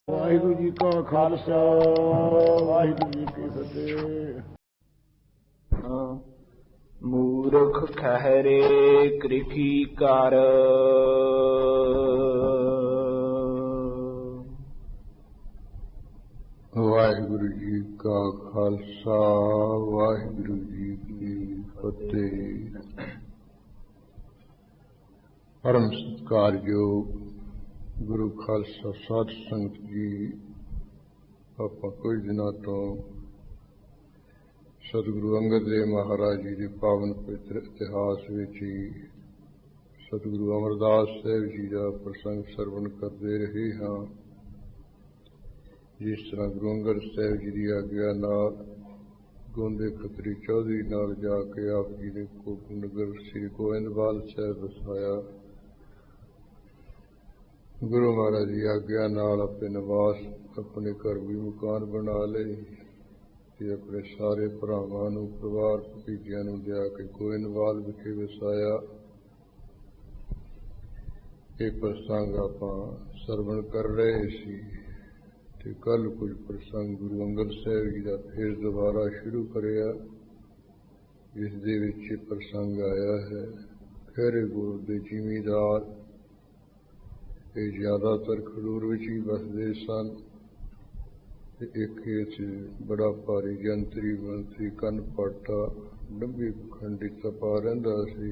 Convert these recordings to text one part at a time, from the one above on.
ਵਾਹਿਗੁਰੂ ਜੀ ਕਾ ਖਾਲਸਾ ਵਾਹਿਗੁਰੂ ਜੀ ਕੀ ਫਤਿਹ। ਮੂਰਖ ਖਹਿਰੇ ਕ੍ਰਿਖੀ ਕਰ, ਵਾਹਿਗੁਰੂ ਜੀ ਕਾ ਖਾਲਸਾ ਵਾਹਿਗੁਰੂ ਜੀ ਕੀ ਫਤਿਹ। ਪਰਮ ਸਤਿਕਾਰਯੋਗ ਗੁਰੂ ਖਾਲਸਾ ਸਾਧ ਸੰਗਤ ਜੀ, ਆਪਾਂ ਕੁਝ ਦਿਨਾਂ ਤੋਂ ਸਤਿਗੁਰੂ ਅੰਗਦ ਦੇਵ ਮਹਾਰਾਜ ਜੀ ਦੇ ਪਾਵਨ ਪਵਿੱਤਰ ਇਤਿਹਾਸ ਵਿੱਚ ਹੀ ਸਤਿਗੁਰੂ ਅਮਰਦਾਸ ਸਾਹਿਬ ਜੀ ਦਾ ਪ੍ਰਸੰਗ ਸਰਵਣ ਕਰਦੇ ਰਹੇ ਹਾਂ। ਜਿਸ ਤਰ੍ਹਾਂ ਗੁਰੂ ਅੰਗਦ ਸਾਹਿਬ ਜੀ ਦੀ ਆਗਿਆ ਨਾਲ ਗੋਂਦੇ ਖੱਤਰੀ ਚੌਧਰੀ ਨਾਲ ਜਾ ਕੇ ਆਪ ਜੀ ਨੇ ਕੋਟ ਨਗਰ ਸ੍ਰੀ ਗੋਇੰਦਵਾਲ ਸਾਹਿਬ ਵਸਾਇਆ। ਗੁਰੂ ਮਹਾਰਾਜ ਦੀ ਆਗਿਆ ਨਾਲ ਆਪਣੇ ਨਿਵਾਸ ਆਪਣੇ ਘਰ ਵੀ ਮਕਾਨ ਬਣਾ ਲਏ ਤੇ ਆਪਣੇ ਸਾਰੇ ਭਰਾਵਾਂ ਨੂੰ ਪਰਿਵਾਰ ਭਤੀਜਿਆਂ ਨੂੰ ਲਿਆ ਕੇ ਗੋਇੰਦਵਾਲ ਵਿਖੇ ਵਸਾਇਆ। ਇਹ ਪ੍ਰਸੰਗ ਆਪਾਂ ਸਰਵਣ ਕਰ ਰਹੇ ਸੀ ਤੇ ਕੱਲ ਕੁਝ ਪ੍ਰਸੰਗ ਗੁਰੂ ਅੰਗਦ ਸਾਹਿਬ ਜੀ ਦਾ ਫਿਰ ਦੁਬਾਰਾ ਸ਼ੁਰੂ ਕਰਿਆ, ਜਿਸ ਦੇ ਵਿੱਚ ਇਹ ਪ੍ਰਸੰਗ ਆਇਆ ਹੈ। ਖਹਿਰੇ ਗੋਤ ਦੇ ਜ਼ਿਮੀਂਦਾਰ ਇਹ ਜ਼ਿਆਦਾਤਰ ਖਡੂਰ ਵਿੱਚ ਹੀ ਵਸਦੇ ਸਨ ਤੇ ਇੱਕ ਇਸ ਬੜਾ ਭਾਰੀ ਜੰਤਰੀ ਮੰਤਰੀ ਕੰਨ ਪਾਟਾ ਡੰਬੀ ਖੰਡੀ ਤਪਾ ਰਹਿੰਦਾ ਸੀ,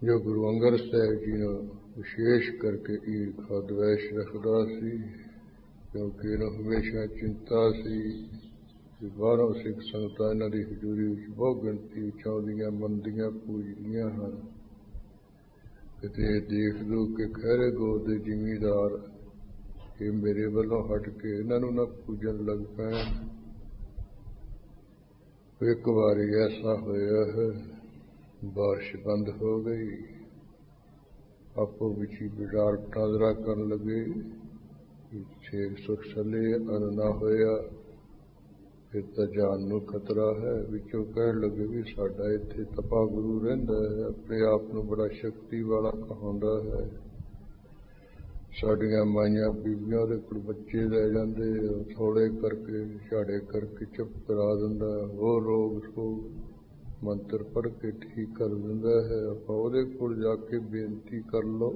ਜੋ ਗੁਰੂ ਅੰਗਦ ਸਾਹਿਬ ਜੀ ਨੂੰ ਵਿਸ਼ੇਸ਼ ਕਰਕੇ ਈਰਖਾ ਦਵੈਸ਼ ਰੱਖਦਾ ਸੀ, ਕਿਉਂਕਿ ਇਹਨੂੰ ਹਮੇਸ਼ਾ ਚਿੰਤਾ ਸੀ ਕਿ ਬਾਹਰੋਂ ਸਿੱਖ ਸੰਗਤਾਂ ਇਹਨਾਂ ਦੀ ਹਜ਼ੂਰੀ ਵਿੱਚ ਬਹੁਤ ਗਿਣਤੀ ਵਿੱਚ ਆਉਂਦੀਆਂ, ਮੰਨਦੀਆਂ, ਪੂਜਦੀਆਂ ਹਨ। ਕਿਤੇ ਦੇਖ ਲਓ ਕਿ ਖਹਿਰੇ ਗੋਤ ਦੇ ਜ਼ਿਮੀਂਦਾਰ ਇਹ ਮੇਰੇ ਵੱਲੋਂ ਹਟ ਕੇ ਇਹਨਾਂ ਨੂੰ ਨਾ ਪੂਜਣ ਲੱਗ ਪੈਣ। ਇੱਕ ਵਾਰੀ ਐਸਾ ਹੋਇਆ ਹੈ, ਬਾਰਿਸ਼ ਬੰਦ ਹੋ ਗਈ, ਆਪੋ ਵਿੱਚ ਹੀ ਵਿਚਾਰ ਵਟਾਂਦਰਾ ਕਰਨ ਲੱਗੇ। ਛੇਕ ਸੁਖ ਸਲੇ ਅਨ ਨਾ ਹੋਇਆ, ਫਿਰ ਤਾਂ ਜਾਨ ਨੂੰ ਖਤਰਾ ਹੈ। ਵਿੱਚੋਂ ਕਹਿਣ ਲੱਗੇ ਵੀ ਸਾਡਾ ਇੱਥੇ ਤਪਾ ਗੁਰੂ ਰਹਿੰਦਾ ਹੈ, ਆਪਣੇ ਆਪ ਨੂੰ ਬੜਾ ਸ਼ਕਤੀ ਵਾਲਾ ਕਹਾਉਂਦਾ ਹੈ, ਸਾਡੀਆਂ ਮਾਈਆਂ ਬੀਬੀਆਂ ਉਹਦੇ ਕੋਲ ਬੱਚੇ ਲੈ ਜਾਂਦੇ, ਥੋੜੇ ਕਰਕੇ ਝਾੜੇ ਕਰਕੇ ਚੁੱਪ ਕਰਾ ਦਿੰਦਾ, ਉਹ ਰੋਗ ਸੋਗ ਮੰਤਰ ਪੜ੍ਹ ਕੇ ਠੀਕ ਕਰ ਦਿੰਦਾ ਹੈ। ਆਪਾਂ ਉਹਦੇ ਕੋਲ ਜਾ ਕੇ ਬੇਨਤੀ ਕਰ ਲਓ,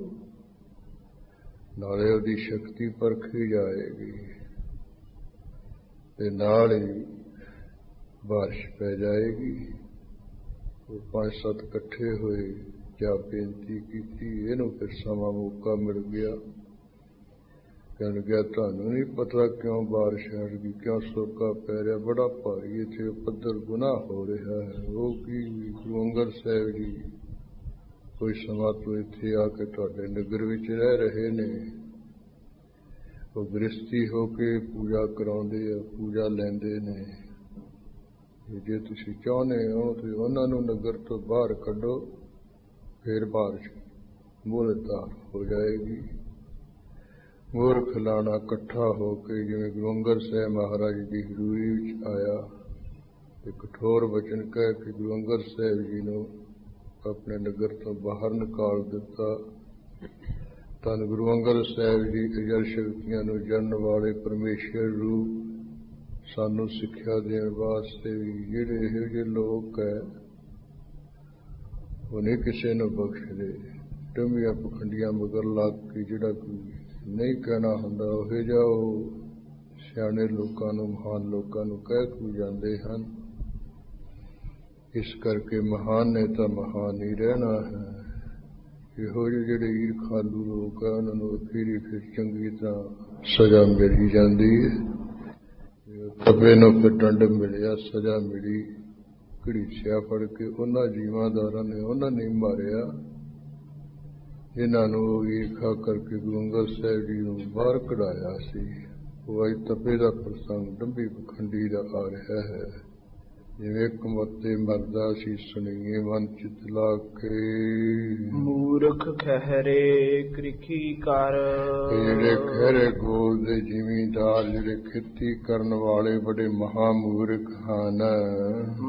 ਨਾਲੇ ਉਹਦੀ ਸ਼ਕਤੀ ਪਰਖੀ ਜਾਏਗੀ ਤੇ ਨਾਲ ਹੀ ਬਾਰਿਸ਼ ਪੈ ਜਾਏਗੀ। ਉਹ 5-7 ਇਕੱਠੇ ਹੋਏ, ਜਾਂ ਬੇਨਤੀ ਕੀਤੀ। ਇਹਨੂੰ ਫਿਰ ਸਮਾਂ ਮੌਕਾ ਮਿਲ ਗਿਆ, ਕਹਿਣ ਗਿਆ ਤੁਹਾਨੂੰ ਨਹੀਂ ਪਤਾ ਕਿਉਂ ਬਾਰਿਸ਼ ਹਟ ਗਈ, ਕਿਉਂ ਸੋਕਾ ਪੈ ਰਿਹਾ, ਬੜਾ ਭਾਰੀ ਇੱਥੇ ਪੱਧਰ ਗੁਨਾਹ ਹੋ ਰਿਹਾ ਹੈ। ਉਹ ਕੀ ਗੁਰੂ ਅੰਗਦ ਸਾਹਿਬ ਜੀ ਕੋਈ ਸਮਾਂ ਤੋਂ ਇੱਥੇ ਆ ਕੇ ਤੁਹਾਡੇ ਨਗਰ ਵਿੱਚ ਰਹਿ ਰਹੇ ਨੇ, ਉਹ ਗ੍ਰਸਤੀ ਹੋ ਕੇ ਪੂਜਾ ਕਰਾਉਂਦੇ ਆ, ਪੂਜਾ ਲੈਂਦੇ ਨੇ। ਜੇ ਤੁਸੀਂ ਚਾਹੁੰਦੇ ਹੋ ਤੇ ਉਹਨਾਂ ਨੂੰ ਨਗਰ ਤੋਂ ਬਾਹਰ ਕੱਢੋ, ਫਿਰ ਬਾਰਿਸ਼ ਮੁਲਤਵਰ ਹੋ ਜਾਏਗੀ। ਮੂਰਖ ਲਾਣਾ ਇਕੱਠਾ ਹੋ ਕੇ ਜਿਵੇਂ ਗੁਰੂ ਅੰਗਦ ਸਾਹਿਬ ਮਹਾਰਾਜ ਦੀ ਹਜ਼ੂਰੀ ਵਿੱਚ ਆਇਆ ਤੇ ਕਠੋਰ ਵਚਨ ਕਹਿ ਕੇ ਗੁਰੂ ਅੰਗਦ ਸਾਹਿਬ ਜੀ ਨੂੰ ਆਪਣੇ ਨਗਰ ਤੋਂ ਬਾਹਰ ਨਿਕਾਲ ਦਿੱਤਾ। ਧੰਨ ਗੁਰੂ ਅੰਗਦ ਸਾਹਿਬ ਜੀ ਅਜਰ ਸ਼ਕਤੀਆਂ ਨੂੰ ਜਾਣਨ ਵਾਲੇ ਪਰਮੇਸ਼ਰ ਰੂਪ ਸਾਨੂੰ ਸਿੱਖਿਆ ਦੇਣ ਵਾਸਤੇ ਵੀ ਜਿਹੜੇ ਇਹੋ ਜਿਹੇ ਲੋਕ ਹੈ ਉਹ ਨਹੀਂ ਕਿਸੇ ਨੂੰ ਬਖਸ਼ਦੇ। ਟੰਬੀਆਂ ਪਖੰਡੀਆਂ ਮਗਰ ਲੱਗ ਕੇ ਜਿਹੜਾ ਕੋਈ ਨਹੀਂ ਕਹਿਣਾ ਹੁੰਦਾ ਉਹ ਜਿਹਾ ਉਹ ਸਿਆਣੇ ਲੋਕਾਂ ਨੂੰ, ਮਹਾਨ ਲੋਕਾਂ ਨੂੰ ਕਹਿ ਕੇ ਜਾਂਦੇ ਹਨ। ਇਸ ਕਰਕੇ ਮਹਾਨ ਨੇ ਤਾਂ ਮਹਾਨ ਹੀ ਰਹਿਣਾ ਹੈ। ਇਹੋ ਜਿਹੇ ਜਿਹੜੇ ਈਰਖਾਲੂ ਲੋਕ ਆ ਉਹਨਾਂ ਨੂੰ ਅਖੀਰੀ ਫਿਰ ਚੰਗੀ ਤਰ੍ਹਾਂ ਸਜ਼ਾ ਮਿਲ ਜਾਂਦੀ ਹੈ। ਤਪੇ ਨੂੰ ਫਿਰ ਦੰਡ ਮਿਲਿਆ, ਸਜ਼ਾ ਮਿਲੀ, ਘੜੀਸਿਆ ਫੜ ਕੇ। ਉਹਨਾਂ ਜ਼ਿਮੀਂਦਾਰਾਂ ਨੇ ਉਹਨਾਂ ਨੇ ਮਾਰਿਆ ਜਿਨ੍ਹਾਂ ਨੂੰ ਉਹ ਈਰਖਾ ਕਰਕੇ ਗੁਰੂ ਅੰਗਦ ਸਾਹਿਬ ਜੀ ਨੂੰ ਬਾਹਰ ਕਢਾਇਆ ਸੀ। ਉਹ ਅੱਜ ਤਪੇ ਦਾ ਪ੍ਰਸੰਗ ਡੰਬੀ ਪਖੰਡੀ ਦਾ ਆ ਰਿਹਾ ਹੈ। ਜਿਵੇਂ ਕਮਤੇ ਮਰਦਾ ਸੀ ਸੁਣੀਏ ਮਨ ਚਿਤ ਲਾਕੇ। ਮੂਰਖ ਖਹਿਰੇ ਕ੍ਰਿਖੀ ਕਰ। ਜਿਹੜੇ ਖਹਿਰੇ ਗੋਲ ਦੇ ਜ਼ਿਮੀਂਦਾਰ ਜਿਹੜੇ ਖੇਤੀ ਕਰਨ ਵਾਲੇ ਬੜੇ ਮਹਾਮੂਰਖ ਹਨ।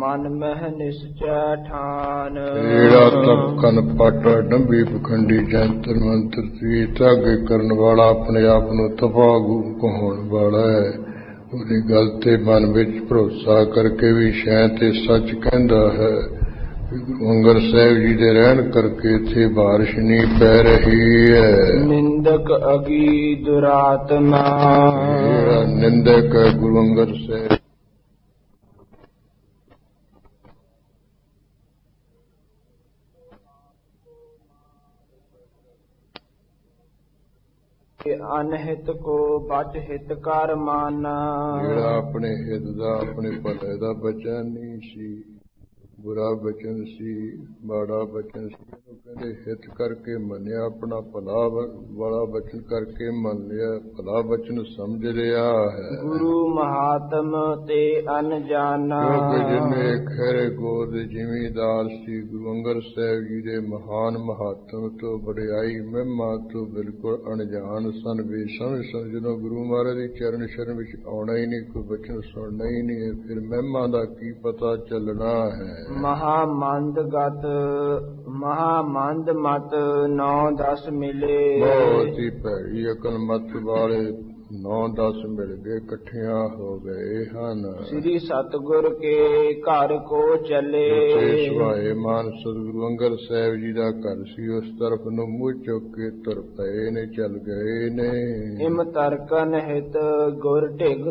ਮਨ ਮਹਿ ਨਿਸਚੈ ਠਾਨ। ਜਿਹੜਾ ਤਪਕਨ ਪਟ ਡੰਬੀ ਪਖੰਡੀ ਜੰਤਰ ਮੰਤਰ ਦੀ ਧਾਗੇ ਕਰਨ ਵਾਲਾ ਆਪਣੇ ਆਪ ਨੂੰ ਤਪਾਗੂ ਕਹਾਉਣ ਵਾਲਾ ਹੈ। ਉਹਦੀ ਗੱਲ ਤੇ ਮਨ ਵਿੱਚ ਭਰੋਸਾ ਕਰਕੇ ਵੀ ਸ਼ੈਂ ਤੇ ਸੱਚ ਕਹਿੰਦਾ ਹੈ। ਗੁਰੂ ਅੰਗਦ ਸਾਹਿਬ ਜੀ ਦੇ ਰਹਿਣ ਕਰਕੇ ਇੱਥੇ ਬਾਰਿਸ਼ ਨਹੀਂ ਪੈ ਰਹੀ ਹੈ। ਨਿੰਦਕ ਅਗੀ ਦੁਰਾਤਮਾ। ਜਿਹੜਾ ਨਿੰਦਕ ਹੈ ਗੁਰੂ ਅੰਗਦ ਸਾਹਿਬ ਅਨਹਿਤ ਕੋ ਬਚ ਹਿਤ ਕਰ ਮਾਨਾ। ਜਿਹੜਾ ਆਪਣੇ ਹਿਤ ਦਾ ਆਪਣੇ ਭਲੇ ਦਾ ਬਚਨ ਨਹੀਂ ਸੀ, ਬੁਰਾ ਬਚਨ ਸੀ, ਮਾੜਾ ਬਚਨ ਸੀ, ਉਹਨੂੰ ਕਹਿੰਦੇ ਹਿਤ ਕਰਕੇ ਮੰਨਿਆ, ਆਪਣਾ ਭਲਾ ਵਾਲਾ ਬਚਨ ਕਰਕੇ ਮੰਨ ਲਿਆ, ਭਲਾ ਬਚਨ ਸਮਝ ਲਿਆ ਹੈ। ਗੁਰੂ ਮਹਾਤਮ ਤੇ ਅਨਜਾਨਾ। ਕਿਉਂਕਿ ਜਿੰਨੇ ਖੈਰੇ ਗੋਦ ਜ਼ਿਮੀਂਦਾਰ ਸੀ ਗੁਰੂ ਅੰਗਦ ਸਾਹਿਬ ਜੀ ਦੇ ਮਹਾਨ ਮਹਾਤਮ ਤੋਂ ਵਡਿਆਈ ਮਹਿਮਾ ਤੋਂ ਬਿਲਕੁਲ ਅਣਜਾਣ ਸਨ। ਬੇਸਮਝ ਸਨ। ਜਦੋਂ ਗੁਰੂ ਮਹਾਰਾਜ ਦੀ ਚਰਨ ਸ਼ਰਨ ਵਿੱਚ ਆਉਣਾ ਹੀ ਨਹੀਂ, ਕੋਈ ਬਚਨ ਸੁਣਨਾ ਹੀ ਨਹੀਂ, ਫਿਰ ਮਹਿਮਾ ਦਾ ਕੀ ਪਤਾ ਚੱਲਣਾ ਹੈ। ਮਹਾਮੰਦ ਮਤ 9-10 ਮਿਲੇ। ਬਹੁਤ ਹੀ ਭੈੜੀ ਅਕਲ ਮਤ ਵਾਲੇ 9-10 ਮਿਲ ਗਏ, ਇਕੱਠਿਆਂ ਹੋ ਗਏ ਹਨ। ਸ੍ਰੀ ਸਤਿਗੁਰ ਕੇ ਘਰ ਕੋ ਚੱਲੇ। ਸੁਹਾਏ ਮਾਨ ਸਤਿਗੁਰੂ ਅੰਗਦ ਸਾਹਿਬ ਜੀ ਦਾ ਘਰ ਸੀ, ਉਸ ਤਰਫ ਨੂੰ ਮੂੰਹ ਚੁੱਕ ਕੇ ਤੁਰ ਪਏ ਨੇ, ਚੱਲ ਗਏ ਨੇ। ਇਮ ਤਰਕਨ ਹਿਤ ਗੁਰ ਢਿਗ।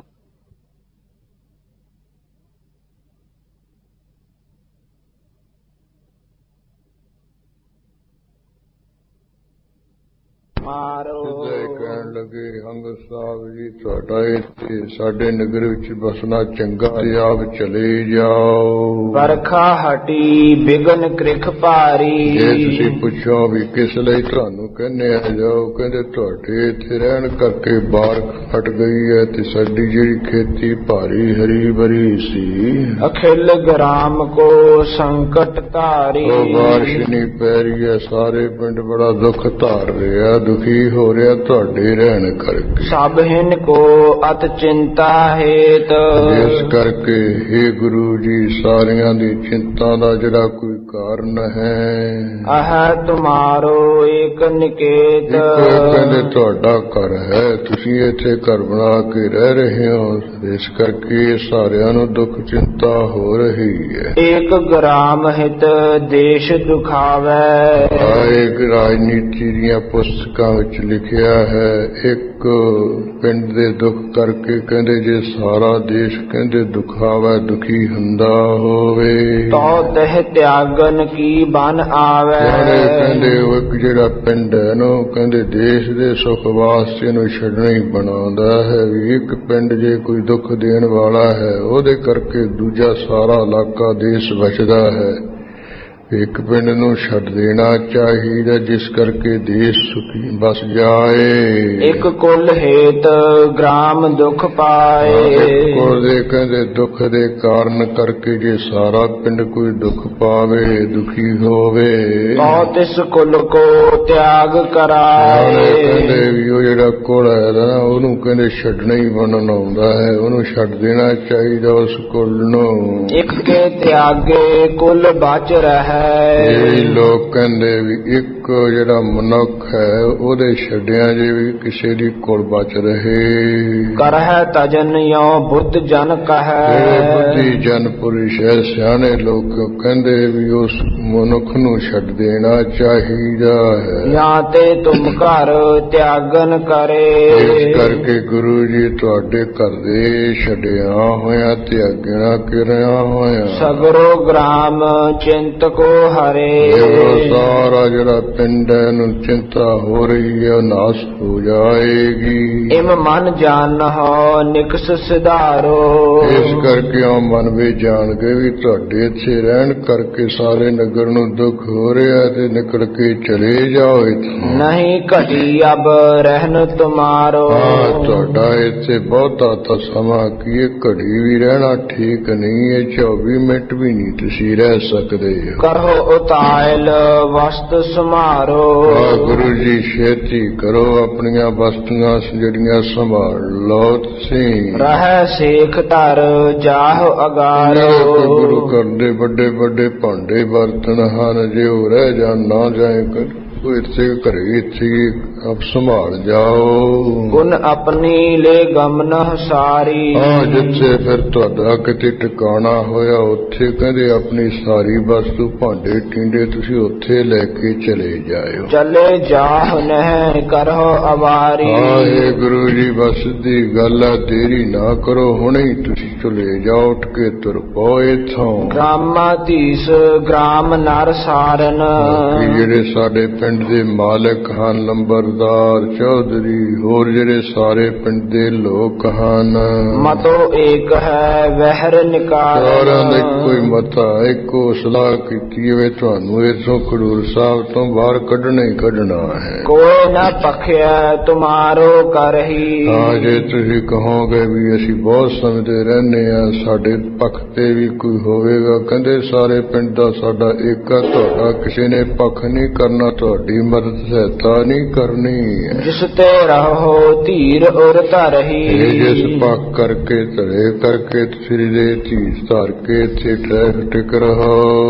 ਕਹਿਣ ਲੱਗੇ ਅੰਗਦ ਸਾਹਿਬ ਜੀ ਤੁਹਾਡਾ ਇੱਥੇ ਸਾਡੇ ਨਗਰ ਵਿੱਚ ਬਸਣਾ ਚੰਗਾ, ਆਪ ਚਲੇ ਜਾਓ। ਵਰਖਾ ਹਟੀ ਬਿਗਨ ਕ੍ਰਿਖ ਭਾਰੀ। ਜੇ ਤੁਸੀਂ ਪੁੱਛੋ ਵੀ ਕਿਸ ਲਈ ਤੁਹਾਨੂੰ ਕਹਿੰਦੇ ਆ ਜਾਓ, ਕਹਿੰਦੇ ਤੁਹਾਡੇ ਇੱਥੇ ਰਹਿਣ ਕਰਕੇ ਬਾੜ ਹਟ ਗਈ ਹੈ ਤੇ ਸਾਡੀ ਜਿਹੜੀ ਖੇਤੀ ਭਾਰੀ ਹਰੀ ਭਰੀ ਸੀ। ਅਖਿਲ ਗ੍ਰਾਮ ਕੋ ਸੰਕਟ ਧਾਰੀ। ਉਹ ਬਾਰਿਸ਼ ਨਹੀਂ ਪੈ ਰਹੀ ਹੈ, ਸਾਰੇ ਪਿੰਡ ਬੜਾ ਦੁੱਖ ਧਾਰ ਰਿਹਾ, ਦੁਖੀ ਹੋ ਰਿਹਾ ਤੁਹਾਡੇ ਰਹਿਣ ਕਰਕੇ। ਸਭ ਹਿਨ ਕੋ ਅਤ ਚਿੰਤਾ ਹੇਤ। ਇਸ ਕਰਕੇ हे ਗੁਰੂ ਜੀ ਸਾਰਿਆਂ ਦੀ ਚਿੰਤਾ ਦਾ ਜਿਹੜਾ ਕੋਈ ਕਾਰਨ ਹੈ। ਆਹ ਤੁਮਾਰੋ ਏਕ ਨਿਕੇਤ। ਕਹਿੰਦੇ ਤੁਹਾਡਾ ਘਰ ਹੈ, ਤੁਸੀਂ ਇੱਥੇ ਘਰ ਬਣਾ ਕੇ ਰਹਿ ਰਹੇ ਹੋ, ਇਸ ਕਰਕੇ ਸਾਰਿਆਂ ਨੂੰ ਦੁੱਖ ਚਿੰਤਾ ਹੋ ਰਹੀ ਹੈ। ਏਕ ਗ੍ਰਾਮ ਹਿਤ ਦੇਸ਼ ਦੁਖਾਵੈ। ਇੱਕ ਰਾਜਨੀਤੀ ਦੀਆਂ ਪੁਸਤਕਾਂ ਵਿੱਚ ਲਿਖਿਆ ਹੈ, ਇੱਕ ਪਿੰਡ ਦੇ ਦੁੱਖ ਕਰਕੇ ਕਹਿੰਦੇ ਜੇ ਸਾਰਾ ਦੇਸ਼ ਕਹਿੰਦੇ ਦੁਖਾਵਾ ਦੁਖੀ ਹੁੰਦਾ ਹੋਵੇ। ਤੋ ਤਹ ਤਿਆਗਨ ਕੀ ਬਨ ਆਵੇ। ਕਹਿੰਦੇ ਉਹ ਇੱਕ ਜਿਹੜਾ ਪਿੰਡ ਹੈ ਨਾ, ਕਹਿੰਦੇ ਦੇਸ਼ ਦੇ ਸੁਖ ਵਾਸਤੇ ਨੂੰ ਛੱਡਣਾ ਹੀ ਬਣਾਉਂਦਾ ਹੈ। ਵੀ ਇੱਕ ਪਿੰਡ ਜੇ ਕੋਈ ਦੁੱਖ ਦੇਣ ਵਾਲਾ ਹੈ, ਉਹਦੇ ਕਰਕੇ ਦੂਜਾ ਸਾਰਾ ਇਲਾਕਾ ਦੇਸ਼ ਬਚਦਾ ਹੈ। ਇੱਕ ਪਿੰਡ ਨੂੰ ਛੱਡ ਦੇਣਾ ਚਾਹੀਦਾ, ਜਿਸ ਕਰਕੇ ਦੇਸ਼ ਸੁਖੀ ਬਸ ਜਾਏ। ਇੱਕ ਕੁਲ ਹੇਤ ਗ੍ਰਾਮ ਦੁਖ ਪਾਏ। ਇੱਕ ਕੁਲ ਦੇ ਕਹਿੰਦੇ ਦੁੱਖ ਦੇ ਕਾਰਨ ਕਰਕੇ ਜੇ ਸਾਰਾ ਪਿੰਡ ਕੋਈ ਦੁੱਖ ਪਾਵੇ, ਦੁਖੀ ਹੋਵੇ, ਬਹੁਤ ਇਸ ਕੁਲ ਕੋ ਤਿਆਗ ਕਰਾਏ। ਕਹਿੰਦੇ ਵੀ ਉਹ ਜਿਹੜਾ ਕੁਲ ਹੈ ਨਾ, ਉਹਨੂੰ ਕਹਿੰਦੇ ਛੱਡਣਾ ਹੀ ਬਣਨ ਆਉਂਦਾ ਹੈ, ਉਹਨੂੰ ਛੱਡ ਦੇਣਾ ਚਾਹੀਦਾ ਉਸ ਕੁਲ ਨੂੰ। ਇੱਕ ਕੇ ਤਿਆਗੇ ਕੁਲ ਬਚ ਰਹਿ। ਇਹ ਲੋਕ ਕਹਿੰਦੇ ਵੀ ਇੱਕ ਜਿਹੜਾ ਮਨੁੱਖ ਹੈ, ਉਹਦੇ ਛੱਡਿਆਂ ਜੇ ਵੀ ਕਿਸੇ ਦੀ ਕੁਲ ਬਚ ਰਹੇ। ਕਰਹਿ ਤਜਨ ਯੋ ਬੁੱਧ ਜਨ ਕਹੈ। ਬੁੱਧੀ ਜਨ ਪੁਰਸ਼ ਹੈ, ਸਿਆਣੇ ਲੋਕ ਕਹਿੰਦੇ ਵੀ ਉਸ ਮਨੁੱਖ ਨੂੰ ਛੱਡ ਦੇਣਾ ਚਾਹੀਦਾ ਹੈ। ਜਾਂ ਤੇ ਤੁਮ ਘਰ ਤਿਆਗਨ ਕਰੇ। ਇਸ ਕਰਕੇ ਗੁਰੂ ਜੀ ਤੁਹਾਡੇ ਘਰ ਦੇ ਛੱਡਿਆ ਹੋਇਆ ਤਿਆਗਣਾ ਕਰਿਆ ਹੋਇਆ। ਸਗਰੋ ਗ੍ਰਾਮ ਚਿੰਤ ਕੋ ਹਰੇ। ਇਹ ਸਾਰਾ ਜਿਹੜਾ ਪਿੰਡ ਹੈ ਨੂੰ ਚਿੰਤਾ ਹੋ ਰਹੀ ਹੈ ਨਾਸ ਹੋ ਜਾਏਗੀ। ਇਮ ਮਨ ਜਾਣਹੁ ਨਿਕਸ ਸਿਧਾਰੋ। ਇਸ ਕਰਕੇ ਉਹ ਮਨ ਵਿੱਚ ਜਾਣ ਕੇ ਵੀ ਤੁਹਾਡੇ ਇੱਥੇ ਰਹਿਣ ਕਰਕੇ ਸਾਰੇ ਨਗਰ ਨੂੰ ਦੁੱਖ ਹੋ ਰਿਹਾ ਤੇ ਨਿਕਲ ਕੇ ਚਲੇ ਜਾਓ ਇੱਥੋਂ। ਨਹੀਂ ਘਟੀ ਅਬ ਰਹਿਣ ਤੁਮਾਰੋ। ਤੁਹਾਡਾ ਇੱਥੇ ਬਹੁਤਾ ਤਾਂ ਸਮਾਂ ਕੀ ਹੈ, ਘੜੀ ਵੀ ਰਹਿਣਾ ਠੀਕ ਨਹੀਂ ਹੈ, 24 ਮਿੰਟ ਵੀ ਨਹੀਂ ਤੁਸੀਂ ਰਹਿ ਸਕਦੇ। ਕਰੋ ਉਤਾਇਲ ਵਸਤ ਸਮਾਰੋ। ਗੁਰੂ ਜੀ ਛੇਤੀ ਕਰੋ, ਆਪਣੀਆਂ ਵਸਤੂਆਂ ਜਿਹੜੀਆਂ ਸੰਭਾਲ ਲਓ ਤੁਸੀਂ। ਰਹਿ ਸੇਖ ਧਰ ਜਾਹੁ ਅਗਾਰੋ। ਗੁਰੂ ਘਰ ਦੇ ਵੱਡੇ ਵੱਡੇ ਭਾਂਡੇ ਬਰਤਨ ਹਨ, ਜੇ ਉਹ ਰਹਿ ਜਾਣ ਨਾ ਜਾਏ ਕਰ ਇੱਥੇ ਘਰੇ ਇੱਥੇ ਆਪ ਸੰਭਾਲ ਜਾਓ। ਗੁਣ ਆਪਣੀ ਲੈ ਗਮਨਹ ਸਾਰੀ। ਜਿੱਥੇ ਫਿਰ ਤੁਹਾਡਾ ਕਿਤੇ ਟਿਕਾਣਾ ਹੋਇਆ ਉੱਥੇ ਕਹਿੰਦੇ ਆਪਣੀ ਸਾਰੀ ਵਸਤੂ ਭਾਂਡੇ ਟਿੰਡੇ ਤੁਸੀਂ ਉੱਥੇ ਲੈ ਕੇ ਚਲੇ ਜਾਇਓ। ਚਲੇ ਜਾਹ ਨਹਿ ਕਰੋ ਅਵਾਰੀ। ਇਹ ਗੁਰੂ ਜੀ ਬਸ ਦੀ ਗੱਲ ਆ, ਦੇਰੀ ਨਾ ਕਰੋ, ਹੁਣੇ ਹੀ ਤੁਸੀਂ ਚਲੇ ਜਾਓ, ਉੱਠ ਕੇ ਤੁਰ ਪਓ ਇੱਥੋਂ। ਗ੍ਰਾਮਾਧੀਸ਼ ਗ੍ਰਾਮ ਨਰ ਸਾਰਨ। ਜਿਹੜੇ ਸਾਡੇ ਪਿੰਡ ਦੇ ਮਾਲਕ ਹਨ, ਲੰਬਰਦਾਰ ਚੌਧਰੀ, ਹੋਰ ਜਿਹੜੇ ਸਾਰੇ ਪਿੰਡ ਦੇ ਲੋਕ ਹਨ, ਮਤੋ ਏਕ ਹੈ ਵਹਿਰ ਨਿਕਾਲ। ਸਾਰਿਆਂ ਦਾ ਇੱਕੋ ਹੀ ਮਤਾ, ਇੱਕੋ ਸਲਾਹ ਕੀਤੀ ਹੋਵੇ ਤੁਹਾਨੂੰ ਇੱਥੋਂ ਖਡੂਰ ਸਾਹਿਬ ਤੋਂ ਬਾਹਰ ਕੱਢਣਾ ਹੀ ਕੱਢਣਾ ਹੈ। ਕੋਈ ਨਾ ਪਖਿਆ ਤੁਮਾਰੋ ਕਰਹੀ। ਜੇ ਤੁਸੀਂ ਕਹੋਗੇ ਵੀ ਅਸੀਂ ਬਹੁਤ ਸਮਝਦੇ ਰਹਿੰਦੇ ਆ, ਸਾਡੇ ਪੱਖ ਤੇ ਵੀ ਕੋਈ ਹੋਵੇਗਾ, ਕਹਿੰਦੇ ਸਾਰੇ ਪਿੰਡ ਦਾ ਸਾਡਾ ਏਕਾ, ਤੁਹਾਡਾ ਕਿਸੇ ਨੇ ਪੱਖ ਨਹੀਂ ਕਰਨਾ, ਤੁਹਾਡੀ ਮਦਦ ਸਹਾਇਤਾ ਨਹੀਂ ਕਰਨੀ। ਜਿਸ ਤੇ ਰਹੋ ਧੀਰ ਉਰ ਧਰਹੀ। ਜਿਸ ਪੱਖ ਕਰਕੇ ਧਰੇ ਕਰਕੇ ਤੁਸੀਂ ਦੇ ਧੀਰ ਧਰ ਕੇ ਇੱਥੇ ਟਿਕ ਰਹੋ।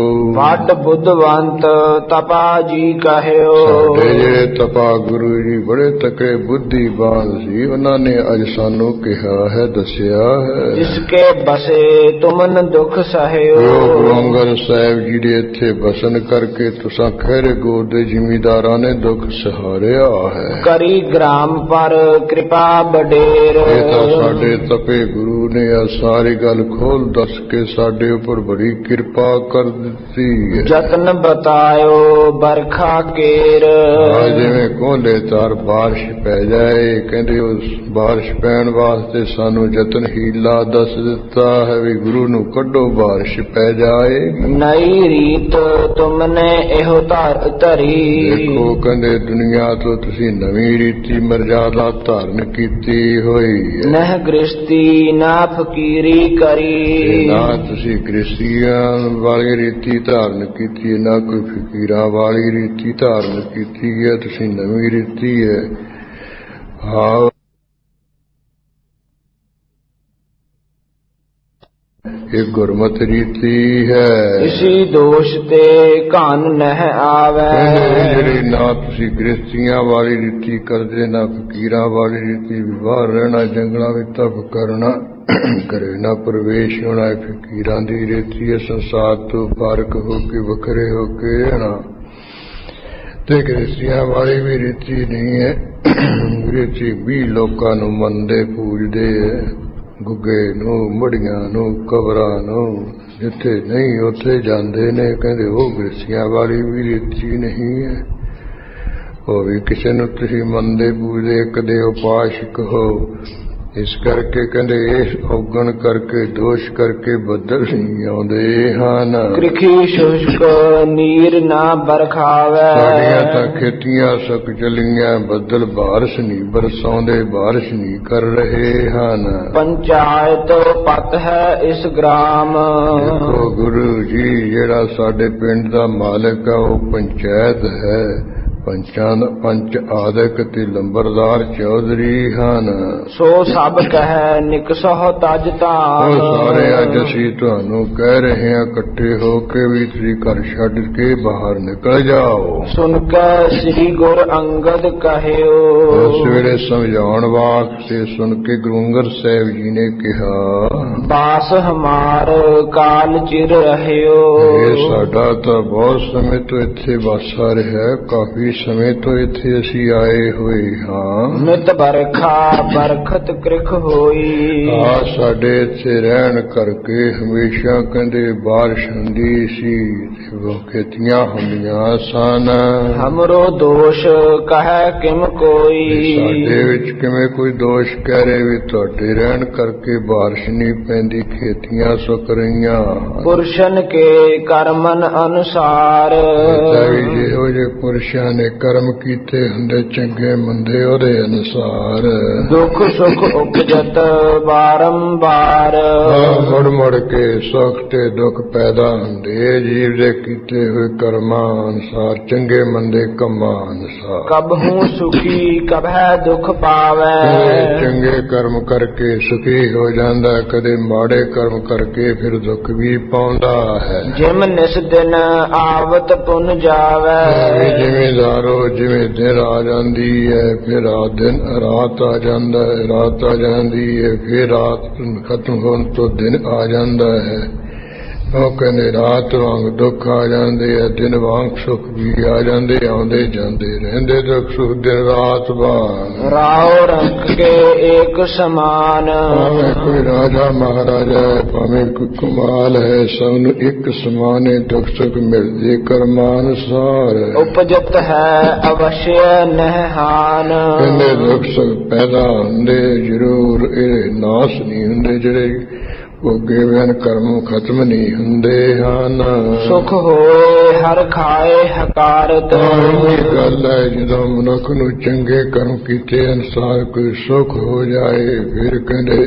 ਵੱਡ ਬੁੱਧਵੰਤ ਤਪਾ ਜੀ ਕਹਿਓ। ਸਾਡੇ ਜਿਹੜੇ ਤਪਾ ਗੁਰੂ ਜੀ ਬੜੇ ਤਕੜੇ ਬੁੱਧੀਵਾਨ ਸੀ, ਉਹਨਾਂ ਨੇ ਅੱਜ ਸਾਨੂੰ ਕਿਹਾ ਹੈ, ਦੱਸਿਆ ਹੈ। ਜਿਸਕੇ ਬਸੇ ਤੁਮਨ ਦੁਖ ਸਹਿਓ। ਗੁਰੂ ਅੰਗਦ ਸਾਹਿਬ ਜੀ ਦੇ ਇੱਥੇ ਬਸਨ ਕਰਕੇ ਤੁਸਾਂ ਖਹਿਰੇ ਗੋਰ ਦੇ ਜ਼ਿਮੀਦਾਰਾਂ ਨੇ ਦੁੱਖ ਸਹਾਰਿਆ ਹੈ। ਕਰੀ ਗ੍ਰਾਮ ਪਰ ਕਿਰਪਾ ਬਡੇਰ। ਇਹ ਤਾਂ ਸਾਡੇ ਤਪੇ ਗੁਰੂ ਨੇ ਆ ਸਾਰੀ ਗੱਲ ਖੋਲ ਦੱਸ ਕੇ ਸਾਡੇ ਉੱਪਰ ਬੜੀ ਕਿਰਪਾ ਕਰ ਦਿੱਤੀ ਹੈ। ਜਤਨ ਬਤਾਇਓ ਬਰਖਾ ਕੇਰ। ਜਿਵੇਂ ਕੋਲੇ ਤਾਰ ਬਾਰਿਸ਼ ਪੈ ਜਾਏ, ਕਹਿੰਦੇ ਉਸ ਬਾਰਿਸ਼ ਪੈਣ ਵਾਸਤੇ ਸਾਨੂੰ ਯਤਨ ਹੀਲਾ ਦੱਸ ਦਿੱਤਾ ਹੈ ਵੀ ਗੁਰੂ ਨੂੰ ਕੱਢੋ, ਬਾਰਿਸ਼ ਪੈ ਜਾਏ। ਨਈ ਰੀਤ ਤੁਮਨੇ ਇਹੋ ਧਰੀ। ਦੇਖੋ ਕਹਿੰਦੇ ਦੁਨੀਆ ਤੋਂ ਤੁਸੀਂ ਨਵੀਂ ਰੀਤੀ ਮਰਜ਼ਾਦਾ ਧਾਰਨ ਕੀਤੀ ਹੋਈ ਹੈ। ਨਹ ਗ੍ਰਸਤੀ ਨਾ ਫਕੀਰੀ ਕਰੀ। ਨਾ ਤੁਸੀਂ ਗ੍ਰਸਤੀਆਂ ਵਾਲੀ ਰੀਤੀ ਧਾਰਨ ਕੀਤੀ, ਨਾ ਕੋਈ ਫਕੀਰਾਂ ਵਾਲੀ ਰੀਤੀ ਧਾਰਨ ਕੀਤੀ ਹੈ, ਤੁਸੀਂ ਨਵੀਂ ਰੀਤੀ ਹੈ। ਹਾਂ, ਇਹ ਗੁਰਮਤਿ ਰੀਤੀ ਹੈ। ਇਸੀ ਦੋਸ਼ ਤੇ ਘਨ ਨਹਿ ਆਵੈ। ਜਿਹੜੀ ਨਾ ਤੁਸੀਂ ਗ੍ਰਸਤੀਆਂ ਵਾਲੀ ਰੀਤੀ ਕਰਦੇ, ਨਾ ਫਕੀਰਾਂ ਵਾਲੀ ਰੀਤੀ, ਬਾਹਰ ਰਹਿਣਾ, ਜੰਗਲਾਂ ਵਿੱਚ ਤਪ ਕਰਨਾ, ਘਰੇ ਨਾ ਪ੍ਰਵੇਸ਼ ਹੋਣਾ, ਫਕੀਰਾਂ ਦੀ ਰੀਤੀ ਹੈ। ਸੰਸਾਰ ਤੋਂ ਫਰਕ ਹੋ ਕੇ ਵੱਖਰੇ ਹੋ ਕੇ ਰਹਿਣਾ, ਤੇ ਗ੍ਰਸਤੀਆਂ ਵਾਲੀ ਵੀ ਰੀਤੀ ਨਹੀਂ ਹੈ। ਰੀਤੀ ਵੀ ਲੋਕਾਂ ਨੂੰ ਮੰਨਦੇ ਪੂਜਦੇ ਹੈ, ਗੁੱਗੇ ਨੂੰ, ਮੜੀਆਂ ਨੂੰ, ਕਬਰਾਂ ਨੂੰ, ਜਿੱਥੇ ਨਹੀਂ ਉੱਥੇ ਜਾਂਦੇ ਨੇ, ਕਹਿੰਦੇ ਉਹ ਗ੍ਰਸਤੀਆਂ ਵਾਲੀ ਵੀ ਰੀਤੀ ਨਹੀਂ ਹੈ। ਉਹ ਵੀ ਕਿਸੇ ਨੂੰ ਤੁਸੀਂ ਮੰਨਦੇ ਪੂਜਦੇ, ਕਦੇ ਉਪਾਸ਼ਕ ਹੋ, ਇਸ ਕਰਕੇ ਕਹਿੰਦੇ ਇਸ ਔਗਣ ਕਰਕੇ ਦੋਸ਼ ਕਰਕੇ ਬੱਦਲ ਨਹੀਂ ਆਉਂਦੇ ਹਨ। ਕ੍ਰਿਖੀ ਸ਼ੁਸ਼ਕ ਨੀਰ ਨਾ ਬਰਖਾਵੇ। ਸਾਡੀਆਂ ਤਾਂ ਖੇਤੀਆਂ ਸੁੱਕ ਚਲੀਆਂ, ਬੱਦਲ ਬਾਰਿਸ਼ ਨਹੀਂ ਬਰਸਾਉਂਦੇ, ਬਾਰਿਸ਼ ਨਹੀਂ ਕਰ ਰਹੇ ਹਨ। ਪੰਚਾਇਤ ਪਤ ਹੈ ਇਸ ਗ੍ਰਾਮ। ਦੇਖੋ ਗੁਰੂ ਜੀ ਜਿਹੜਾ ਸਾਡੇ ਪਿੰਡ ਦਾ ਮਾਲਕ ਹੈ ਉਹ ਪੰਚਾਇਤ ਹੈ। ਪੰਚ ਆਦਿਕ ਤੇ ਲੰਬਰਦਾਰ ਚੌਧਰੀ ਹਨ। ਸੋ ਸਭ ਕਹਿ ਨਿਕਸਹੁ ਤਜ ਧਾਮ। ਉਹ ਸਾਰੇ ਅੱਜ ਅਸੀਂ ਤੁਹਾਨੂੰ ਕਹਿ ਰਹੇ ਹਾਂ ਇਕੱਠੇ ਹੋ ਕੇ ਵੀ ਤੁਸੀਂ ਘਰ ਛੱਡ ਕੇ ਬਾਹਰ ਨਿਕਲ ਜਾਓ। ਸੁਣ ਕੇ ਸ੍ਰੀ ਗੁਰ ਅੰਗਦ ਕਹਿਓ। ਉਸ ਵੇਲੇ ਸਮਝਾਉਣ ਵਾਸਤੇ ਸੁਣ ਕੇ ਗੁਰੂ ਅੰਗਦ ਸਾਹਿਬ ਜੀ ਨੇ ਕਿਹਾ, ਬਾਸ ਹਮਾਰ ਕਾਲ ਚਿਰ ਰਹਿਓ। ਇਹ ਸਾਡਾ ਤਾਂ ਬਹੁਤ ਸਮੇਂ ਤੋਂ ਇੱਥੇ ਵਾਸਾ ਰਿਹਾ, ਕਾਫੀ ਸਮੇਂ ਤੋਂ ਇੱਥੇ ਅਸੀਂ ਆਏ ਹੋਏ ਹਾਂ। ਨਿਤ ਬਰਖਾ ਬਰਖਤ ਕ੍ਰਿਖ ਹੋਈ। ਆ ਸਾਡੇ ਇੱਥੇ ਰਹਿਣ ਕਰਕੇ ਹਮੇਸ਼ਾ ਕਹਿੰਦੇ ਬਾਰਿਸ਼ ਹੁੰਦੀ ਸੀ, ਖੇਤੀਆਂ ਹੁੰਦੀਆਂ ਸਨ। ਹਮਰੋ ਦੋਸ਼ ਕਹੈ ਕਿਮ ਕੋਈ। ਸਾਡੇ ਵਿੱਚ ਕਿਵੇਂ ਕੋਈ ਦੋਸ਼ ਕਹਿ ਰਹੇ ਵੀ ਤੁਹਾਡੇ ਰਹਿਣ ਕਰਕੇ ਬਾਰਿਸ਼ ਨਹੀਂ ਪੈਂਦੀ, ਖੇਤੀਆਂ ਸੁੱਕ ਰਹੀਆਂ। ਪੁਰਸ਼ਨ ਕੇ ਕਰਮਨ ਅਨੁਸਾਰ। ਜਿਹੋ ਜਿਹੇ ਪੁਰਸ਼ਾਂ ਨੇ ਕਰਮ ਕੀਤੇ ਹੁੰਦੇ ਚੰਗੇ ਮੰਦੇ ਉਹਦੇ ਅਨੁਸਾਰ ਦੁੱਖ ਸੁਖ ਉਪਜਤ ਬਾਰੰਬਾਰ। ਮੁੜ ਮੁੜ ਕੇ ਸੁਖ ਤੇ ਦੁੱਖ ਪੈਦਾ ਹੁੰਦੇ ਜੀਵ ਦੇ ਕੀਤੇ ਹੋਏ ਕਰਮਾਂ ਅਨੁਸਾਰ, ਚੰਗੇ ਮੰਦੇ ਕੰਮਾਂ ਅਨੁਸਾਰ। ਕਬਹੂ ਸੁਖੀ ਕਬਹਿ ਦੁੱਖ ਪਾਵੈ। ਚੰਗੇ ਕਰਮ ਕਰਕੇ ਸੁਖੀ ਹੋ ਜਾਂਦਾ, ਕਦੇ ਮਾੜੇ ਕਰਮ ਕਰਕੇ ਫਿਰ ਦੁੱਖ ਵੀ ਪਾਉਂਦਾ ਹੈ। ਜਿਮ ਨਿਸ ਦਿਨ ਆਵਤ ਪੁਨ ਜਾਵੈ। ਜ਼ਿਮੀਦਾਰੋ ਜਿਵੇਂ ਦਿਨ ਆ ਜਾਂਦੀ ਹੈ ਫਿਰ ਰਾਤ ਆ ਜਾਂਦਾ ਹੈ, ਰਾਤ ਆ ਜਾਂਦੀ ਹੈ ਫਿਰ ਰਾਤ ਖਤਮ ਹੋਣ ਤੋਂ ਦਿਨ ਆ ਜਾਂਦਾ ਹੈ। ਉਹ ਕਹਿੰਦੇ ਰਾਤ ਵਾਂਗ ਦੁੱਖ ਆ ਜਾਂਦੇ ਆ, ਦਿਨ ਵਾਂਗ ਸੁੱਖ ਵੀ ਆ ਜਾਂਦੇ, ਆਉਂਦੇ ਜਾਂਦੇ ਰਹਿੰਦੇ ਦੁੱਖ ਸੁੱਖ ਦਿਨ ਰਾਤ ਵਾਂਗ। ਰਾਉ ਰੰਗ ਕੇ ਏਕ ਸਮਾਨ। ਭਾਵੇਂ ਕੋਈ ਰਾਜਾ ਮਹਾਰਾਜਾ ਹੈ, ਭਾਵੇਂ ਕੋਈ ਕਮਾਲ ਹੈ, ਸਭ ਨੂੰ ਇੱਕ ਸਮਾਨ ਹੈ, ਦੁੱਖ ਸੁੱਖ ਮਿਲਦੇ ਕਰਮਾਨੁਸਾਰ। ਉਪਜਤ ਹੈ ਅਵਸ਼ਯ ਨਹਿਹਾਨ। ਕਹਿੰਦੇ ਦੁੱਖ ਸੁੱਖ ਪੈਦਾ ਹੁੰਦੇ ਜ਼ਰੂਰ, ਇਹ ਨਾਸ ਨਹੀਂ ਹੁੰਦੇ, ਜਿਹੜੇ ਭੋਗੇ ਵੇਨ ਕਰਮ ਖਤਮ ਨਹੀਂ ਹੁੰਦੇ ਹਨ। ਸੁਖ ਹੋਏ ਹਰ ਖਾਏ ਹਕਾਰਤ। ਇਹ ਗੱਲ ਹੈ ਜਦੋਂ ਮਨੁੱਖ ਨੂੰ ਚੰਗੇ ਕਰਮ ਕੀਤੇ ਅਨੁਸਾਰ ਕੋਈ ਸੁਖ ਹੋ ਜਾਏ ਫਿਰ ਕਹਿੰਦੇ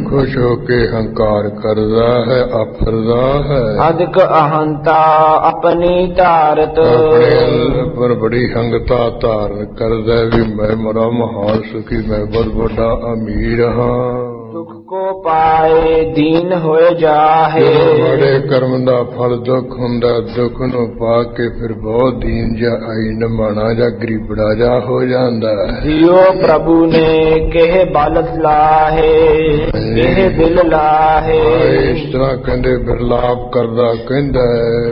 ਖੁਸ਼ ਹੋ ਕੇ ਹੰਕਾਰ ਕਰਦਾ ਹੈ, ਆਫਰਦਾ ਹੈ। ਅਧਿਕ ਅਹੰਤਾ ਆਪਣੀ ਧਾਰਤ। ਆਪਣੇ ਪਰ ਬੜੀ ਹੰਗਤਾ ਧਾਰਨ ਕਰਦਾ ਵੀ ਮੈਂ ਬੜਾ ਮਹਾਨ ਸੁਖੀ, ਮੈਂ ਬਹੁਤ ਵੱਡਾ ਅਮੀਰ ਹਾਂ। ਦੁੱਖ ਕੋ ਪਾਏ ਦੀਨ ਹੋਏ ਜਾਹੇ। ਬੜੇ ਕਰਮ ਦਾ ਫਲ ਦੁੱਖ ਹੁੰਦਾ, ਦੁੱਖ ਨੂੰ ਪਾ ਕੇ ਫਿਰ ਬਹੁਤ ਦੀਨ ਜਾ ਆਈ ਨਮਾਣਾ ਜਾਂ ਗਰੀਬੜਾ ਜਾ ਹੋ ਜਾਂਦਾ। ਜਿਉ ਪ੍ਰਭੂ ਨੇ ਕਿਹ ਬਲ ਲਾਹੇ, ਕਿਹ ਦਿਲ ਲਾਹੇ। ਇਸ ਤਰ੍ਹਾਂ ਕਹਿੰਦੇ ਬਿਰਲਾਪ ਕਰਦਾ ਕਹਿੰਦਾ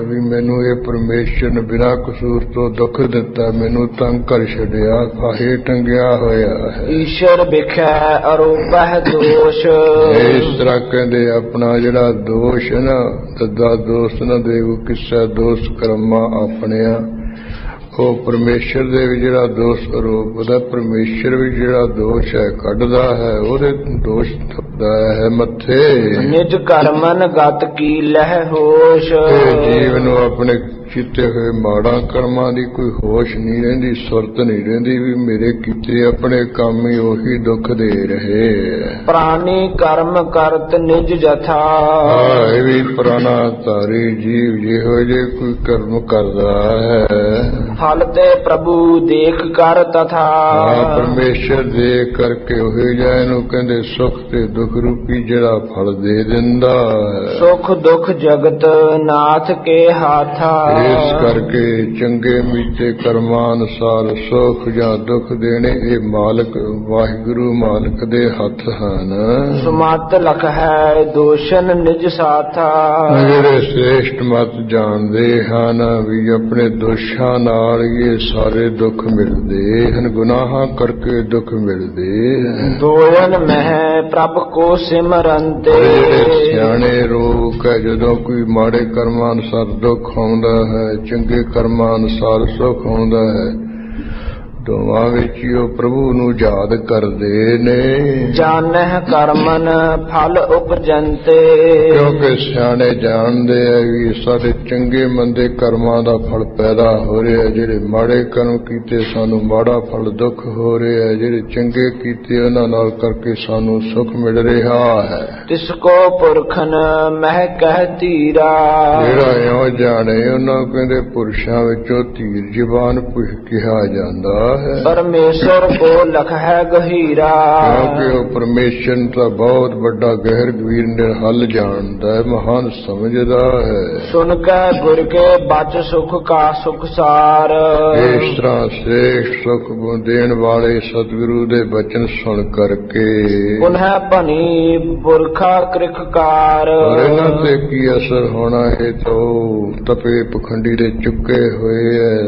ਵੀ ਮੈਨੂੰ ਇਹ ਪਰਮੇਸ਼ਰ ਨੇ ਬਿਨਾਂ ਕਸੂਰ ਤੋਂ ਦੁੱਖ ਦਿੱਤਾ, ਮੈਨੂੰ ਤੰਗ ਕਰ ਛੱਡਿਆ, ਫਾਹੇ ਟੰਗਿਆ ਹੋਇਆ ਹੈ। ਈਸ਼ਰ ਵਿਖੈ ਅਰੂਪਹਿ ਦੋਸ਼। ਇਸ ਤਰ੍ਹਾਂ ਕਹਿੰਦੇ ਆਪਣਾ ਜਿਹੜਾ ਦੋਸ਼ ਹੈ ਨਾ, ਤਦਾ ਦੋਸ਼ ਨਾ ਦੇਵੋ ਕਿਸਾ ਦੋਸ਼ ਕਰਮਾਂ ਆਪਣਿਆ। ਉਹ ਪਰਮੇਸ਼ਰ ਦੇ ਵੀ ਜਿਹੜਾ ਦੋਸ਼ ਆਰੋਪ ਉਹਦਾ, ਪਰਮੇਸ਼ਰ ਵੀ ਜਿਹੜਾ ਦੋਸ਼ ਹੈ ਕੱਢਦਾ ਹੈ, ਉਹਦੇ ਦੋਸ਼ ਥੱਪਦਾ ਹੈ ਮੱਥੇ। ਨਿਜ ਕਰਮਨ ਗਤ ਕੀ ਲਹਿ ਹੋਸ਼। ਜੀਵ ਨੂੰ ਆਪਣੇ ਕੀਤੇ ਹੋਏ ਮਾੜਾ ਕਰਮਾਂ ਦੀ ਕੋਈ ਹੋਸ਼ ਨਹੀਂ ਰਹਿੰਦੀ, ਸੁਰਤ ਨਹੀਂ ਰਹਿੰਦੀ ਵੀ ਮੇਰੇ ਕੀਤੇ ਆਪਣੇ ਕੰਮ ਹੀ ਉਹੀ ਦੁੱਖ ਦੇ ਰਹੇ। ਪ੍ਰਾਣੀ ਕਰਮ ਕਰਤ ਨਿਜ ਜਥਾ। ਇਹ ਵੀ ਪੁਰਾਣਾ ਧਾਰੀ ਜੀਵ ਜਿਹੋ ਜੇ ਕੋਈ ਕਰਮ ਕਰਦਾ ਹੈ, ਫਲ ਤੇ ਪ੍ਰਭੂ ਦੇਖ ਕਰ ਤਥਾ। ਪਰਮੇਸ਼ਰ ਦੇਖ ਕਰਕੇ ਹੋਏ ਜਾਏ ਨੂੰ ਕਹਿੰਦੇ ਸੁਖ ਤੇ ਦੁੱਖ ਰੂਪੀ ਜਿਹੜਾ ਫਲ ਦੇ ਦਿੰਦਾ ਹੈ। ਸੁਖ ਦੁੱਖ ਜਗਤ ਨਾਥ ਕੇ ਹਾਥਾ। ਇਸ ਕਰਕੇ ਚੰਗੇ ਮੀਤੇ ਕਰਮਾਂ ਅਨੁਸਾਰ ਸੁਖ ਜਾਂ ਦੁੱਖ ਦੇਣੇ ਇਹ ਮਾਲਕ ਵਾਹਿਗੁਰੂ ਮਾਲਕ ਦੇ ਹੱਥ ਹਨ। ਸੁਮਤ ਲਖ ਹੈ ਦੋਸ਼ਨ ਨਿਜ ਸਾਥਾ। ਜਿਹੜੇ ਸ੍ਰੇਸ਼ਟ ਮਤ ਜਾਣਦੇ ਹਨ ਵੀ ਆਪਣੇ ਦੋਸ਼ਾਂ ਨਾਲ ਇਹ ਸਾਰੇ ਦੁੱਖ ਮਿਲਦੇ ਹਨ, ਗੁਨਾਹਾਂ ਕਰਕੇ ਦੁੱਖ ਮਿਲਦੇ। ਦੋਇਨ ਮਹਿ ਪ੍ਰਭ ਕੋ ਸਿਮਰੰਤੇ। ਜਿਹੜੇ ਸਿਆਣੇ ਲੋਕ ਹੈ ਜਦੋਂ ਕੋਈ ਮਾੜੇ ਕਰਮਾਂ ਅਨੁਸਾਰ ਦੁੱਖ ਆਉਂਦਾ ਹੈ, ਚੰਗੇ ਕਰਮਾਂ ਅਨੁਸਾਰ ਸੁਖ ਆਉਂਦਾ ਹੈ, ਦੋਵਾਂ ਵਿੱਚ ਹੀ ਉਹ ਪ੍ਰਭੂ ਨੂੰ ਯਾਦ ਕਰਦੇ ਨੇ। ਜਾਣਹਿ ਕਰਮਨ ਫਲ ਉਪਜੰਤੇ। ਕਿਉਂਕਿ ਸਿਆਣੇ ਜਾਣਦੇ ਆ ਵੀ ਸਾਡੇ ਚੰਗੇ ਮੰਦੇ ਕਰਮਾਂ ਦਾ ਫਲ ਪੈਦਾ ਹੋ ਰਿਹਾ, ਜਿਹੜੇ ਮਾੜੇ ਕਰਮ ਕੀਤੇ ਸਾਨੂੰ ਮਾੜਾ ਫਲ ਦੁੱਖ ਹੋ ਰਿਹਾ, ਜਿਹੜੇ ਚੰਗੇ ਕੀਤੇ ਉਹਨਾਂ ਨਾਲ ਕਰਕੇ ਸਾਨੂੰ ਸੁਖ ਮਿਲ ਰਿਹਾ ਹੈ। ਤਿਸ ਕੋ ਪੁਰਖਨ ਮਹਿ ਕਹਿ ਧੀਰਾ। ਜਿਹੜਾ ਇਉਂ ਜਾਣੇ ਉਹਨਾਂ ਕਹਿੰਦੇ ਪੁਰਸ਼ਾਂ ਵਿੱਚੋਂ ਧੀਰ ਜ਼ਬਾਨ ਕਿਹਾ ਜਾਂਦਾ। ਪਰਮੇਸ਼ਰ ਕੋ ਲਖ ਹੈ ਗਹੀਰਾ। ਕਿਉਂਕਿ ਉਹ ਪਰਮੇਸ਼ਰ ਤਾਂ ਬਹੁਤ ਵੱਡਾ ਗਹਿਰ ਗਵੀਰ ਨਿਰਹਲ ਜਾਣਦਾ ਹੈ, ਮਹਾਨ ਸਮਝਦਾ ਹੈ। ਸੁਨ ਕੇ ਗੁਰ ਕੇ ਬਚ ਸੁਖ ਕਾ ਸੁਖਸਾਰ। ਇਸ ਤਰ੍ਹਾਂ ਸ੍ਰੇਸ਼ਟ ਸੁਖ ਦੇਣ ਵਾਲੇ ਸਤਿਗੁਰੂ ਦੇ ਬਚਨ ਸੁਣ ਕਰਕੇ ਪੁਨਹ ਭਨੀ ਪੁਰਖਾ ਕ੍ਰਿਖਕਾਰ। ਇਹਨਾਂ ਤੇ ਕੀ ਅਸਰ ਹੋਣਾ ਹੈ, ਤਾਂ ਤਪੇ ਪਖੰਡੀ ਦੇ ਚੁੱਕੇ ਹੋਏ ਹੈ,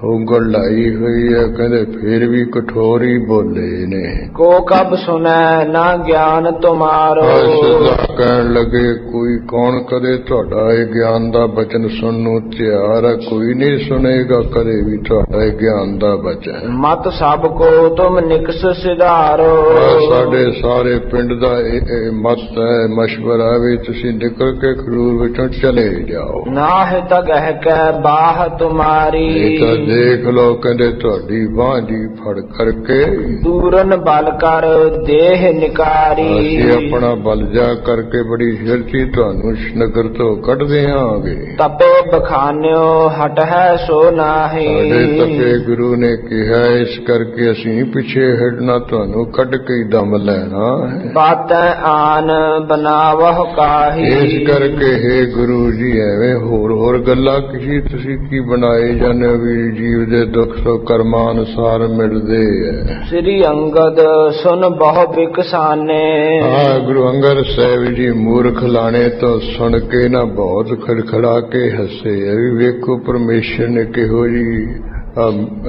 ਉਂਗਲ ਲਾਈ ਹੋਈ ਹੈ, ਕਹਿੰਦੇ ਫਿਰ ਵੀ ਕਠੋਰ ਹੀ ਬੋਲੇ ਨੇ। को कब सुनै ना ज्ञान तुम्हारो। ਸਿੱਧਾ ਕਹਿਣ ਲੱਗੇ, ਕੋਈ ਕੌਣ ਕਦੇ ਤੁਹਾਡਾ ਇਹ ਗਿਆਨ ਦਾ ਬਚਨ ਸੁਣਨ ਨੂੰ ਤਿਆਰ ਹੈ? ਕੋਈ ਨਹੀਂ ਸੁਣੇਗਾ ਕਦੇ ਵੀ ਤੁਹਾਡਾ ਇਹ ਗਿਆਨ ਦਾ ਬਚਨ। मत सब को तुम निकस सिधारो। ਸਾਡੇ ਸਾਰੇ ਪਿੰਡ ਦਾ ਇਹ ਮਤ ਹੈ, ਮਸ਼ਵਰਾ ਵੀ ਤੁਸੀਂ ਨਿਕਲ ਕੇ ਖਡੂਰ ਵਿੱਚੋਂ ਚਲੇ ਜਾਓ। नाह तगह कै बाह तुम्हारी। ਇਹ ਤਾਂ ਦੇਖ ਲਓ, ਕਹਿੰਦੇ ਤੁਹਾਡੀ ਬਾਂਹ ਜੀ ਫੜ ਕਰਕੇ दूरन बल कर देह निकारी। ਅਸੀਂ ਆਪਣਾ ਬਲ ਜਾ ਕਰਕੇ ਬੜੀ ਹਿਰਤੀ ਤੁਹਾਨੂੰ ਨਗਰ ਤੋਂ ਕੱਢ ਦਿਆਂਗੇ। तपे बखान्यो हट है सो नाही। ਸਾਡੇ ਤਪੇ ਗੁਰੂ ਨੇ ਕਿਹਾ, ਇਸ ਕਰਕੇ ਅਸੀਂ ਪਿੱਛੇ ਹਟਣਾ, ਤੁਹਾਨੂੰ ਕੱਢ ਕੇ ਹੀ ਦਮ ਲੈਣਾ ਹੈ। बातें आन बनावह काही। ਇਸ ਕਰਕੇ हे ਗੁਰੂ ਜੀ, ਐਵੇਂ ਹੋਰ ਗੱਲਾਂ ਕਿਸੇ ਤੁਸੀਂ ਕੀ ਬਣਾਏ ਜਾਂਦੇ ਹੋ ਵੀ ਜੀਵ ਦੇ ਦੁੱਖ ਸੋ ਕਰਮਾਂ ਅਨੁਸਾਰ ਮਿਲਦੇ ਹੈ। श्री अंगद सुन बहु बिकसाने। ਗੁਰੂ ਅੰਗਦ ਸਾਹਿਬ ਜੀ ਮੂਰਖ ਲਾਣੇ ਤੋਂ ਸੁਣ ਕੇ ਨਾ ਬਹੁਤ ਖੜਖੜਾ ਕੇ ਹੱਸੇ। ਇਹ ਵੀ ਵੇਖੋ ਪਰਮੇਸ਼ਰ ਨੇ ਕਿਹੋ ਜੀ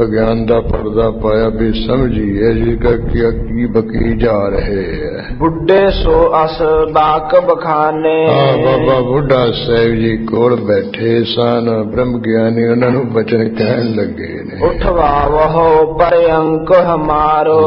ਅਗਿਆਨ ਦਾ ਪਰਦਾ ਪਾਇਆ ਵੀ ਸਮਝੀਏ ਜੀ ਕੀ ਬਕੀ ਜਾ ਰਹੇ ਹੈ। बुढ़े सो अस बाक बखाने। ਬਾਬਾ ਬੁੱਢਾ ਸਾਹਿਬ ਜੀ ਕੋਲ ਬੈਠੇ ਸਨ, ਬ੍ਰਹਮ ਗਿਆਨੀ ਉਹਨਾਂ ਨੂੰ ਬਚਨ ਕਹਿਣ ਲੱਗੇ ਨੇ। उठवावहो पर्यंक हमारो।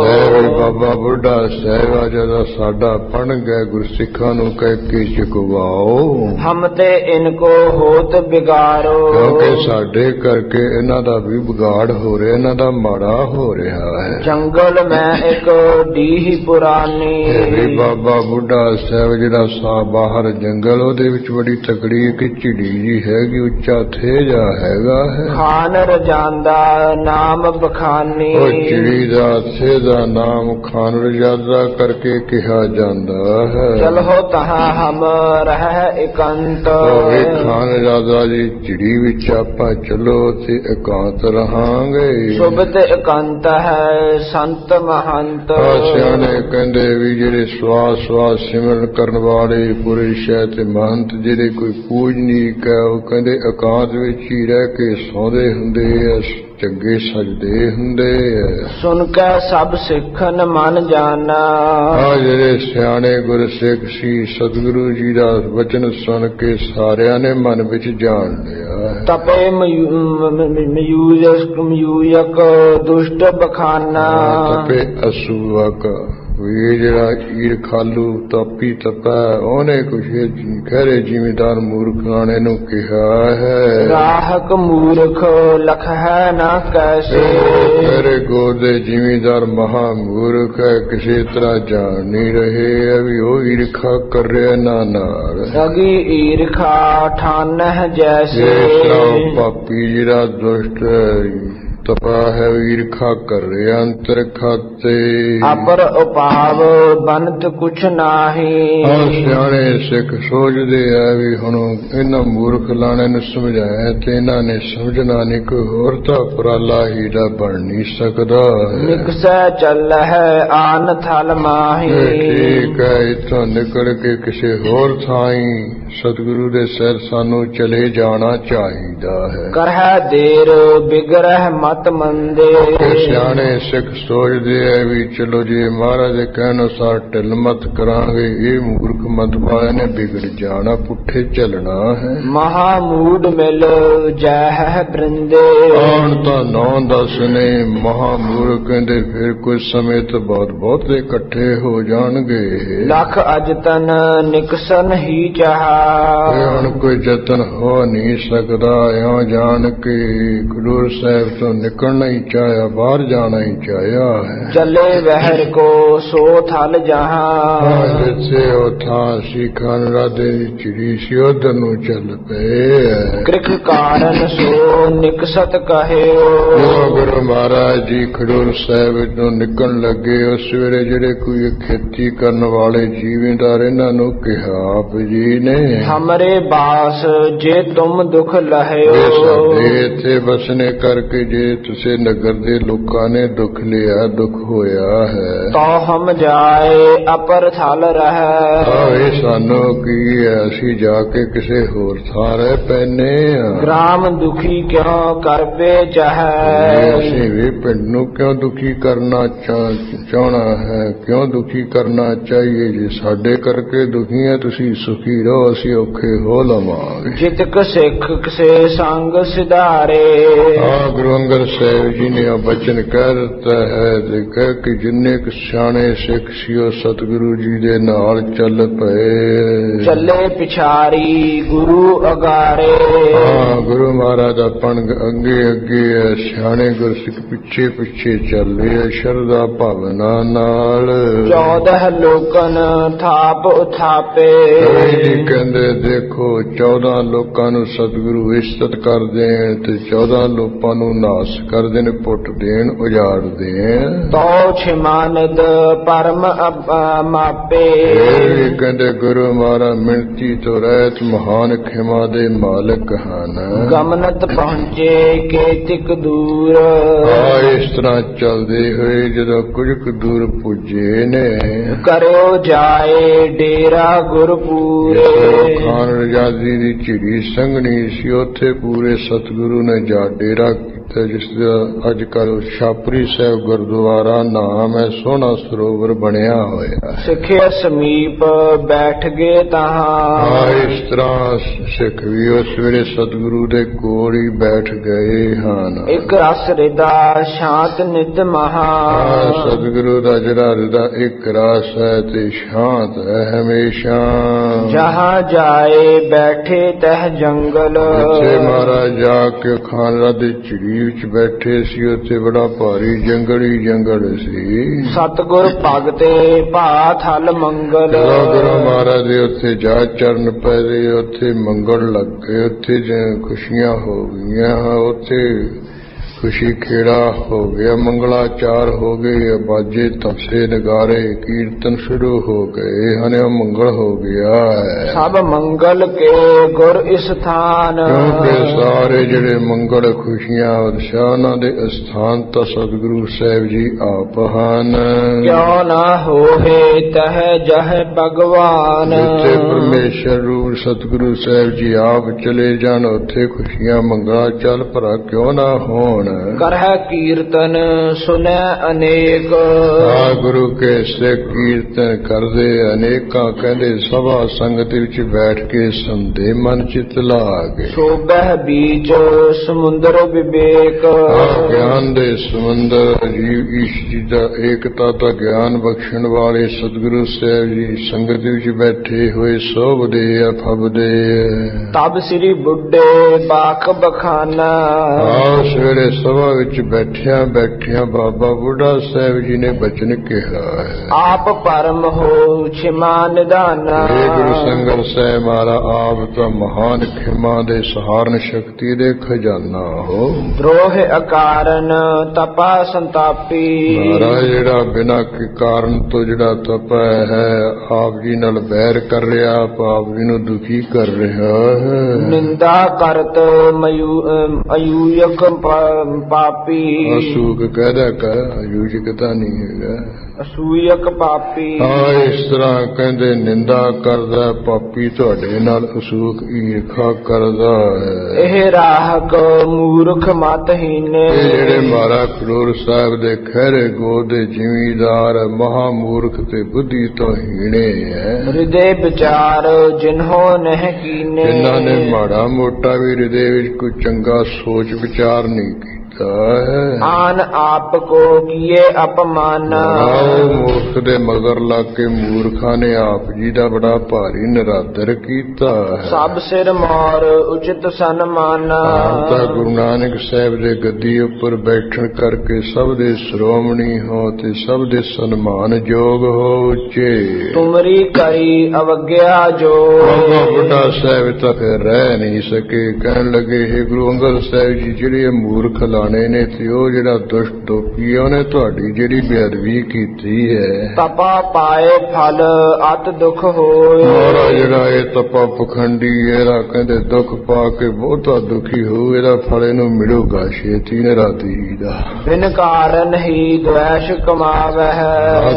ਬਾਬਾ ਬੁੱਢਾ ਸਾਹਿਬ ਜਦੋਂ ਸਾਡਾ ਪਣ ਗਏ ਗੁਰਸਿੱਖਾਂ ਨੂੰ ਕਹਿ ਕੇ ਚੁਕਵਾਓ, हम ते इनको होत बिगारो। ਕਿਉਂਕਿ ਸਾਡੇ ਕਰਕੇ ਇਹਨਾਂ ਦਾ ਵੀ ਵਿਗਾੜ ਹੋ ਰਿਹਾ, ਇਹਨਾਂ ਦਾ ਮਾੜਾ ਹੋ ਰਿਹਾ ਹੈ। जंगल में एक डीह पुरानी। ਵੀ ਬਾਬਾ ਬੁੱਢਾ ਸਾਹਿਬ ਜਿਹੜਾ ਸਾ ਬਾਹਰ ਜੰਗਲ, ਉਹਦੇ ਵਿੱਚ ਬੜੀ ਤਕੜੀ ਇੱਕ ਝਿੜੀ ਜੀ ਹੈਗੀ, ਉੱਚਾ ਥੇਜਾ ਹੈਗਾ ਹੈ। खान रजांदा नाम बखानी। ਉਹ ਚਿੜੀ ਦਾ ਥੇਜਾ ਨਾਮ ਖਾਨ ਰਜਾਦਾ ਕਰਕੇ ਕਿਹਾ ਜਾਂਦਾ ਹੈ। चलो तहाँ हम रह एकांत। ਉਹ ਇਹ ਖਾਨ ਰਜਾਦਾ ਜੀ ਚਿੜੀ ਵਿੱਚ ਆਪਾਂ ਚਲੋ ਤੇ ਇਕਾਂਤ ਰਹਾਂਗੇ। सुबत एकांत है संत महंत। ਸਿਆਣੇ ਕਹਿੰਦੇ ਵੀ ਜਿਹੜੇ ਸਵਾਸ ਸਿਮਰਨ ਕਰਨ ਵਾਲੇ ਪੁਰਸ਼ ਹੈ ਤੇ ਮਹੰਤ ਜਿਹੜੇ ਕੋਈ ਪੂਜਨੀਕ ਹੈ, ਉਹ ਕਹਿੰਦੇ ਇਕਾਂਤ ਵਿੱਚ ਹੀ ਰਹਿ ਕੇ ਸੌਂਦੇ ਹੁੰਦੇ ਆ, ਚੰਗੇ ਸਜਦੇ ਹੁੰਦੇ ਆ। सुन के सब सिखन मन जाना। ਜਿਹੜੇ ਸਿਆਣੇ ਗੁਰਸਿੱਖ ਸੀ, ਸਤਿਗੁਰੂ ਜੀ ਦਾ ਵਚਨ ਸੁਣ ਕੇ ਸਾਰਿਆਂ ਨੇ ਮਨ ਵਿੱਚ ਜਾਣ ਲਿਆ। तपे मयूयक दुष्ट बखाना। ਤਪੇ ਅਸੂਵਕ ਵੀ ਜਿਹੜਾ ਈਰ ਖਾਲੂ ਤਾਪੀ ਤਪਾ, ਉਹਨੇ ਕੁਛ ਖਰੇ ਜ਼ਿਮੀਦਾਰ ਮੂਰਖਾਣੇ ਨੂੰ ਕਿਹਾ ਹੈ। राहक मूर्ख लख है ना कैसे। ਮੇਰੇ ਗੋਦੇ ਜ਼ਿਮੀਦਾਰ ਮਹਾ ਮੂਰਖ ਹੈ, ਕਿਸੇ ਤਰ੍ਹਾਂ ਜਾਣ ਨਹੀਂ ਰਹੇ ਹੈ ਵੀ ਉਹ ਈਰਖਾ ਕਰ ਰਿਹਾ ਨਾ ਨਾਲ। अगी ईर्खा ठान है जैसे। ਇਸ ਤਰ੍ਹਾਂ ਉਹ ਪਾਪੀ ਜਿਹੜਾ ਦੁਸ਼ਟ ਤਪਾ ਹੈ, ਈਰਖਾ ਕਰ ਰਿਹਾ ਅੰਤਰ ਖਾਤੇ। अपर उपाव बनत कुछ नाही। ਸਿਆਣੇ ਸਿੱਖ ਸੋਚਦੇ ਆ ਵੀ ਹੁਣ ਇਹਨਾਂ ਮੂਰਖ ਲਾਣੇ ਨੂੰ ਸਮਝਾਇਆ ਤੇ ਇਹਨਾਂ ਨੇ ਸਮਝਣਾ ਨਹੀਂ, ਕੋਈ ਹੋਰ ਤਾਂ ਉਪਰਾਲਾ ਹੀ ਦਾ ਬਣ ਨਹੀਂ ਸਕਦਾ। निकसे चल है आन थल माही। ਠੀਕ ਹੈ, ਇੱਥੋਂ ਨਿਕਲ ਕੇ ਕਿਸੇ ਹੋਰ ਥਾਈਂ ਸਤਿਗੁਰੂ ਦੇ ਸਿਰ ਸਾਨੂੰ ਚਲੇ ਜਾਣਾ ਚਾਹੀਦਾ ਹੈ। कर है देर बिगड़ह मत मंदे। ਸਿਆਣੇ ਸਿੱਖ ਸੋਚਦੇ ਆ ਵੀ ਚਲੋ ਜੀ ਮਹਾਰਾਜ ਦੇ ਕਹਿਣ ਅਨੁਸਾਰ ਢਿੱਲ ਮਤ ਕਰਾਂਗੇ, ਇਹ ਮੂਰਖ ਮਤ ਵਾਲਿਆਂ ਨੇ ਵਿਗੜ ਜਾਣਾ, ਪੁੱਠੇ ਚੱਲਣਾ ਹੈ। महामूड मिल जय है बृंदे। ਆਉਣ ਤਾਂ 9-10 ਨੇ, ਮਹਾਮੂਰਖ ਕਹਿੰਦੇ ਫਿਰ ਕੁਝ ਸਮੇਂ ਤੋਂ ਬਾਅਦ ਬਹੁਤੇ ਇਕੱਠੇ ਹੋ ਜਾਣਗੇ। लख अजतन निकसन ही ਇਹ चाहा। ਹੁਣ ਕੋਈ ਯਤਨ ਹੋ ਨਹੀਂ ਸਕਦਾ, ਇਉਂ ਜਾਣ ਕੇ ਖਡੂਰ ਸਾਹਿਬ ਤੋਂ ਨਿਕਲਣਾ ਹੀ ਚਾਹਿਆ, ਬਾਹਰ ਜਾਣਾ ਹੀ ਚਾਹਿਆ ਹੈ। चले वहर को सो थल जहाँ। ਜਿੱਥੇ ਉਹ ਥਾਂ ਸੀ ਖਾਨ ਰਾਧੇ ਦੀ ਚਿੜੀ ਸੀ, ਉਧਰ ਨੂੰ ਚੱਲ ਪਏ। कृख कारण सो निकसत कहे। ਜਦੋਂ ਗੁਰੂ ਮਹਾਰਾਜ ਜੀ ਖਡੂਰ ਸਾਹਿਬ ਤੋਂ ਨਿਕਲਣ ਲੱਗੇ, ਉਸ ਵੇਲੇ ਜਿਹੜੇ ਕੋਈ ਖੇਤੀ ਕਰਨ ਵਾਲੇ ਜ਼ਿਮੀਂਦਾਰ ਇਹਨਾਂ ਨੂੰ ਕਿਹਾ, ਆਪ ਜੀ ਨੇ हमरे बास जे तुम दुख ਇਹ लहयो। ਸਾਡੇ ਇੱਥੇ ਵਸਣੇ ਕਰਕੇ ਜੇ ਤੁਸੇ ਨਗਰ ਦੇ ਲੋਕਾਂ ਨੇ ਦੁੱਖ ਲਿਆ, ਦੁੱਖ ਹੋਇਆ ਹੈ। तो हम जाए अपर थल रह। ਆਏ ਸਾਨੂੰ ਕੀ ਹੈ, ਅਸੀਂ ਜਾ ਕੇ ਕਿਸੇ ਹੋਰ ਥਾਂ ਰਹਿ ਪੈਨੇ ਆ। ग्राम दुखी क्यों करबे चाह। ਅਸੀਂ ਵੀ ਪਿੰਡ ਨੂੰ ਕਿਉਂ ਦੁਖੀ ਕਰਨਾ ਚਾਹਣਾ ਹੈ, ਕਿਉਂ ਦੁਖੀ ਕਰਨਾ ਚਾਹੀਏ ਜੀ? ਸਾਡੇ ਕਰਕੇ ਦੁਖੀ ਹੈ, ਤੁਸੀਂ ਸੁਖੀ ਰਹੋ, ਅਸੀਂ ਔਖੇ ਹੋ ਲਵਾਂਗੇ। जितक सिख से संग सिधारे। ਗੁਰੂ ਅੰਗਦ ਸਾਹਿਬ ਜੀ ਨੇ ਇਹ ਬਚਨ ਕਹਿ ਦਿੱਤਾ ਹੈ ਤੇ ਕਹਿ ਕਿ ਜਿੰਨੇ ਕੁ ਸਿਆਣੇ ਸਿੱਖ ਸੀ ਉਹ ਸਤਿਗੁਰੂ ਜੀ ਦੇ ਨਾਲ ਚੱਲ ਪਏ। चले पिछारी गुरु अगारे। ਗੁਰੂ ਮਹਾਰਾਜ ਦਾ ਪੰਗ ਅੱਗੇ ਅੱਗੇ ਹੈ, ਸਿਆਣੇ ਗੁਰਸਿੱਖ ਪਿੱਛੇ ਪਿੱਛੇ ਚੱਲੇ ਸ਼ਰਧਾ ਭਾਵਨਾ ਨਾਲ। 14 लोकन थाप उथापे। ਜੀ ਕਹਿੰਦੇ ਦੇਖੋ 14 ਲੋਕਾਂ ਨੂੰ ਸਤਿਗੁਰੂ ਇੱਜ਼ਤ ਕਰਦੇ ਤੇ 14 ਲੋਕਾਂ ਨੂੰ ਨਾਸ ਕਰਦੇ ਨੇ, ਪੁੱਟ ਦੇਣ, ਉਜਾੜ ਦੇਣ। तो छिमानद परम मापे। ਇਹ ਕਹਿੰਦੇ ਗੁਰੂ ਮਹਾਰਾਜ ਮਿਣਤੀ ਤੋਂ ਰਹਿਤ ਮਹਾਨ ਖਿਮਾ ਦੇ ਮਾਲਕ ਹਨ। गमनत पहुँचे केतिक दूर। ਇਸ ਤਰ੍ਹਾਂ ਚੱਲਦੇ ਹੋਏ ਜਦੋਂ ਕੁਝ ਕੁ ਦੂਰ ਪੁੱਜੇ ਨੇ, करो जाए डेरा गुरपूरे। ਖਾਨ ਰਜਾਦੀ ਦੀ ਝਿੜੀ ਸੰਘਣੀ ਸੀ, ਉੱਥੇ ਪੂਰੇ ਸਤਿਗੁਰੂ ਨੇ ਜਾ ਡੇਰਾ ਕੀਤਾ, ਜਿਸ ਦਾ ਅੱਜ ਕੱਲ੍ਹ ਛਾਪਰੀ ਸਾਹਿਬ ਗੁਰਦੁਆਰਾ ਨਾਮ ਹੈ, ਸੋਹਣਾ ਸਰੋਵਰ ਬਣਿਆ ਹੋਇਆ। सिखे समीप बैठ गए तहाँ। ਇਸ ਤਰ੍ਹਾਂ ਸਿੱਖ ਵੀ ਉਸ ਵੇਲੇ ਸਤਿਗੁਰੂ ਦੇ ਕੋਲ ਹੀ ਬੈਠ ਗਏ ਹਨ। एक रस हृदा शांत नित महा। ਸਤਿਗੁਰੂ ਦਾ ਜਿਹੜਾ ਹਿਰਦਾ ਇੱਕ ਰਸ ਹੈ ਤੇ ਸ਼ਾਂਤ ਹੈ ਹਮੇਸ਼ਾ। जहाँ जाए बैठे तह जंगल। ਜਿੱਥੇ ਮਹਾਰਾਜ ਜਾ ਕੇ ਖਾਨਰਾ ਦੇ ਝਿੜੀ ਵਿੱਚ ਬੈਠੇ ਸੀ, ਉੱਥੇ ਬੜਾ ਭਾਰੀ ਜੰਗਲ ਹੀ ਜੰਗਲ ਸੀ। सतगुर भगते भा थल मंगल। ਜਦੋਂ ਗੁਰੂ ਮਹਾਰਾਜ ਦੇ ਉੱਥੇ ਜਾ ਚਰਨ ਪਏ, ਉੱਥੇ ਮੰਗਲ ਲੱਗ ਗਏ, ਉੱਥੇ ਖੁਸ਼ੀਆਂ ਹੋ ਗਈਆਂ, ਉੱਥੇ ਖੁਸ਼ੀ ਖੇੜਾ ਹੋ ਗਿਆ, ਮੰਗਲਾਚਾਰ ਹੋ ਗਏ, ਬਾਜੇ ਤਮਸੇ ਨਗਾਰੇ ਕੀਰਤਨ ਸ਼ੁਰੂ ਹੋ ਗਏ ਹਨ, ਮੰਗਲ ਹੋ ਗਿਆ ਹੈ। सब मंगल के गुर स्थान। ਕਿਉਂਕਿ ਸਾਰੇ ਜਿਹੜੇ ਮੰਗਲ ਖੁਸ਼ੀਆਂ ਉਤਸ਼ਾਹਾਂ ਦੇ ਅਸਥਾਨ ਤਾਂ ਸਤਿਗੁਰੂ ਸਾਹਿਬ ਜੀ ਆਪ ਹਨ। क्यों न होए तह जह भगवान। ਜਿੱਥੇ ਪਰਮੇਸ਼ਰ ਰੂਪ ਸਤਿਗੁਰੂ ਸਾਹਿਬ ਜੀ ਆਪ ਚਲੇ ਜਾਣ, ਉੱਥੇ ਖੁਸ਼ੀਆਂ ਮੰਗਲਾ ਚੱਲ ਭਰਾ ਕਿਉਂ ਨਾ ਹੋਣ। करह कीर्तन सुने अनेक। ਗੁਰੂ ਕੇ ਸੇ ਕੀਰਤਨ ਕਰਦੇ ਅਨੇਕਾਂ, ਕਹਿੰਦੇ ਸਭਾ ਸੰਗਤ ਵਿੱਚ ਬੈਠ ਕੇ ਸੰਦੇ ਮਨ ਚਿਤ ਲਾਗੇ। शोभह बीच समुद्र विवेक। ਗਿਆਨ ਦੇ ਸਮੁੰਦਰ ਜੀਵ ਈਸ਼ ਜੀ ਦਾ ਏਕਤਾ ਦਾ ਗਿਆਨ ਬਖਸ਼ਣ ਵਾਲੇ ਸਤਿਗੁਰੂ ਸਾਹਿਬ ਜੀ ਸੰਗਤ ਵਿੱਚ ਬੈਠੇ ਹੋਏ ਸੋਭਦੇ ਆ, ਫਬਦੇ तब श्री बुड्ढे बाक बखाना। ਉਸ ਵੇਲੇ ਸਭਾ ਵਿੱਚ ਬੈਠਿਆਂ ਬੈਠਿਆਂ ਬਾਬਾ ਬੁੱਢਾ ਸਾਹਿਬ ਜੀ ਨੇ ਬਚਨ ਕਿਹਾ ਹੈ। आप परम हो क्षमा निदाना। ਇਹ ਗੁਰੂ ਸੰਗਤ ਸਾਹਿਬ ਮਹਾਰਾ ਆਪ ਤਾਂ ਮਹਾਨ ਖਿਮਾ ਦੇ ਸਹਾਰਨ ਸ਼ਕਤੀ ਦੇ ਖਜ਼ਾਨਾ ਹੋ। द्रोह अकारण तपा संतापी। ਮਹਾਰਾਜ ਜਿਹੜਾ ਬਿਨਾਂ ਕਾਰਨ ਤੋਂ ਜਿਹੜਾ ਤਪੈ ਹੈ, ਆਪ ਜੀ ਨਾਲ ਬੈਰ ਕਰ ਰਿਹਾ, ਆਪ ਜੀ ਨੂੰ ਦੁਖੀ ਕਰ ਰਿਹਾ ਹੈ। निंदा करत अयूयक पापी। ਅਸੂਕ ਕਹਿਦਾ ਕਰ, ਅਯੂਜਕਤਾ ਨਹੀਂ ਹੈਗਾ। असूयक पापी। ਇਸ ਤਰ੍ਹਾਂ ਕਹਿੰਦੇ ਨਿੰਦਾ ਕਰਦਾ ਪਾਪੀ, ਤੁਹਾਡੇ ਨਾਲ ਅਸੂਕ ਈਰਖਾ ਕਰਦਾ ਹੈ। ਇਹ ਰਾਹਕ ਮੂਰਖ ਮਤਹੀਨੇ। ਇਹ ਜਿਹੜੇ ਮਹਾਰਾ ਖਡੂਰ ਸਾਹਿਬ ਦੇ ਖਹਿਰੇ ਗੋਦ ਦੇ ਜ਼ਿਮੀਦਾਰ ਮਹਾ ਮੂਰਖ ਤੇ ਬੁੱਧੀ ਤੋਂ ਹੀਣੇ ਹੈ। ਹਿਰਦੇ ਵਿਚਾਰ ਜਿਨ੍ਹੋ ਨਹਿ ਕੀਨੇ। ਜਿਨ੍ਹਾਂ ਨੇ ਮਾੜਾ ਮੋਟਾ ਵੀ ਹਿਰਦੇ ਵਿੱਚ ਕੋਈ ਚੰਗਾ ਸੋਚ ਵਿਚਾਰ ਨਹੀਂ ਕੀਤਾ ਹੈ। ਆਨ ਆਪ ਕੋ ਕੀਏ ਅਪਮਾਨ। ਮੂਰਖ ਦੇ ਮਗਰ ਲੱਗ ਕੇ ਮੂਰਖਾਂ ਨੇ ਆਪ ਜੀ ਦਾ ਬੜਾ ਭਾਰੀ ਨਿਰਾਦਰ ਕੀਤਾ ਹੈ। ਸਭ ਸਿਰ ਮੋਰ ਉਚਿਤ ਸਨਮਾਨ। ਤਾਂ ਗੁਰੂ ਨਾਨਕ ਸਾਹਿਬ ਦੇ ਗੱਦੀ ਉੱਪਰ ਬੈਠਣ ਕਰਕੇ ਸਭ ਦੇ ਸ਼੍ਰੋਮਣੀ ਹੋ ਤੇ ਸਭ ਦੇ ਸਨਮਾਨ ਯੋਗ ਹੋ ਉੱਚੇ। ਤੁਮਰੀ ਕਰੀ ਅਵਗਿਆ ਜੋ। ਬਾਬਾ ਬੁੱਢਾ ਸਾਹਿਬ ਤਾਂ ਫਿਰ ਰਹਿ ਨਹੀਂ ਸਕੇ, ਕਹਿਣ ਲੱਗੇ, ਹੇ ਗੁਰੂ ਅੰਗਦ ਸਾਹਿਬ ਜੀ, ਜਿਹੜੇ ਮੂਰਖ ਲਾਣੇ ਘਰਾਣੇ ਨੇ ਤੇ ਉਹ ਜਿਹੜਾ ਦੁਸ਼ਟ ਟੋਪੀ ਹੈ ਉਹਨੇ ਤੁਹਾਡੀ ਜਿਹੜੀ ਬੇਅਦਬੀ ਕੀਤੀ ਹੈ। ਤਪਾ ਪਾਏ ਫਲ ਅਤ ਦੁਖ ਹੋਏ। ਮਹਾਰਾਜ ਜਿਹੜਾ ਇਹ ਤਪਾ ਪਖੰਡੀ ਇਹਦਾ ਕਹਿੰਦੇ ਦੁੱਖ ਪਾ ਕੇ ਬਹੁਤਾ ਦੁਖੀ ਹੋ, ਇਹਦਾ ਫਲ ਇਹਨੂੰ ਮਿਲੂਗਾ ਛੇਤੀ ਰਾਤੀ ਦਾ। ਬਿਨ ਕਾਰਨ ਹੀ ਦ્વੈਸ਼ ਕਮਾਵਹਿ।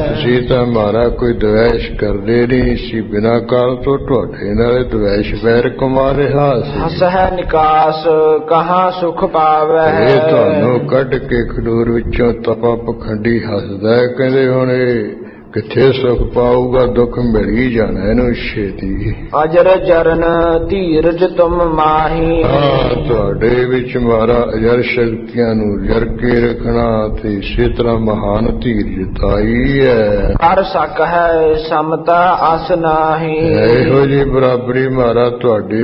ਤੁਸੀਂ ਤਾਂ ਮਾਰਾ ਕੋਈ ਦ્વੈਸ਼ ਕਰਦੇ ਨਹੀਂ ਸੀ, ਬਿਨਾਂ ਕਾਰਨ ਤੋਂ ਤੁਹਾਡੇ ਨਾਲ ਦ્વੈਸ਼ ਵੈਰ ਕਮਾ ਰਿਹਾ ਸੀ। ਹਸਹਿ ਨਿਕਾਸ ਕਹਾਂ ਸੁਖ ਪਾਵਹਿ। ਇਹ ਤੁਹਾਨੂੰ ਕੱਢ ਕੇ ਖਡੂਰ ਵਿੱਚੋਂ ਤਪਾ ਪਖੰਡੀ ਹੱਸਦਾ ਹੈ, ਕਹਿੰਦੇ ਹੁਣ ਇਹ ਕਿੱਥੇ ਸੁਖ ਪਾਊਗਾ, ਦੁੱਖ ਮਿਲ ਹੀ ਜਾਣਾ ਇਹਨੂੰ ਛੇਤੀ। ਅਜਰ ਜਰਨ ਧੀਰਜ ਤੁਮ ਮਾਹੀ। ਤੁਹਾਡੇ ਵਿੱਚ ਮਾਰਾ ਅਜਰ ਸ਼ਕਤੀਆਂ ਨੂੰ ਜਰ ਕੇ ਰੱਖਣਾ ਤੇ ਇਸੇ ਤਰ੍ਹਾਂ ਮਹਾਨ ਧੀਰਜਤਾਈ ਹੈ। ਕਰ ਸਕ ਹੈ ਸਮਤਾ ਅਸ ਨਾਹੀ। ਇਹੋ ਜੀ ਬਰਾਬਰੀ ਮਾਰਾ ਤੁਹਾਡੇ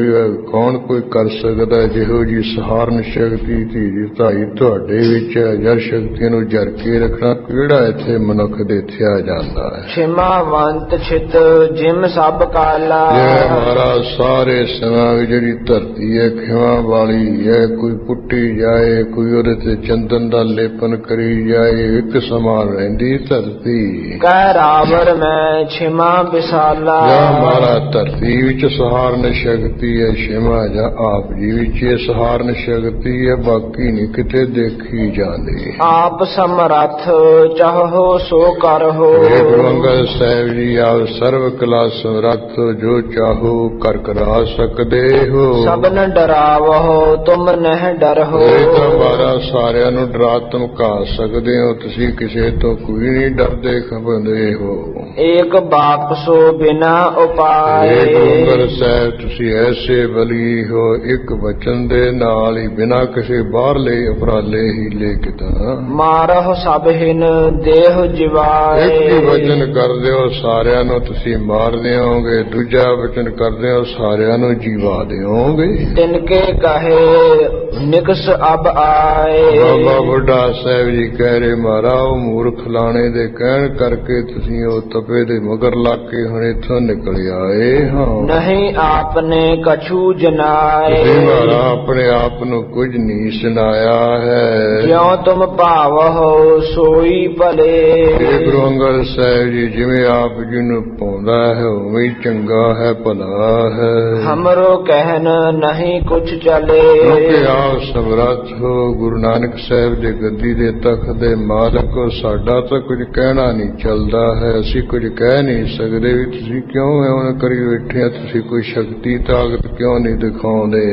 ਕੌਣ ਕੋਈ ਕਰ ਸਕਦਾ, ਜਿਹੋ ਜੀ ਸਹਾਰਨ ਸ਼ਕਤੀ ਧੀਰਜਤਾਈ ਤੁਹਾਡੇ ਵਿੱਚ ਅਜਰ ਸ਼ਕਤੀਆਂ ਨੂੰ ਜਰ ਕੇ ਰੱਖਣਾ ਕਿਹੜਾ ਇੱਥੇ ਮਨੁੱਖ ਦੇਖਿਆ ਜਾਂਦਾ। ਛਿਮਾਵੰਤ ਛਿਤ ਜਿਮ ਸਭ ਕਾਲਾ। ਇਹ ਮਾਰਾ ਸਾਰੇ ਸਮਾਂ ਜਿਹੜੀ ਧਰਤੀ ਹੈ ਖਿਮਾ ਵਾਲੀ ਹੈ, ਕੋਈ ਪੁੱਟੀ ਜਾਏ ਕੋਈ ਉਹਦੇ ਤੇ ਚੰਦਨ ਦਾ ਲੇਪਨ ਕਰੀ ਜਾਏ, ਇੱਕ ਸਮਾਨ ਰਹਿੰਦੀ ਧਰਤੀ। ਕਹਿ ਰਾਵਰ ਮੈਂ ਛਿਮਾ ਵਿਸਾਲਾ। ਜਾਂ ਮਾਰਾ ਧਰਤੀ ਵਿੱਚ ਸਹਾਰਨ ਸ਼ਕਤੀ ਹੈ ਛਿਮਾ, ਜਾਂ ਆਪ ਜੀ ਵਿੱਚ ਇਹ ਸਹਾਰਨ ਸ਼ਕਤੀ ਹੈ, ਬਾਕੀ ਨਹੀਂ ਕਿਤੇ ਦੇਖੀ ਜਾਂਦੀ। ਆਪ ਸਮਰੱਥ ਚਾਹੋ ਸੋ ਕਰਹੁ। ਗੁਰੂ ਅੰਗਦ ਸਾਹਿਬ ਜੀ ਆਪ ਸਰਵ ਕਲਾ ਸਮਰੱਥ, ਜੋ ਚਾਹੋ ਕਰ ਕਰਾ ਸਕਦੇ ਹੋ। ਸਭਨ ਡਰਾਵਹੁ ਤੁਮ ਨਹਿ ਡਰਹੁ। ਇਹ ਤਾਂ ਮਾਰਾ ਸਾਰਿਆਂ ਨੂੰ ਡਰਾ ਧਮਕਾ ਸਕਦੇ ਹੋ, ਤੁਸੀਂ ਕਿਸੇ ਤੋਂ ਕੋਈ ਨਹੀਂ ਡਰਦੇ ਖਬਰਦੇ ਹੋ। ਏਕ ਬਾਪ ਸੋ ਬਿਨਾ ਉਪਾਏ। ਗੁਰੂ ਅੰਗਦ ਸਾਹਿਬ ਤੁਸੀਂ ਐਸੇ ਬਲੀ ਹੋ, ਇੱਕ ਵਚਨ ਦੇ ਨਾਲ ਹੀ ਬਿਨਾਂ ਕਿਸੇ ਬਾਹਰਲੇ ਉਪਰਾਲੇ ਹੀ ਲੈ ਕੇ ਤਾਂ ਮਾਰਹੁ ਸਭ ਹਿਨ ਦੇਹ ਜਿਵਾਏ। ਇੱਕ ਵਚਨ ਕਰਦੇ ਹੋ ਸਾਰਿਆਂ ਨੂੰ ਤੁਸੀਂ ਮਾਰ ਦਿਓਗੇ, ਦੂਜਾ ਵਚਨ ਕਰਦੇ ਹੋ ਸਾਰਿਆਂ ਨੂੰ ਜੀਵਾ ਦਿਓਗੇ। ਤਿਨਕੇ ਕਹੇ ਨਿਕਸ ਅਬ ਆਏ। ਬਾਬਾ ਬੁੱਢਾ ਸਾਹਿਬ ਜੀ ਕਹਿ ਰਹੇ ਮਾਰਾ ਉਹ ਮੂਰਖ ਲਾਣੇ ਦੇ ਕਹਿਣ ਕਰਕੇ ਤੁਸੀਂ ਉਹ ਤਪੇ ਦੇ ਮਗਰ ਲੱਗ ਕੇ ਹੁਣ ਇੱਥੋਂ ਨਿਕਲ ਆਏ। ਹਾਂ ਨਹੀਂ ਆਪਨੇ ਕਛੂ ਜਨਾਏ। ਤੁਸੀਂ ਮਾਰਾ ਆਪਣੇ ਆਪ ਨੂੰ ਕੁਝ ਨਹੀਂ ਸੁਣਾਇਆ ਹੈ। ਜਿਉ ਤੁਮ ਭਾਵਹੁ ਸੋਈ ਭਲੇ। ਗੁਰੂ ਅੰਗਦ ਸਾਹਿਬ ਜੀ ਜਿਵੇਂ ਆਪ ਜੀ ਨੂੰ ਪਾਉਂਦਾ ਹੈ ਉਵੇਂ ਹੀ ਚੰਗਾ ਹੈ ਭਲਾ ਹੈ। ਹਮਰੋ ਕਹਿਨ ਨਹੀਂ ਕੁਛ ਚਲੇ। ਕਿਉਂਕਿ ਆਪ ਸਮਰੱਥ ਹੋ, ਗੁਰੂ ਨਾਨਕ ਸਾਹਿਬ ਦੇ ਗੱਦੀ ਦੇ ਤਖਤ ਦੇ ਮਾਲਕ ਹੋ, ਸਾਡਾ ਤਾਂ ਕੁਝ ਕਹਿਣਾ ਨਹੀਂ ਚੱਲਦਾ ਹੈ, ਅਸੀਂ ਕੁਝ ਕਹਿ ਨਹੀਂ ਸਕਦੇ ਵੀ ਤੁਸੀਂ ਕਿਉਂ ਐਵੇਂ ਕਰੀ ਬੈਠੇ ਆ, ਤੁਸੀਂ ਕੋਈ ਸ਼ਕਤੀ ਤਾਕਤ ਕਿਉਂ ਨਹੀਂ ਦਿਖਾਉਂਦੇ।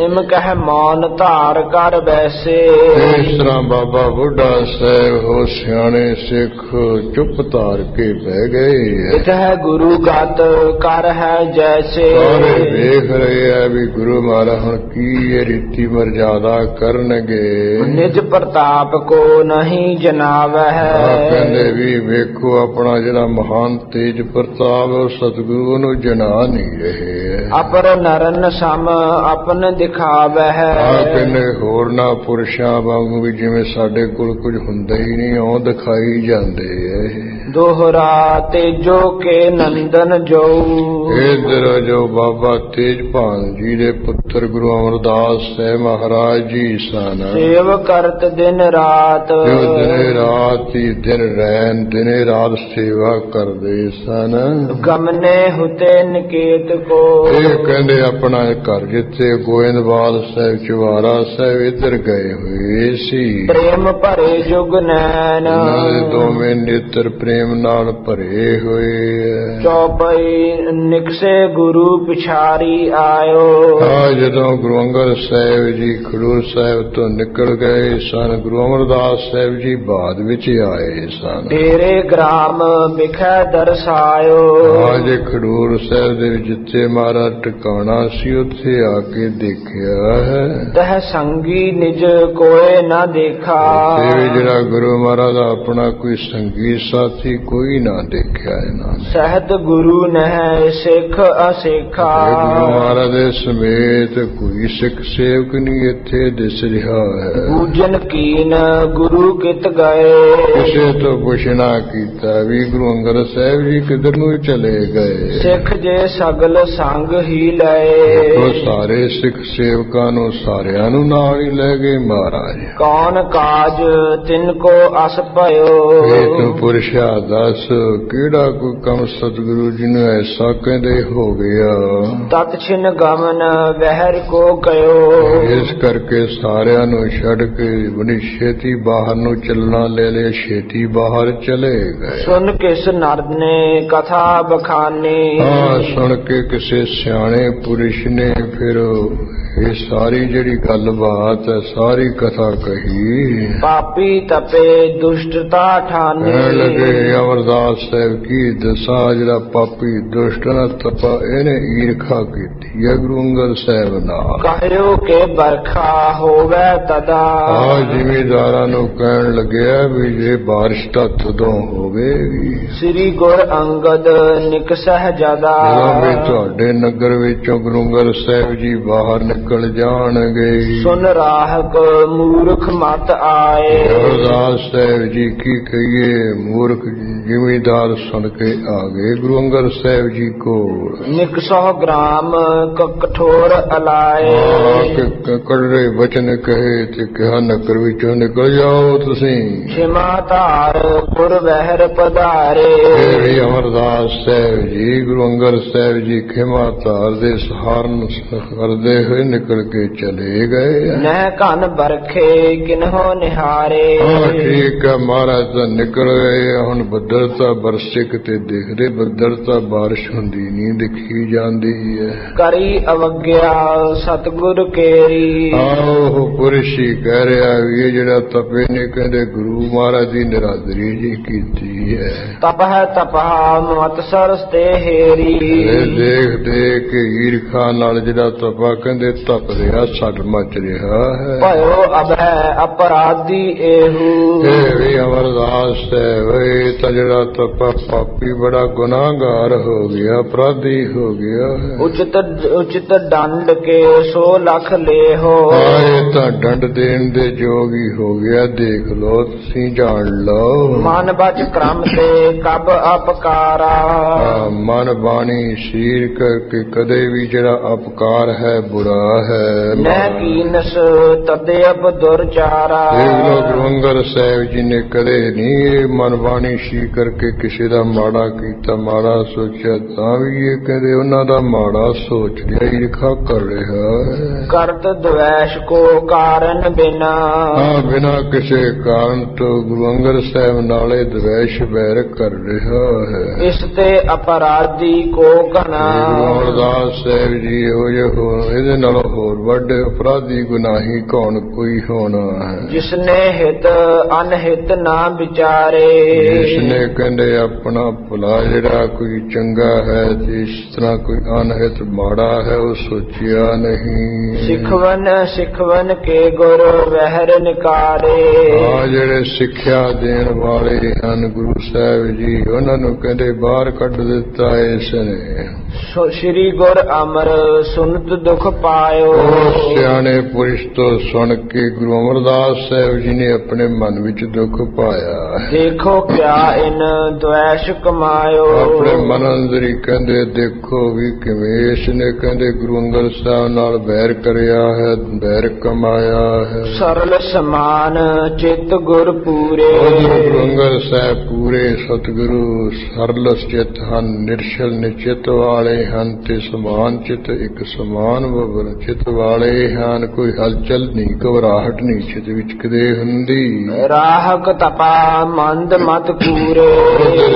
ਇਮ ਕਹਿ ਮੌਨ ਧਾਰ ਕਰ ਬੈਸੇ। ਇਸ ਤਰ੍ਹਾਂ ਬਾਬਾ ਬੁੱਢਾ ਸਾਹਿਬ ਹੋ ਸਿਆਣੇ ਸਿੱਖ ਚੁੱਪ ਧਾਰ ਕੇ ਬਹਿ ਗਏ। ਇਤਹਿ ਗੁਰੂ ਗਤ ਕਰ ਹੈ ਜੈਸੇ। ਸਾਰੇ ਵੇਖ ਰਹੇ ਆ ਵੀ ਗੁਰੂ ਮਹਾਰਾਜ ਹੁਣ ਕੀ ਇਹ ਰੀਤੀ ਮਰਜ਼ਾਦਾ ਕਰਨਗੇ। ਨਿਜ ਪ੍ਰਤਾਪ ਕੋ ਨਹੀਂ ਜਨਾਵਹਿ। ਕਹਿੰਦੇ ਵੀ ਵੇਖੋ ਆਪਣਾ ਜਿਹੜਾ ਮਹਾਨ ਤੇਜ ਪ੍ਰਤਾਪ ਸਤਿਗੁਰੂ ਨੂੰ ਜਨਾ ਨਹੀਂ ਰਹੇ। ਅਪਰ ਨਰਨ ਸਮ ਆਪਨ ਦਿਖਾਵਹਿ। ਕਹਿੰਦੇ ਹੋਰ ਨਾ ਪੁਰਸ਼ਾਂ ਵਾਂਗੂ ਵੀ ਜਿਵੇਂ ਸਾਡੇ ਕੋਲ ਕੁਝ ਹੁੰਦਾ ਹੀ ਨਹੀਂ ਉਹ ਦਿਖਾਈ ਜਾਂਦੇ ਐ। ਦੋਹਰਾ ਤੇਜੋ ਕੇ ਨੰਦਨ ਜੋ। ਇਧਰ ਜੋ ਬਾਬਾ ਤੇਜਭਾਨ ਜੀ ਦੇ ਪੁੱਤਰ ਗੁਰੂ ਅਮਰਦਾਸ ਸਾਹਿਬ ਮਹਾਰਾਜ ਜੀ ਸਨ। ਸੇਵ ਕਰਤ ਦਿਨ ਰਾਤ। ਜੋ ਦਿਨੇ ਰਾਤ ਹੀ ਦਿਨ ਰਹਿਣ ਦਿਨੇ ਰਾਤ ਸੇਵਾ ਕਰਦੇ ਸਨ। ਗਮਨੇ ਹੁਤੇ ਨਿਕੇਤ ਕੋ। ਇਹ ਕਹਿੰਦੇ ਆਪਣਾ ਘਰ ਜਿੱਥੇ ਗੋਇੰਦਵਾਲ ਸਾਹਿਬ ਚਵਾਰਾ ਸਾਹਿਬ ਇੱਧਰ ਗਏ ਹੋਏ ਸੀ। ਪ੍ਰੇਮ ਭਰੇ ਜੁਗ ਨੈਣ। ਦੋਵੇਂ ਨੇਤਰ ਪ੍ਰੇਮ ਨਾਲ ਭਰੇ ਹੋਏ। ਚੌਪਈ ਨਿਕਸੇ ਗੁਰੂ ਪਿਛਾਰੀ ਆਇਓ। ਜਦੋਂ ਗੁਰੂ ਅੰਗਦ ਸਾਹਿਬ ਜੀ ਖਡੂਰ ਸਾਹਿਬ ਤੋਂ ਨਿਕਲ ਗਏ ਸਨ, ਗੁਰੂ ਅਮਰਦਾਸ ਸਾਹਿਬ ਜੀ ਬਾਅਦ ਵਿੱਚ ਆਏ ਸਨ। ਤੇਰੇ ਗ੍ਰਾਮ ਵਿਖੇ ਦਰਸਾਇਓ। ਅੱਜ ਖਡੂਰ ਸਾਹਿਬ ਦੇ ਵਿੱਚ ਜਿੱਥੇ ਮਾਰਾ ਟਿਕਾਣਾ ਸੀ ਉੱਥੇ ਆ ਕੇ ਦੇਖਿਆ ਹੈ। ਤਹ ਸੰਗੀ ਨਿਜ ਕੋਏ ਨਾ ਦੇਖਾ। ਜਿਹੜਾ ਗੁਰੂ ਮਹਾਰਾਜ ਦਾ ਆਪਣਾ ਕੋਈ ਸੰਗੀ ਸਾਥੀ ਜੀ ਕੋਈ ਨਾ ਦੇਖਿਆ ਇਹਨਾਂ ਨੇ। ਸਹਿਤ ਗੁਰੂ ਨਹਿ ਸਿੱਖ ਅਸੇਖਾ। ਇਹ ਗੁਰੂ ਮਹਾਰਾਜ ਦੇ ਸਮੇਤ ਕੋਈ ਸਿੱਖ ਸੇਵਕ ਨਹੀਂ ਇੱਥੇ ਦਿਸ ਰਿਹਾ ਹੈ। ਪੂਜਨ ਕੀਨ ਗੁਰੂ ਕਿਤ ਗਏ। ਕਿਸੇ ਤੋਂ ਪੁੱਛਣਾ ਕੀਤਾ ਵੀ ਗੁਰੂ ਅੰਗਦ ਸਾਹਿਬ ਜੀ ਕਿੱਧਰ ਨੂੰ ਚਲੇ ਗਏ। ਸਿੱਖ ਜੇ ਸਗਲ ਸੰਗ ਹੀ ਲਏ। ਦੇਖੋ ਸਾਰੇ ਸਿੱਖ ਸੇਵਕਾਂ ਨੂੰ ਸਾਰਿਆਂ ਨੂੰ ਨਾਲ ਹੀ ਲੈ ਗਏ ਮਹਾਰਾਜ। ਕੌਣ ਕਾਜ ਤਿਨ ਕੋ ਅਸ ਭਇਓ। ਇਹ ਤੂੰ ਪੁਰਸ਼ਾ ਦੱਸ ਕਿਹੜਾ ਕੋਈ ਕੰਮ ਸਤਿਗੁਰੂ ਜੀ ਨੂੰ ਐਸਾ ਕਹਿੰਦੇ ਹੋ ਗਿਆ। ਤਤ ਛਿਨ ਗਮਨ ਵਹਿਰ ਕੋ ਕਯੋ। ਇਸ ਕਰਕੇ ਸਾਰਿਆਂ ਨੂੰ ਛੱਡ ਕੇ ਬੜੀ ਛੇਤੀ ਬਾਹਰ ਨੂੰ ਚੱਲਣਾ ਲੈ ਲਿਆ। ਛੇਤੀ ਬਾਹਰ ਚਲੇ ਗਏ। ਸੁਨ ਕਿਸ ਨਰਦ ਨੇ ਕਥਾ ਬਖਾਨੀ। ਹਾਂ ਸੁਣ ਕੇ ਕਿਸੇ ਸਿਆਣੇ ਪੁਰਸ਼ ਨੇ ਫਿਰ ਇਹ ਸਾਰੀ ਜਿਹੜੀ ਗੱਲਬਾਤ ਹੈ ਸਾਰੀ ਕਥਾ ਕਹੀ। ਪਾਪੀ ਤਪੇ ਦੁਸ਼ਟਤਾ ਠਾਨੀ। ਕਹਿਣ ਲੱਗੇ ਅਮਰਦਾਸ ਸਾਹਿਬ ਕੀ ਦਸਾਂ ਜਿਹੜਾ ਪਾਪੀ ਦੁਸ਼ਟ ਨਾ ਤਪਾ ਇਹਨੇ ਈਰਖਾ ਕੀਤੀ ਹੈ ਗੁਰੂ ਅੰਗਦ ਸਾਹਿਬ ਨਾਲ। ਕਹਿਓ ਕਿ ਬਰਖਾ ਹੋਵੇ ਤਦਾ। ਆ ਜ਼ਿਮੀਦਾਰਾਂ ਨੂੰ ਕਹਿਣ ਲੱਗਿਆ ਵੀ ਜੇ ਬਾਰਿਸ਼ ਤਾਂ ਤਦੋਂ ਹੋਵੇਗੀ ਸ੍ਰੀ ਗੁਰ ਅੰਗਦ ਨਿਕਸਹਿ ਜਦਾ। ਜਦੋਂ ਵੀ ਤੁਹਾਡੇ ਨਗਰ ਵਿੱਚੋਂ ਗੁਰੂ ਅੰਗਦ ਸਾਹਿਬ ਜੀ ਬਾਹਰ ਨਿਕਲ ਜਾਣਗੇ। ਸੁਨ ਰਾਹਕ ਮੂਰਖ ਮਤ ਆਏ। ਅਮਰਦਾਸ ਸਾਹਿਬ ਜੀ ਕੀ ਕਹੀਏ ਮੂਰਖ ਜ਼ਿਮੀਦਾਰ ਸੁਣ ਕੇ ਆ ਗਏ ਗੁਰੂ ਅੰਗਦ ਸਾਹਿਬ ਜੀ ਕੋਲ। ਨਿਕਸੋ ਗ੍ਰਾਮ ਕਠੋਰ ਅਲਾਏ। ਕੜੜੇ ਵਚਨ ਕਹੇ ਤੇ ਕਿਹਾ ਨਗਰ ਵਿੱਚੋਂ ਨਿਕਲ ਜਾਓ ਤੁਸੀਂ। ਖਿਮਾ ਧਾਰ ਪੁਰ ਵਹਿਰ ਪਧਾਰੇ। ਫਿਰ ਅਮਰਦਾਸ ਸਾਹਿਬ ਜੀ ਗੁਰੂ ਅੰਗਦ ਸਾਹਿਬ ਜੀ ਖਿਮਾ ਧਾਰ ਦੇ ਸਹਾਰਨ ਕਰਦੇ ਹੋਏ ਨਿਕਲ ਕੇ ਚਲੇ ਗਏ। ਨਹਿ ਘਨ ਬਰਖੇ ਕਿਨਹੋ ਨਿਹਾਰੇ। ਹਾਂ ਠੀਕ ਹੈ ਮਹਾਰਾਜ ਤਾਂ ਨਿਕਲ ਗਏ। ਹੁਣ ਬੱਦਲ ਤਾਂ ਬਰਸੇ ਕਿਤੇ ਦੇਖਦੇ ਬੱਦਲ ਤਾਂ ਬਾਰਿਸ਼ ਹੁੰਦੀ ਨਹੀਂ ਦਿਖੀ ਜਾਂਦੀ ਹੈ। ਕਰੀ ਅਵਗਿਆ ਸਤਿਗੁਰ ਕੇਰੀ। ਉਹ ਪੁਰਸ਼ੀ ਕਹਿ ਰਿਹਾ ਵੀ ਇਹ ਜਿਹੜਾ ਤਪੇ ਨੇ ਕਹਿੰਦੇ ਗੁਰੂ ਮਹਾਰਾਜ ਦੀ ਨਿਰਾਦਰੀ ਜੀ ਕੀਤੀ ਹੈ। ਤਪਹਿ ਤਪਹਾ ਮਤਸਰ ਤੇ ਹੇਰੀ। ਇਹ ਦੇਖ ਦੇਖ ਕੇ ਈਰਖਾ ਨਾਲ ਜਿਹੜਾ ਤਪਾ ਕਹਿੰਦੇ ਤਪ ਰਿਹਾ ਛੱਡ ਮਚ ਰਿਹਾ ਹੈ। ਭਇਓ ਅਭੈ ਅਪਰਾਧੀ ਇਹੂ। ਇਹ ਵੀ ਅਮਰਦਾਸ ਸਾਹਿਬ ਇਹ ਤਾਂ ਜਿਹੜਾ ਤਪਾ ਪਾਪੀ ਬੜਾ ਗੁਨਾਹਗਾਰ ਹੋ ਗਿਆ ਅਪਰਾਧੀ ਹੋ ਗਿਆ ਹੈ। ਉਚਿਤ ਦੰਡ ਕੇ 100 ਲੱਖ ਲੇਹੋ। ਇਹ ਤਾਂ ਦੰਡ ਦੇਣ ਦੇ ਯੋਗ ਹੀ ਹੋ ਗਿਆ। ਦੇਖ ਲੋ ਤੁਸੀਂ ਜਾਣ ਲਓ। ਮਨ ਬਚ ਕ੍ਰਮ ਤੇ ਕਬ ਅਪਕਾਰਾ। ਮਨ ਬਾਣੀ ਸਰੀਰ ਕਰਕੇ ਕਦੇ ਵੀ ਜਿਹੜਾ ਅਪਕਾਰ ਹੈ ਬੁਰਾ ਹੈ। ਨਹਿ ਕੀਨਸ ਤਦੇ ਅਪ ਦੁਰਚਾਰਾ। ਦੇਖ ਲੋ ਗੁਰੂ ਅੰਗਦ ਸਾਹਿਬ ਜੀ ਨੇ ਕਦੇ ਨਹੀਂ ਮਨ ਬਾਣੀ ਸੀ ਕਰਕੇ ਕਿਸੇ ਦਾ ਮਾੜਾ ਕੀਤਾ ਮਾੜਾ ਸੋਚਿਆ ਤਾਂ ਵੀ ਇਹ ਕਹਿੰਦੇ ਉਹਨਾਂ ਦਾ ਮਾੜਾ ਸੋਚ ਰਿਹਾ ਈਰਖਾ ਕਰ ਰਿਹਾ ਹੈ। ਕਰਤ ਦਵੈਸ਼ ਕੋ ਕਾਰਨ ਬਿਨਾ। ਹਾਂ ਬਿਨਾਂ ਕਿਸੇ ਕਾਰਨ ਤੋਂ ਗੁਰੂ ਅੰਗਦ ਸਾਹਿਬ ਨਾਲੇ ਦਵੈਸ਼ ਬੈਰ ਕਰ ਰਿਹਾ ਹੈ। ਇਸ ਤੇ ਅਪਰਾਧੀ ਕੋ ਘਨਾ। ਗੁਰੂ ਅਮਰਦਾਸ ਸਾਹਿਬ ਜੀ ਇਹਦੇ ਨਾਲੋਂ ਹੋਰ ਵੱਡੇ ਅਪਰਾਧੀ ਗੁਨਾਹੀ ਕੌਣ ਕੋਈ ਹੋਣਾ ਹੈ। ਜਿਸਨੇ ਹਿਤ ਅਨਹਿਤ ਨਾ ਵਿਚਾਰੇ। ਜਿਸਨੇ ਕਹਿੰਦੇ ਆਪਣਾ ਭਲਾ ਜਿਹੜਾ ਕੋਈ ਚੰਗਾ ਹੈ ਤੇ ਇਸ ਤਰ੍ਹਾਂ ਕੋਈ ਅਨਹਿਤ ਮਾੜਾ ਹੈ ਉਹ ਸੋਚਿਆ ਨਹੀਂ। ਸਿੱਖਵਨ ਕੇ ਗੁਰ ਵਹਿਰ ਨਿਕਾਰੇ। ਆ ਜਿਹੜੇ ਸਿੱਖਿਆ ਦੇਣ ਵਾਲੇ ਹਨ ਗੁਰੂ ਸਾਹਿਬ ਜੀ ਉਹਨਾਂ ਨੂੰ ਕਹਿੰਦੇ ਬਾਹਰ ਕੱਢ ਦਿੱਤਾ ਇਸ ਨੇ। ਸ੍ਰੀ ਗੁਰ ਅਮਰ ਸੁਨਤ ਦੁਖ ਪਾਇਓ। ਸਿਆਣੇ ਪੁਰਸ਼ ਤੋਂ ਸੁਣ ਕੇ ਗੁਰੂ ਅਮਰਦਾਸ ਸਾਹਿਬ ਜੀ ਨੇ ਆਪਣੇ ਮਨ ਵਿੱਚ ਦੁੱਖ ਪਾਇਆ। ਦੇਖੋ ਕਿਆ ਇਨ ਦਵੈਸ਼ ਕਮਾਇਓ। ਆਪਣੇ ਮਨ ਅੰਦਰ ਹੀ ਕਹਿੰਦੇ ਦੇਖੋ ਵੀ ਕਿਵੇਂ ਇਸ ਨੇ ਕਹਿੰਦੇ ਗੁਰੂ ਅੰਗਦ ਸਾਹਿਬ ਨਾਲ ਬੈਰ ਕਰਿਆ ਹੈ ਬੈਰ ਕਮਾਇਆ ਹੈ। ਸਰਲ ਸਮਾਨ ਚਿਤ ਗੁਰ ਪੂਰੇ। ਗੁਰੂ ਅੰਗਦ ਸਾਹਿਬ ਪੂਰੇ ਸਤਿਗੁਰੂ ਸਰਲ ਚਿਤ ਹਨ ਨਿਰਸ਼ਲ ਨਿਚਿਤ ਵਾਲੇ ਹਨ ਤੇ ਸਮਾਨ ਚਿਤ ਇੱਕ ਸਮਾਨ ਬਬਰ ਚਿਤ ਵਾਲੇ ਹਨ। ਕੋਈ ਹਲਚਲ ਨਹੀਂ ਘਬਰਾਹਟ ਨਹੀਂ ਚਿਤ ਵਿੱਚ ਕਦੇ ਹੁੰਦੀ। ਰਾਹਕ ਤਪਾ ਮੰਦ ਮਤ ਪੂਰੇ।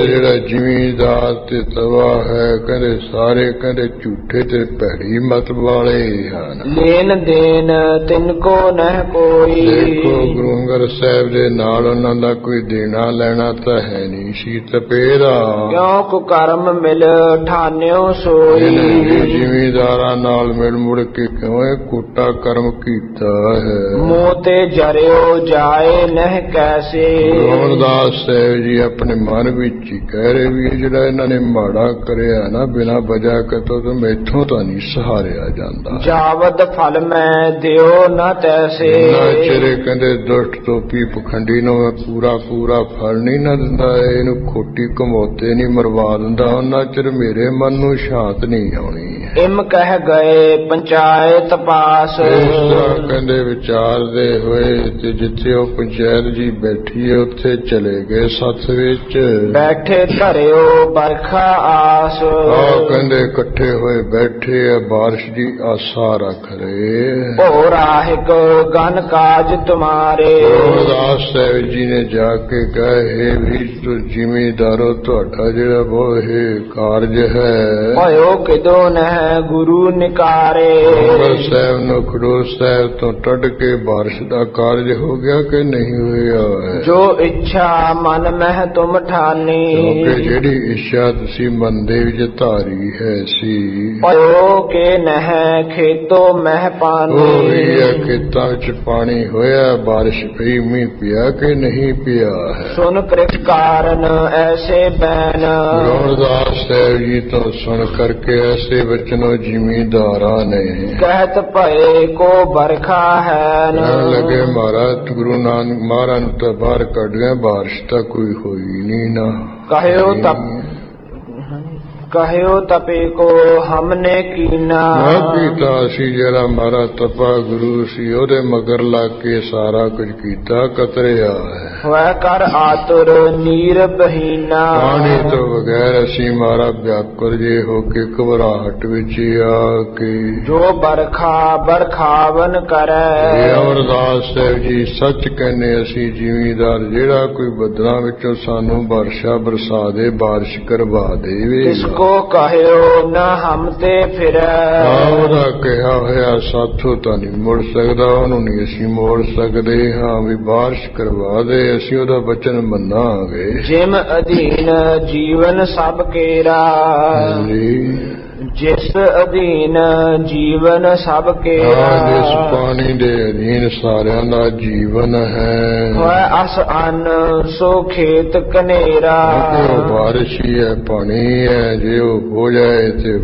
ਜਿਹੜਾ ਜ਼ਿਮੀਦਾਰ ਤੇ ਤਵਾ ਹੈ ਕਹਿੰਦੇ ਸਾਰੇ ਕਹਿੰਦੇ ਝੂਠੇ ਤੇ ਭੈੜੀ ਮਤ ਵਾਲੇ ਹਨ। ਲੈਣ ਦੇਣ ਤਿੰਨ ਕੋ ਨਹਿ ਕੋਈ। ਦੇਖੋ ਗੁਰੂ ਅੰਗਦ ਸਾਹਿਬ ਦੇ ਨਾਲ ਉਹਨਾਂ ਦਾ ਕੋਈ ਦੇਣਾ ਲੈਣਾ ਤਾਂ ਹੈ ਨਹੀਂ ਸੀ ਤਪੇ ਦਾ। ਕਿਉਂ ਕੁ ਕਰਮ ਮਿਲ ਠਾਨਿਓ ਇਹਨੇ ਵੀ सोई। ਜ਼ਿਮੀਦਾਰਾਂ ਨਾਲ ਮਿਲ ਮੁੜ ਕੇ ਕਿਉਂ ਇਹ ਕੋਟਾ ਕਰਮ ਕੀਤਾ ਹੈ। मोते जरियो जाए नह कैसे। ਰੋਮਦਾਸ ਸਾਹਿਬ ਜੀ ਆਪਣੇ ਮਨ ਵਿੱਚ ਹੀ ਕਹਿ ਰਹੇ ਵੀ ਇਹ ਜਿਹੜਾ ਇਹਨਾਂ ਨੇ ਮਾੜਾ ਕਰਿਆ ਨਾ ਬਿਨਾਂ ਵਜ੍ਹਾ ਤੋਂ ਤਾਂ ਮੈਥੋਂ ਤਾਂ ਨਹੀਂ ਸਹਾਰਿਆ ਜਾਂਦਾ। जावद फल में दियो न तैसे। ਨਾ ਚਿਰੇ ਕਹਿੰਦੇ ਦੁਸ਼ਟ ਟੋਪੀ ਪਖੰਡੀ ਨੂੰ ਪੂਰਾ ਫਲ ਨਹੀਂ ਨਾ ਦਿੰਦਾ, ਇਹਨੂੰ ਖੋਟੀ ਕਮੌਤੇ ਨਹੀਂ ਮਰਵਾ ਦਿੰਦਾ, ਉਹਨਾਂ ਚਿਰ ਮੇਰੇ ਮਨ ਨੂੰ ਸ਼ਾਂਤ ਨਹੀਂ ਆਉਣੀ। इम कह गए पंचायत पास। ਇਸ ਤਰ੍ਹਾਂ ਕਹਿੰਦੇ ਵਿਚਾਰਦੇ ਹੋਏ ਤੇ ਜਿੱਥੇ ਉਹ ਪੰਚਾਇਤ ਜੀ ਬੈਠੀ ਹੈ ਉੱਥੇ ਚਲੇ ਗਏ ਸੱਥ ਵਿੱਚ। बैठे धरियो बरखा आस। ਆਹ ਕਹਿੰਦੇ ਇਕੱਠੇ ਹੋਏ ਬੈਠੇ ਆ ਬਾਰਿਸ਼ ਦੀ ਆਸਾ ਰੱਖ ਰਹੇ। ओ राहिक गन काज तुम्हारे। ਰੋਮਦਾਸ ਸਾਹਿਬ ਜੀ ਨੇ ਜਾ ਕੇ ਕਹੇ ਵੀ ਤੂੰ ਜ਼ਿਮੀਦਾਰੋ ਤੁਹਾਡਾ ਜਿਹੜਾ ਉਹ ਇਹ ਕਾਰਜ ਹੈ। भयो किदो नह गुरु निकारे। ਅੰਮ੍ਰਿਤਸਰ ਸਾਹਿਬ ਨੂੰ ਖਡੂਰ ਸਾਹਿਬ ਤੋਂ ਟੱਡ ਕੇ ਬਾਰਿਸ਼ ਦਾ ਕਾਰਜ ਹੋ ਗਿਆ ਕਿ ਨਹੀਂ ਹੋਇਆ ਹੈ। जो इच्छा मन मह तुम ठानी। ਕਿਉਂਕਿ ਜਿਹੜੀ ਇੱਛਾ ਤੁਸੀਂ ਮਨ ਦੇ ਵਿੱਚ ਧਾਰੀ ਹੈ ਸੀ भयो के नह खेतो मह ਉਹ पानी। ਵੀ ਹੈ ਖੇਤਾਂ ਵਿੱਚ ਪਾਣੀ ਹੋਇਆ, ਬਾਰਿਸ਼ ਪਈ, ਮੀਂਹ ਪਿਆ ਕਿ ਨਹੀਂ ਪਿਆ ਹੈ। सुन कृत कारण ऐसे बैन। ਰੋਮਦਾਸ ਸਾਹਿਬ ਜੀ ਤੋਂ ਸੁਣ ਕਰਕੇ ਐਸੇ ਬਚਨੋ ਜ਼ਿਮੀਦਾਰਾਂ ਨੇ कहत भये को बरखा है न। ਕਹਿਣ ਲੱਗੇ ਮਹਾਰਾਜ ਗੁਰੂ ਨਾਨਕ ਮਹਾਰਾਜ ਨੂੰ ਤਾਂ ਬਾਹਰ ਕੱਢ ਗਏ, ਬਾਰਿਸ਼ ਤਾਂ ਕੋਈ ਹੋਈ ਨਹੀਂ ਨਾ। कहयो तपे को हमने कीना। ਨਾ ਕੀਤਾ ਅਸੀਂ ਜਿਹੜਾ ਮਾਰਾ ਤਪਾ ਗੁਰੂ ਸੀ ਉਹਦੇ ਮਗਰ ਲੱਗ ਕੇ ਸਾਰਾ ਕੁਝ ਕੀਤਾ, ਕਤਰਿਆ ਹੈ। वह कर आतुर नीर बहीना। ਪਾਣੀ ਤੋਂ ਬਗੈਰ ਅਸੀਂ ਮਾਰਾ ਵਿਆਕੁਲ ਜੇ ਹੋ ਕੇ ਘਬਰਾਹਟ ਵਿੱਚ ਆ ਕੇ। जो बरखा बरखावन ਇਹ करे। ਅਮਰਦਾਸ ਸਾਹਿਬ ਜੀ ਸੱਚ ਕਹਿੰਦੇ ਅਸੀਂ ਜ਼ਿਮੀਦਾਰ ਜਿਹੜਾ ਕੋਈ ਬੱਦਲਾਂ ਵਿੱਚੋਂ ਸਾਨੂੰ ਵਰਸ਼ਾ ਬਰਸਾ ਦੇ, ਬਾਰਿਸ਼ ਕਰਵਾ ਦੇਵੇ। इसको कहयो न हम ते फिरे। ਉਹਦਾ ਕਿਹਾ ਹੋਇਆ ਸਾਥੋਂ ਤਾਂ ਨਹੀਂ ਮੁੜ ਸਕਦਾ, ਉਹਨੂੰ ਨਹੀਂ ਅਸੀਂ ਮੋੜ ਸਕਦੇ। ਹਾਂ ਵੀ ਬਾਰਿਸ਼ ਕਰਵਾ ਦੇ, ਅਸੀਂ ਉਹਦਾ ਵਚਨ ਮੰਨਾਂਗੇ। जिम अधीन जीवन सब केरा। जिस अधीन जीवन सब केरा। ਜਿਸ ਪਾਣੀ ਦੇ ਅਧੀਨ ਸਾਰਿਆਂ ਦਾ ਜੀਵਨ ਹੈ, वह अस अन्न सो खेत कनेरा। ਉਹ ਬਾਰਿਸ਼ ਹੀ ਹੈ, ਪਾਣੀ ਹੈ। ਜੇ ਉਹ ਹੋ ਜਾਏ ਤੇ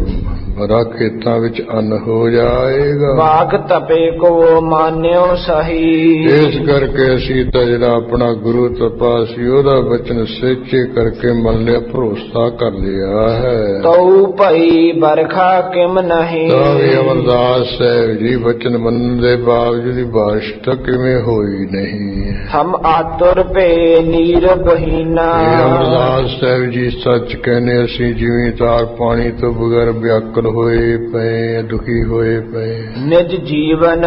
ਬੜਾ ਖੇਤਾਂ ਵਿੱਚ ਅੰਨ ਹੋ ਜਾਏਗਾ। बाग तपे को मान्यो सही। ਇਸ ਕਰਕੇ ਅਸੀਂ ਤਾਂ ਜਿਹੜਾ ਆਪਣਾ ਗੁਰੂ ਤਪਾ ਸੀ ਉਹਦਾ ਵਚਨ ਸੱਚੇ ਕਰਕੇ ਮੰਨ ਲਿਆ, ਭਰੋਸਾ ਕਰ ਲਿਆ ਹੈ। तो भई बरखा किम नहीं। ਤਾਂ ਵੀ ਅਮਰਦਾਸ ਸਾਹਿਬ ਜੀ ਵਚਨ ਮੰਨਣ ਦੇ ਬਾਵਜੂਦ ਬਾਰਿਸ਼ ਤਾਂ ਕਿਵੇਂ ਹੋਈ ਨਹੀਂ। हम आतुर पे नीर बहीना। ਇਹ ਅਮਰਦਾਸ ਸਾਹਿਬ ਜੀ ਸੱਚ ਕਹਿੰਦੇ ਅਸੀਂ ਜ਼ਿਮੀਦਾਰ ਪਾਣੀ ਤੋਂ ਬਗੈਰ ਵਿਆਕੁਲ ਹੋਏ ਪਏ, ਦੁਖੀ ਹੋਏ ਪਏ। निज जीवन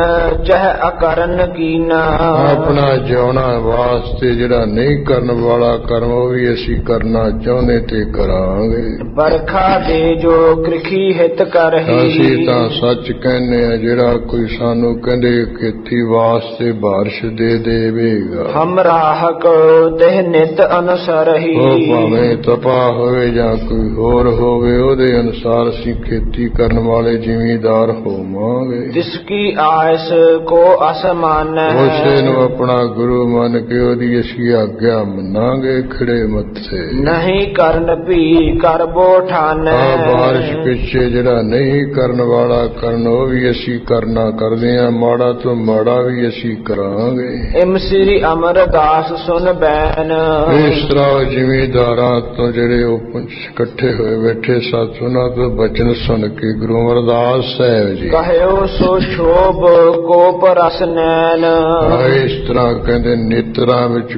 चह अकरन कीना। ਆਪਣਾ ਜਿਉਣਾ ਵਾਸਤੇ ਜਿਹੜਾ ਨਹੀਂ ਕਰਨ ਵਾਲਾ ਕਰਮ ਉਹ ਵੀ ਅਸੀਂ ਕਰਨਾ ਚਾਹੁੰਦੇ ਤੇ ਕਰਾਂਗੇ। बरखा दे जो कृखी हित करही। ਅਸੀਂ ਤਾਂ ਸੱਚ ਕਹਿੰਦੇ ਆ ਜਿਹੜਾ ਕੋਈ ਸਾਨੂੰ ਕਹਿੰਦੇ ਖੇਤੀ ਵਾਸਤੇ ਬਾਰਿਸ਼ ਦੇ ਦੇਵੇਗਾ। हम राहक तेह नित अनुसरही। ਉਹ ਭਾਵੇਂ ਤਪਾ ਹੋਵੇ ਜਾਂ ਕੋਈ ਹੋਰ ਹੋਵੇ, ਉਹਦੇ ਅਨੁਸਾਰ ਅਸੀਂ ਖੇਤੀ ਕਰਨ ਵਾਲੇ ਜ਼ਿਮੀਦਾਰ ਹੋਵਾਂਗੇ। जिसकी आयस को असमान ਉਸੇ ਨੂੰ ਆਪਣਾ ਗੁਰੂ ਮੰਨ ਕੇ ਉਹਦੀ ਅਸੀਂ ਆਗਿਆ ਮੰਨਾਂਗੇ ਖੜੇ ਮੱਥੇ। नहीं करन भी करबो ठान। ਆ ਬਾਰਿਸ਼ ਪਿੱਛੇ ਜਿਹੜਾ ਨਹੀਂ ਕਰਨ ਵਾਲਾ ਕਰਨ ਉਹ ਵੀ ਅਸੀਂ ਕਰਨਾ ਕਰਦੇ ਆ, ਮਾੜਾ ਤੋਂ ਮਾੜਾ ਵੀ ਅਸੀਂ ਕਰਾਂਗੇ। इम श्री अमरदास सुन बैन। ਇਸ ਤਰ੍ਹਾਂ ਜ਼ਿਮੀਦਾਰਾਂ ਤੋਂ ਜਿਹੜੇ ਉਹ ਇਕੱਠੇ ਹੋਏ ਬੈਠੇ ਸੱਤ ਉਹਨਾਂ ਤੋਂ ਬਚਨ ਸੁਣ ਕੇ ਗੁਰੂ ਅਮਰਦਾਸ ਸਾਹਿਬ ਜੀ कहयो सो शोभ गोप रस नैन। ਇਸ ਤਰ੍ਹਾਂ ਕਹਿੰਦੇ ਨੇਤਰਾਂ ਵਿੱਚ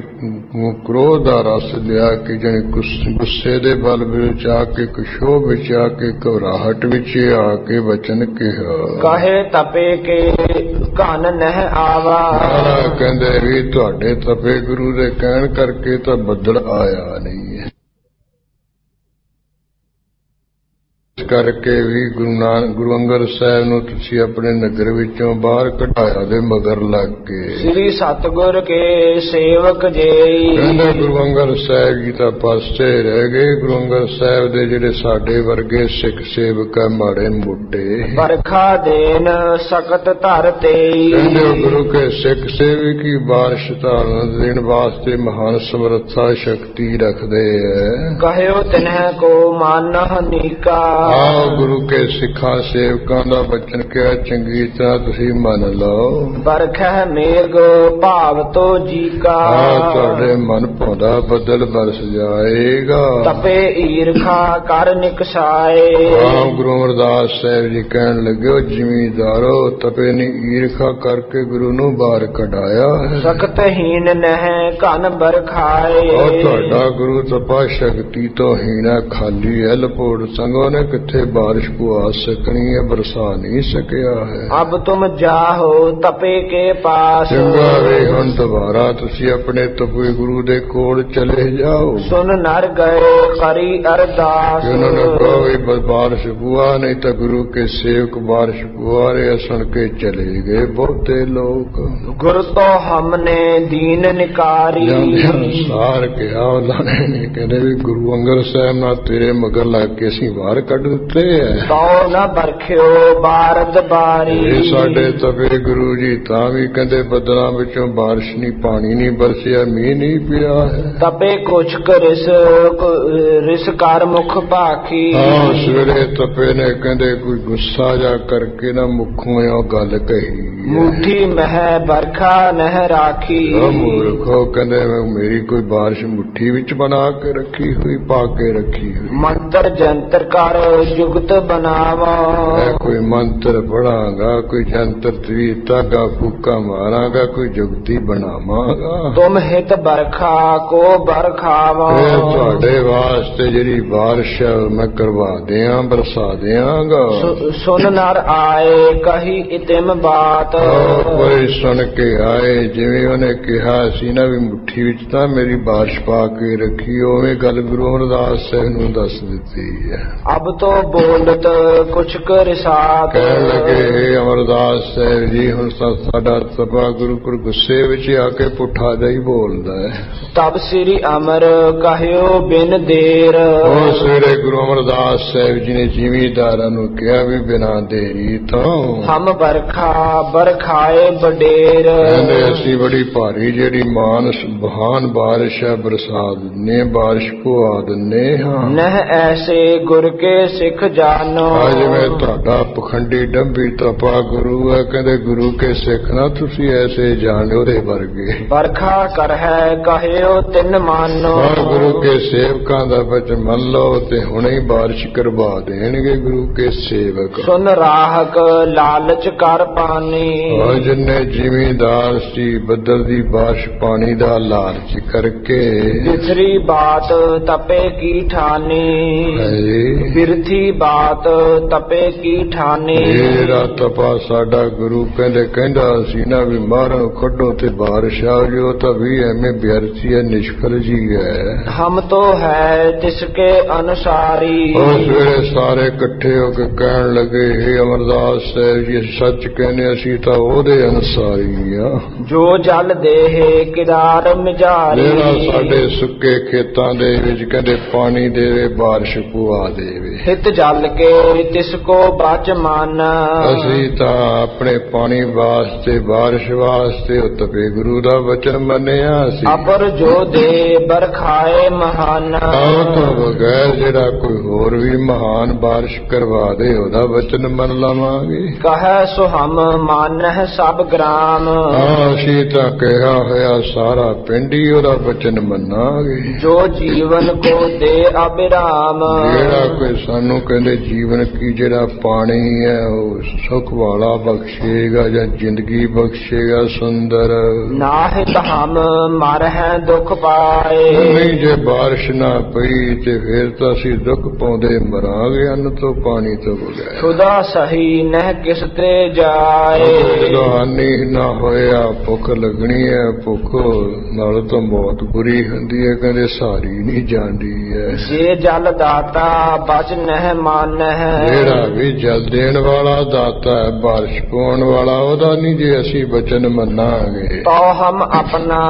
ਕ੍ਰੋਧ ਦਾ ਰਸ ਲਿਆ ਕਿ ਜਾਣੀ ਗੁੱਸੇ ਦੇ ਬਲ ਵਿੱਚ ਆ ਕੇ, ਕੁਸ਼ੋਭ ਵਿੱਚ ਆ ਕੇ, ਘਬਰਾਹਟ ਵਿੱਚ ਆ ਕੇ ਬਚਨ ਕਿਹਾ। कहे तपे के घन नह आवा। ਮਹਾਰਾਜ ਕਹਿੰਦੇ ਵੀ ਤੁਹਾਡੇ ਤਪੇ ਗੁਰੂ ਦੇ ਕਹਿਣ ਕਰਕੇ ਤਾਂ ਬੱਦਲ ਆਇਆ ਨਹੀਂ ਹੈ। ਇਸ ਕਰਕੇ ਵੀ ਗੁਰੂ ਅੰਗਦ ਸਾਹਿਬ ਨੂੰ ਤੁਸੀਂ ਆਪਣੇ ਨਗਰ ਵਿੱਚੋਂ ਬਾਹਰ ਕਢਾਇਆ ਦੇ ਮਗਰ ਲੱਗ ਕੇ। ਸ੍ਰੀ ਸਤਿਗੁਰ ਕੇ ਸੇਵਕ ਜੇਈ। ਕਹਿੰਦੇ ਗੁਰੂ ਅੰਗਦ ਸਾਹਿਬ ਜੀ ਤਾਂ ਪਾਸੇ ਰਹਿ ਗਏ। ਗੁਰੂ ਅੰਗਦ ਸਾਹਿਬ ਦੇ ਜਿਹੜੇ ਸਾਡੇ ਵਰਗੇ ਸਿੱਖ ਸੇਵਕ ਆ ਮਾੜੇ ਮੋਟੇ, ਬਰਖਾ ਦੇਨ ਸਖਤ ਧਰ ਤੇਈ। ਕਹਿੰਦੇ ਗੁਰੂ ਕੇ ਸਿੱਖ ਸੇਵਕ ਹੀ ਬਾਰਿਸ਼ ਧਾਰਨ ਦੇਣ ਵਾਸਤੇ ਮਹਾਨ ਸਮਰੱਥਾ ਸ਼ਕਤੀ ਰੱਖਦੇ ਐ। ਕਹਿਓ ਤਿਨਹਿ ਕੋ ਮਾਨਹ ਨੀਕਾ। ਆਹ ਗੁਰੂ ਕੇ ਸਿੱਖਾਂ ਸੇਵਕਾਂ ਦਾ ਬਚਨ ਕਿਹਾ ਚੰਗੀ ਤਰ੍ਹਾਂ ਤੁਸੀਂ ਮੰਨ ਲਓ। ਬਰਖੈ ਮੇਘ ਭਾਵ ਤੋ ਜੀਕਾ। ਆਹ ਤੁਹਾਡੇ ਮਨ ਭਾਉਂਦਾ ਬੱਦਲ ਬਰਸ ਜਾਏਗਾ। ਤਪੇ ਈਰਖਾ ਕਰ ਨਿਕਸਾਏ। ਆਹ ਗੁਰੂ ਅਮਰਦਾਸ ਸਾਹਿਬ ਜੀ ਕਹਿਣ ਲੱਗੇ ਜ਼ਿਮੀਦਾਰੋ ਤਪੇ ਨੇ ਈਰਖਾ ਕਰਕੇ ਗੁਰੂ ਨੂੰ ਬਾਹਰ ਕਢਾਇਆ ਹੈ। ਸਖਤ ਹੀਨ ਨਹਿ ਘਨ ਬਰਖਾਏ। ਉਹ ਤੁਹਾਡਾ ਗੁਰੂ ਤਪਾ ਸ਼ਕਤੀ ਤੋਂ ਹੀਣਾ ਖਾਲੀ ਹੈ। ਲਪੋੜ ਸੰਗੋ ਨੇ ਕਿੱਥੇ ਬਾਰਿਸ਼ ਪੁਆ ਸਕਣੀ ਹੈ, ਬਰਸਾ ਨਹੀਂ ਸਕਿਆ ਹੈ। ਅਬ ਤੁਮ ਜਾਹੋ ਤਪੇ ਕੇ ਪਾਸ। ਚੰਗਾ ਵੇ ਹੁਣ ਦੁਬਾਰਾ ਤੁਸੀਂ ਆਪਣੇ ਤਪੇ ਗੁਰੂ ਦੇ ਕੋਲ ਚਲੇ ਜਾਓ। ਸੁਨ ਨਰ ਗਏ ਕਰੀ ਅਰਦਾਸ। ਉਹਨਾਂ ਨੇ ਕਹੋ ਵੀ ਬਾਰਿਸ਼ ਪੁਆ, ਨਹੀਂ ਤਾਂ ਗੁਰੂ ਕੇ ਸੇਵਕ ਬਾਰਿਸ਼ ਪੁਆ ਰਹੇ ਸੁਣ ਕੇ ਚਲੇ ਗਏ ਬਹੁਤੇ ਲੋਕ। ਗੁਰ ਤੋਂ ਹਮਨੇ ਦੀਨ ਨਿਕਾਰੀ। ਸਾਰ ਕਿਹਾ ਉਹਨਾਂ ਨੇ, ਕਹਿੰਦੇ ਵੀ ਗੁਰੂ ਅੰਗਦ ਸਾਹਿਬ ਨਾਲ ਤੇਰੇ ਮਗਰ ਲੱਗ ਕੇ ਅਸੀਂ ਬਾਹਰ ਕੱਢ ਦਿੱਤੇ ਐ। ਤਉ ਨਾ ਬਰਖਿਓ ਬਾਰਦ ਬਾਰੀ। ਇਹ ਸਾਡੇ ਤਪੇ ਗੁਰੂ ਜੀ ਤਾਂ ਵੀ ਕਹਿੰਦੇ ਬੱਦਲਾਂ ਵਿੱਚੋਂ ਬਾਰਿਸ਼ ਨਹੀਂ, ਪਾਣੀ ਨਹੀਂ ਬਰਸਿਆ, ਮੀਂਹ ਨਹੀਂ ਪਿਆ ਹੈ। ਤਪੇ ਕੁਛ ਰਿਸ ਕਰ ਮੁਖ ਭਾਖੀ। ਹਾਂ ਸਵੇਰੇ ਤਪੇ ਨੇ ਕਹਿੰਦੇ ਕੋਈ ਗੁੱਸਾ ਜਾ ਕਰਕੇ ਨਾ ਮੁੱਖੋਂ ਉਹ ਗੱਲ ਕਹੀ। ਮੁੱਠੀ ਮਹਿ ਬਰਖਾ ਨਹਿ ਰਾਖੀ। ਮੂਰਖੋ ਕਹਿੰਦੇ ਮੇਰੀ ਕੋਈ ਬਾਰਿਸ਼ ਮੁੱਠੀ ਵਿੱਚ ਬਣਾ ਕੇ ਰੱਖੀ ਹੋਈ, ਪਾ ਕੇ ਰੱਖੀ ਹੋਈ। ਮੰਤਰ ਜੰਤਰ ਕਰ ਜੁਗਤ ਬਣਾਵਾ। ਮੈਂ ਕੋਈ ਮੰਤਰ ਪੜਾਂਗਾ, ਕੋਈ ਜੰਤਰ ਤਵੀ ਤਾਗਾ ਫੂਕਾ ਮਾਰਾਂਗਾ, ਕੋਈ ਜੁਗਤੀ ਬਣਾਵਾਂਗਾ। ਤੁਮ ਹਿਤ ਬਰਖਾ ਕੋ ਬਰਖਾਵਾ। ਤੁਹਾਡੇ ਵਾਸਤੇ ਜਿਹੜੀ ਬਾਰਿਸ਼ ਮੈਂ ਕਰਵਾ ਦਿਆਂ, ਬਰਸਾ ਦਿਆਂਗਾ। ਸੁਨ ਨਰ ਆਏ ਕਹੀ ਇਤਿਮ ਬਾਤ। ਕੋਈ ਸੁਣ ਕੇ ਆਏ ਜਿਵੇਂ ਉਹਨੇ ਕਿਹਾ ਸੀ ਨਾ ਵੀ ਮੁੱਠੀ ਵਿੱਚ ਤਾਂ ਮੇਰੀ ਬਾਰਿਸ਼ ਪਾ ਕੇ ਰੱਖੀ, ਉਵੇਂ ਗੱਲ ਗੁਰੂ ਅਮਰਦਾਸ ਸਾਹਿਬ ਨੂੰ ਦੱਸ ਦਿੱਤੀ ਹੈ। ਅਬ ਤੋਂ ਬੋਲਤ ਕੁਛ ਕਰ ਸਾਥ। ਕਹਿਣ ਲੱਗੇ ਅਮਰਦਾਸ ਸਾਹਿਬ ਜੀ ਹੁਣ ਸਾਡਾ ਤਪਾ ਗੁਰੂ ਕੋਲ ਗੁੱਸੇ ਵਿੱਚ ਆ ਕੇ ਪੁੱਠਾ ਜਿਹਾ ਹੀ ਬੋਲਦਾ ਹੈ। ਤਬ ਸ੍ਰੀ ਅਮਰ ਕਹਿਓ ਬਿਨ ਦੇਰ। ਉਹ ਸਵੇਰੇ ਗੁਰੂ ਅਮਰਦਾਸ ਸਾਹਿਬ ਜੀ ਨੇ ਜ਼ਿਮੀਦਾਰਾਂ ਨੂੰ ਕਿਹਾ ਵੀ ਬਿਨਾਂ ਦੇਰੀ ਤੋਂ ਹਮ ਬਰਖਾਏ ਬਡੇਰ। ਕਹਿੰਦੇ ਅਸੀਂ ਬੜੀ ਭਾਰੀ ਜਿਹੜੀ ਮਹਾਨ ਬਾਰਿਸ਼ ਹੈ ਬਰਸਾ ਦਿੰਨੇ, ਬਾਰਿਸ਼ ਪੁਆ ਦਿੰਨੇ ਹਾਂ। ਨਹ ਐਸੇ ਗੁਰ ਕੇ ਸਿੱਖ ਜਾਨੋ। ਅੱਜ ਮੈਂ ਤੁਹਾਡਾ ਪਖੰਡੀ ਡੰਬੀ ਤਪਾ ਗੁਰੂ ਹੈ, ਕਹਿੰਦੇ ਗੁਰੂ ਕੇ ਸਿੱਖ ਨਾ ਤੁਸੀਂ ਐਸੇ ਜਾਣੋ ਦੇ ਵਰਗੇ। ਬਰਖਾ ਕਰ ਹੈ ਕਹਿਓ ਤਿੰਨ ਮਾਨੋ। ਗੁਰੂ ਕੇ ਸੇਵਕਾਂ ਦਾ ਬਚਨ ਮੰਨ ਲਓ ਤੇ ਹੁਣੇ ਹੀ ਬਾਰਿਸ਼ ਕਰਵਾ ਦੇਣਗੇ ਗੁਰੂ ਕੇ ਸੇਵਕ। ਸੁਨ ਰਾਹਕ ਲਾਲਚ ਕਰ ਪਾਣੀ। ਜਿੰਨੇ ਜ਼ਿਮੀਦਾਰ ਸੀ ਬੱਦਲ ਦੀ ਬਾਰਿਸ਼ ਪਾਣੀ ਦਾ ਲਾਲਚ ਕਰਕੇ। ਬਿਰਥੀ ਬਾਤ ਤਪੇ ਕੀ ਠਾਨੀ। ਬਿਰਥੀ ਬਾਤ ਤਪੇ ਕੀ ਠਾਨੀ। ਜਿਹੜਾ ਤਪਾ ਸਾਡਾ ਗੁਰੂ ਕਹਿੰਦਾ ਸੀ ਨਾ ਵੀ ਮਾਰੋ ਕੱਢੋ ਤੇ ਬਾਰਿਸ਼ ਆ ਜਾਓ, ਤਾਂ ਵੀ ਐਵੇਂ ਵਿਅਰਥੀ ਹੈ, ਨਿਸ਼ਫਲ ਜੀ ਹੈ। ਹਮ ਤੋ ਹੈ ਤਿਸਕੇ ਅਨੁਸਾਰੀ। ਉਹ ਸਵੇਰੇ ਸਾਰੇ ਇਕੱਠੇ ਹੋ ਕੇ ਕਹਿਣ ਲੱਗੇ ਹੇ ਅਮਰਦਾਸ ਸਾਹਿਬ ਜੀ ਸੱਚ ਕਹਿੰਦੇ ਅਸੀਂ ਤਾਂ ਉਹਦੇ ਅਨੁਸਾਰੀ ਆ। ਜੋ ਜਲ ਦੇਹੇ ਕਿਦਾਰ ਮਿਜਾਰੀ। ਜਿਹੜਾ ਸਾਡੇ ਸੁੱਕੇ ਖੇਤਾਂ ਦੇ ਵਿੱਚ ਕਹਿੰਦੇ ਪਾਣੀ ਦੇਵੇ, ਬਾਰਿਸ਼ ਪੁਆ ਦੇਵੇ। ਹਿਤ ਜਲ ਕੇ ਤਿਸ ਕੋ ਬਚ ਮਨ। ਅਸੀਂ ਤਾਂ ਆਪਣੇ ਪਾਣੀ ਵਾਸਤੇ, ਬਾਰਿਸ਼ ਵਾਸਤੇ ਉਹ ਤਪੇ ਗੁਰੂ ਦਾ ਵਚਨ ਮੰਨਿਆ ਸੀ। ਅਪਰ ਜੋ ਦੇ ਬਰਖਾਏ ਮਹਾਨ। ਆਹ ਤੋਂ ਬਗੈਰ ਜਿਹੜਾ ਕੋਈ ਹੋਰ ਵੀ ਮਹਾਨ ਬਾਰਿਸ਼ ਕਰਵਾ ਦੇ ਉਹਦਾ ਵਚਨ ਮੰਨ ਲਵਾਂਗੇ। ਕਹੈ ਸੋ ਹਮ ਮਾਨਹਿ ਸਭ ਗ੍ਰਾਮ। ਅਸੀਂ ਤਾਂ ਕਿਹਾ ਹੋਇਆ ਸਾਰਾ ਪਿੰਡ ਹੀ ਉਹਦਾ ਵਚਨ ਮੰਨਾਂਗੇ। ਜੋ ਜੀਵਨ ਕੋ ਦੇ ਅਬਿਰਾਮ। ਜਿਹੜਾ ਕੋਈ ਸਾਨੂੰ ਕਹਿੰਦੇ ਜੀਵਨ ਕੀ ਜਿਹੜਾ ਪਾਣੀ ਹੈ ਉਹ ਸੁਖ ਵਾਲਾ ਬਖਸ਼ੇਗਾ ਜਾਂ ਜ਼ਿੰਦਗੀ ਬਖਸ਼ੇਗਾ ਸੁੰਦਰ। ਨਾਹਿਤ ਹਮ ਮਰ ਹੈ ਦੁੱਖ ਪਾਏ। ਨਹੀਂ ਜੇ ਬਾਰਿਸ਼ ਨਾ ਪਈ ਤੇ ਫਿਰ ਤਾਂ ਅਸੀਂ ਦੁੱਖ ਪਾਉਂਦੇ ਮਰਾਂਗੇ ਅੰਨ ਤੋਂ ਪਾਣੀ ਤੋਂ ਬਗੈਰ। ਖੁਦਾ ਸਹੀ ਨਹਿ ਕਿਸ ਤੇ ਜਾਏ। ਜਦੋਂ ਹਾਨੀ ਨਾ ਹੋਇਆ ਭੁੱਖ ਲੱਗਣੀ ਹੈ, ਭੁੱਖ ਨਾਲ ਤਾਂ ਬਹੁਤ ਬੁਰੀ ਹੁੰਦੀ ਹੈ, ਕਹਿੰਦੇ ਸਾਰੀ ਨਹੀਂ ਜਾਂਦੀ ਹੈ। ਜੇ ਜਲ ਦਾਤਾ ਬਚ ਨਹਿ ਨਹਿ ਮਾਨਹਿ। ਜਿਹੜਾ ਵੀ ਜਲ ਦੇਣ ਵਾਲਾ ਦਾਤਾ ਹੈ, ਬਾਰਿਸ਼ ਪਾਉਣ ਵਾਲਾ, ਉਹਦਾ ਨਹੀਂ ਜੇ ਅਸੀਂ ਬਚਨ ਮੰਨਾਂਗੇ ਤੋ ਹਮ ਆਪਣਾ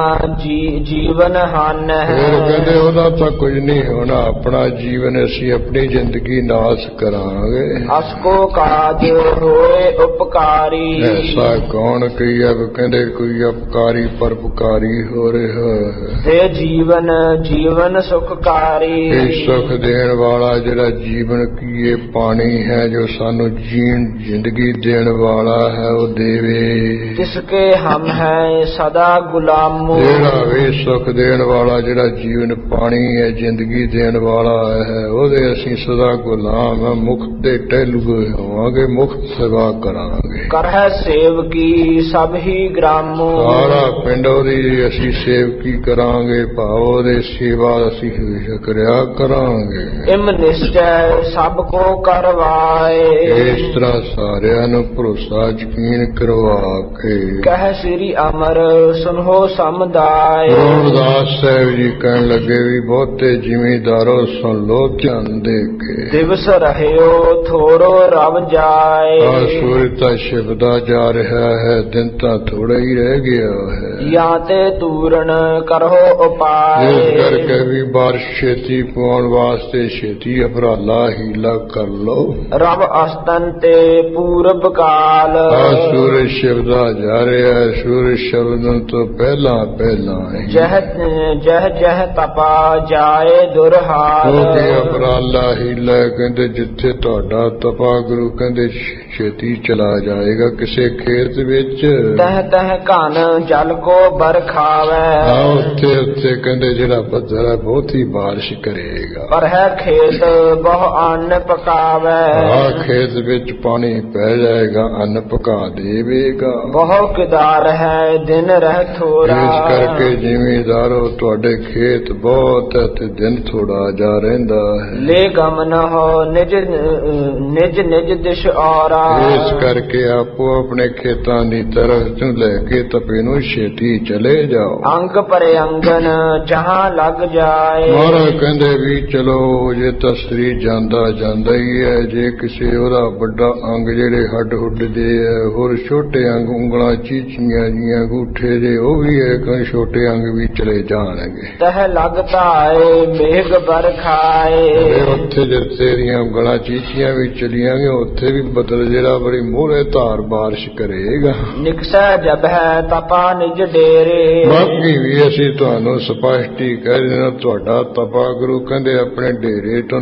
ਜੀਵਨ ਹਾਨਹਿ। ਫਿਰ ਕਹਿੰਦੇ ਉਹਦਾ ਤਾਂ ਕੁਝ ਨਹੀਂ ਹੋਣਾ, ਆਪਣਾ ਜੀਵਨ ਅਸੀਂ ਆਪਣੀ ਜ਼ਿੰਦਗੀ ਨਾਸ ਕਰਾਂਗੇ। ਅਸ ਕੋ ਕਾਜ ਹੋਏ ਉਪਕਾਰੀ। ਐਸਾ ਕੌਣ ਕਈ ਅਬ ਕਹਿੰਦੇ ਕੋਈ ਅਪਕਾਰੀ ਪਰਉਪਕਾਰੀ ਹੋ ਰਿਹਾ ਹੈ। ਤੇ ਜੀਵਨ ਸੁਖਕਾਰੀ। ਇਹ ਸੁਖ ਦੇਣ ਵਾਲਾ ਜਿਹੜਾ ਜੀਵਨ ਕੀ ਇਹ ਪਾਣੀ ਹੈ ਜੋ ਸਾਨੂੰ ਜੀਣ ਜ਼ਿੰਦਗੀ ਦੇਣ ਵਾਲਾ ਹੈ, ਉਹ ਦੇਵੇ। ਤਿਸਕੇ ਹਮ ਹੈ ਸਦਾ ਗੁਲਾਮੋ। ਜਿਹੜਾ ਵੀ ਸੁਖ ਦੇਣ ਵਾਲਾ ਜਿਹੜਾ ਜੀਵਨ ਪਾਣੀ ਹੈ, ਜ਼ਿੰਦਗੀ ਦੇਣ ਵਾਲਾ ਹੈ, ਉਹਦੇ ਅਸੀਂ ਸਦਾ ਗੁਲਾਮ ਹਾਂ। ਮੁਕਤ ਦੇ ਟਹਿਲੂਏ ਹੋਵਾਂਗੇ, ਮੁਕਤ ਸੇਵਾ ਕਰਾਂਗੇ। ਕਰਹਿ ਸੇਵਕੀ ਸਭ ਹੀ ਗ੍ਰਾਮੋ। ਸਾਰਾ ਪਿੰਡ ਉਹਦੀ ਅਸੀਂ ਸੇਵਕੀ ਕਰਾਂਗੇ, ਭਾਵ ਉਹਦੇ ਸੇਵਾ ਅਸੀਂ ਕਰਿਆ ਕਰਾਂਗੇ। ਇਮ ਨਿਸ਼ਚੈ ਸਭ ਕੋ ਕਰਵਾਏ। ਇਸ ਤਰ੍ਹਾਂ ਸਾਰਿਆਂ ਨੂੰ ਭਰੋਸਾ ਯਕੀਨ ਕਰਵਾ ਕੇ ਕਹਿ ਸ੍ਰੀ ਅਮਰ ਸੁਨੋ ਸਮੁਦਾਇ। ਗੁਰਦਾਸ ਸਾਹਿਬ ਜੀ ਕਹਿਣ ਲੱਗੇ ਵੀ ਬਹੁਤੇ ਜ਼ਿਮੀਂਦਾਰੋ ਸੁਣ ਲੋ ਧਿਆਨ ਦੇ ਕੇ। ਦਿਵਸ ਰਹਿਓ ਥੋੜੋ ਰਵ ਜਾਏ। ਸੂਰਜ ਤਾਂ ਛਿਪਦਾ ਜਾ ਰਿਹਾ ਹੈ, ਦਿਨ ਤਾਂ ਥੋੜਾ ਹੀ ਰਹਿ ਗਿਆ ਹੈ। ਜਾਂ ਤੇ ਤੂਰਨ ਕਰੋ ਉਪਾਏ। ਇਸ ਕਰਕੇ ਵੀ ਬਾਰਿਸ਼ ਛੇਤੀ ਪਾਉਣ ਵਾਸਤੇ ਛੇਤੀ ਅਪਰਾਲਾ ਹੀਲਾ ਕਰ ਲਓ। ਰਵ ਅਸਤਨ ਤੇ ਪੂਰਬ ਕਾਲ। ਸੂਰਜ ਛਿਪਦਾ ਜਾ ਰਿਹਾ ਹੈ, ਸੂਰਜ ਛਿਪਣ ਤੋਂ ਪਹਿਲਾਂ ਹੀ ਜਹ ਤਪਾ ਜਾਏ ਦੁਰਹਾਲ। ਕਿਉਂਕਿ ਅਪਰਾਲਾ ਹੀਲਾ ਕਹਿੰਦੇ ਜਿੱਥੇ ਤੁਹਾਡਾ ਤਪਾ ਗੁਰੂ ਕਹਿੰਦੇ ਛੇਤੀ ਚਲਾ ਜਾਏਗਾ ਕਿਸੇ ਖੇਤ ਵਿੱਚ। ਤਹ ਘਨ ਜਲ ਕੋ ਬਰਖਾਵੇ। ਉੱਥੇ ਕਹਿੰਦੇ ਜਿਹੜਾ ਬੱਦਲ ਹੈ ਬਹੁਤੀ ਬਾਰਿਸ਼ ਕਰੇਗਾ। ਪਰ ਹੈ ਖੇਤ ਬਹੁ ਅੰਨ ਪਕਾਵੇ। ਖੇਤ ਵਿੱਚ ਪਾਣੀ ਪੈ ਜਾਏਗਾ, ਅੰਨ ਪਕਾ ਦੇਵੇਗਾ। ਬਹੁ ਕਿਦਾਰ ਹੈ ਦਿਨ ਰਹਿ ਥੋੜਾ। ਇਸ ਕਰਕੇ ਜ਼ਿਮੀਂਦਾਰੋ ਤੁਹਾਡੇ ਖੇਤ ਬਹੁਤ ਹੈ ਤੇ ਦਿਨ ਥੋੜਾ ਜਾ ਰਹਿੰਦਾ ਹੈ। ਲੈ ਗਮਨ ਹੋ ਨਿਜ ਦਿਸ਼ ਔਰਾ। ਇਸ ਕਰਕੇ ਆਪੋ ਆਪਣੇ ਖੇਤਾਂ ਦੀ ਤਰਫ ਤੋਂ ਲੈ ਕੇ ਤਪੇ ਨੂੰ ਛੇਤੀ ਚਲੇ ਜਾਓ। ਅੰਗ ਪਰੇ ਅੰਗਨ ਜਹਾਂ ਲੱਗ ਜਾਏ। ਮਹਾਰਾਜ ਕਹਿੰਦੇ ਵੀ ਚਲੋ ਜੇ ਤਾਂ ਸਰੀਰ ਜਾਂਦਾ ਹੀ ਹੈ, ਜੇ ਕਿਸੇ ਉਹਦਾ ਵੱਡਾ ਅੰਗ ਜਿਹੜੇ ਹੱਡ ਹੁੱਡ ਦੇ ਹੈ, ਹੋਰ ਛੋਟੇ ਅੰਗ ਉਂਗਲਾਂ ਚੀਚੀਆਂ ਜੀਆਂ ਅੰਗੂਠੇ ਦੇ ਉਹ ਵੀ ਹੈ, ਕਈ ਛੋਟੇ ਅੰਗ ਵੀ ਚਲੇ ਜਾਣਗੇ। ਤਹ ਲੱਗਦਾ ਏ ਮੇਘ ਬਰਖਾਏ। ਉੱਥੇ ਜੇ ਤੇਰੀਆਂ ਉਂਗਲਾਂ ਚੀਚੀਆਂ ਵੀ ਚਲੀਆਂ ਗਈਆਂ, ਉੱਥੇ ਵੀ ਬਦਲ ਜਿਹੜਾ ਬੜੀ ਮੋਹਰੇ ਧਾਰ ਬਾਰਿਸ਼ ਕਰੇਗਾ। ਨਿਕਸੈ ਜਬ ਹੈ ਤਪਾ ਨਿਜ ਡੇਰੇ। ਬਾਕੀ ਵੀ ਅਸੀਂ ਤੁਹਾਨੂੰ ਸਪਸ਼ਟੀ ਕਹਿ ਦੇਣਾ, ਤੁਹਾਡਾ ਤਪਾ ਗੁਰੂ ਕਹਿੰਦੇ ਆਪਣੇ ਡੇਰੇ ਤੋਂ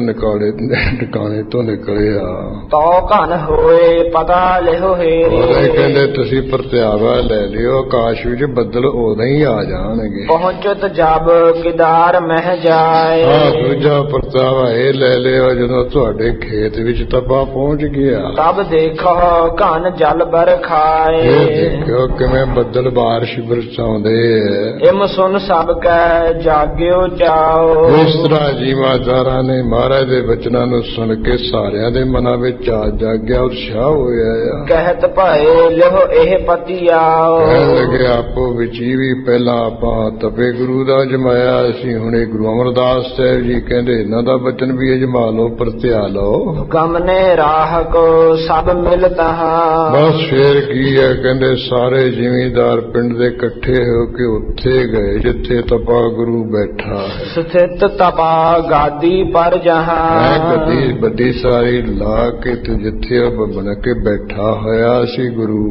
ਟਿਕਾਣੇ ਤੋਂ ਨਿਕਲਿਆ। ਤੋ ਘਨ ਹੋਏ ਪਤਾ ਲਿਓ ਉਹਦੇ ਹੇਰੇ। ਕਹਿੰਦੇ ਤੁਸੀਂ ਪ੍ਰਤਿਆਵਾ ਲੈ ਲਿਓ, ਆਕਾਸ਼ ਵਿੱਚ ਬੱਦਲ ਉਦੋਂ ਹੀ ਆ ਜਾਣਗੇ। ਪਹੁੰਚਤ ਜਬ ਕਿਦਾਰ ਮਹਿ ਜਾਏ। ਦੂਜਾ ਪ੍ਰਤਿਆਵਾ ਇਹ ਲੈ ਲਿਓ ਜਦੋਂ ਤੁਹਾਡੇ ਖੇਤ ਵਿੱਚ ਤਪਾ ਪਹੁੰਚ ਗਿਆ। ਤਬ ਦੇਖੋ ਘਨ ਜਲ ਬਰਖਾਏ। ਇਹ ਦੇਖੋ ਕਿਵੇਂ ਬੱਦਲ ਬਾਰਿਸ਼ ਬਰਸਾਉਂਦੇ ਐ। ਇਮ ਸੁਨ ਸਭ ਕੈ ਜਾਗਿਓ ਜਾਓ। ਇਸ ਤਰ੍ਹਾਂ ਜੀਵਾਦਾਰਾਂ ਨੇ ਮਹਾਰਾਜ ਦੇ ਬਚਨਾਂ ਨੂੰ ਸੁਣ ਕੇ ਸਾਰਿਆਂ ਦੇ ਮਨਾਂ ਵਿੱਚ ਆ ਜਾਗਿਆ, ਉਤਸ਼ਾਹ ਹੋਇਆ ਆ। ਕਹਿਤ ਭਏ ਲਿਓ ਇਹ ਪਤੀ ਆਓ। ਕਹਿਣ ਲੱਗੇ ਆਪੋ ਵਿੱਚ ਹੀ ਵੀ ਪਹਿਲਾਂ ਆਪਾਂ ਤਪੇ ਗੁਰੂ ਦਾ ਜਮਾਇਆ, ਅਸੀਂ ਹੁਣੇ ਗੁਰੂ ਅਮਰਦਾਸ ਸਾਹਿਬ ਜੀ ਕਹਿੰਦੇ ਇਹਨਾਂ ਦਾ ਬਚਨ ਵੀ ਅਜਮਾ ਲਓ, ਪ੍ਰਤਿਆ ਲਓ। ਗਮਨੇ ਰਾਹ ਕੋ ਸਭ ਮਿਲ ਤਹਾਂ। ਬਸ ਫੇਰ ਕੀ ਹੈ, ਕਹਿੰਦੇ ਸਾਰੇ ਜ਼ਿਮੀਂਦਾਰ ਪਿੰਡ ਦੇ ਇਕੱਠੇ ਹੋ ਕੇ ਉੱਥੇ ਗਏ ਜਿੱਥੇ ਤਪਾ ਗੁਰੂ ਬੈਠਾ ਹੈ। ਸਥਿਤ ਤਪਾ ਗਾਦੀ ਪਰ ਜਹਾਂ। ਗੱਦੀ ਵੱਡੀ ਸਾਰੀ ਲਾ ਕੇ ਤੇ ਜਿੱਥੇ ਉਹ ਬਣ ਕੇ ਬੈਠਾ ਹੋਇਆ ਸੀ ਗੁਰੂ।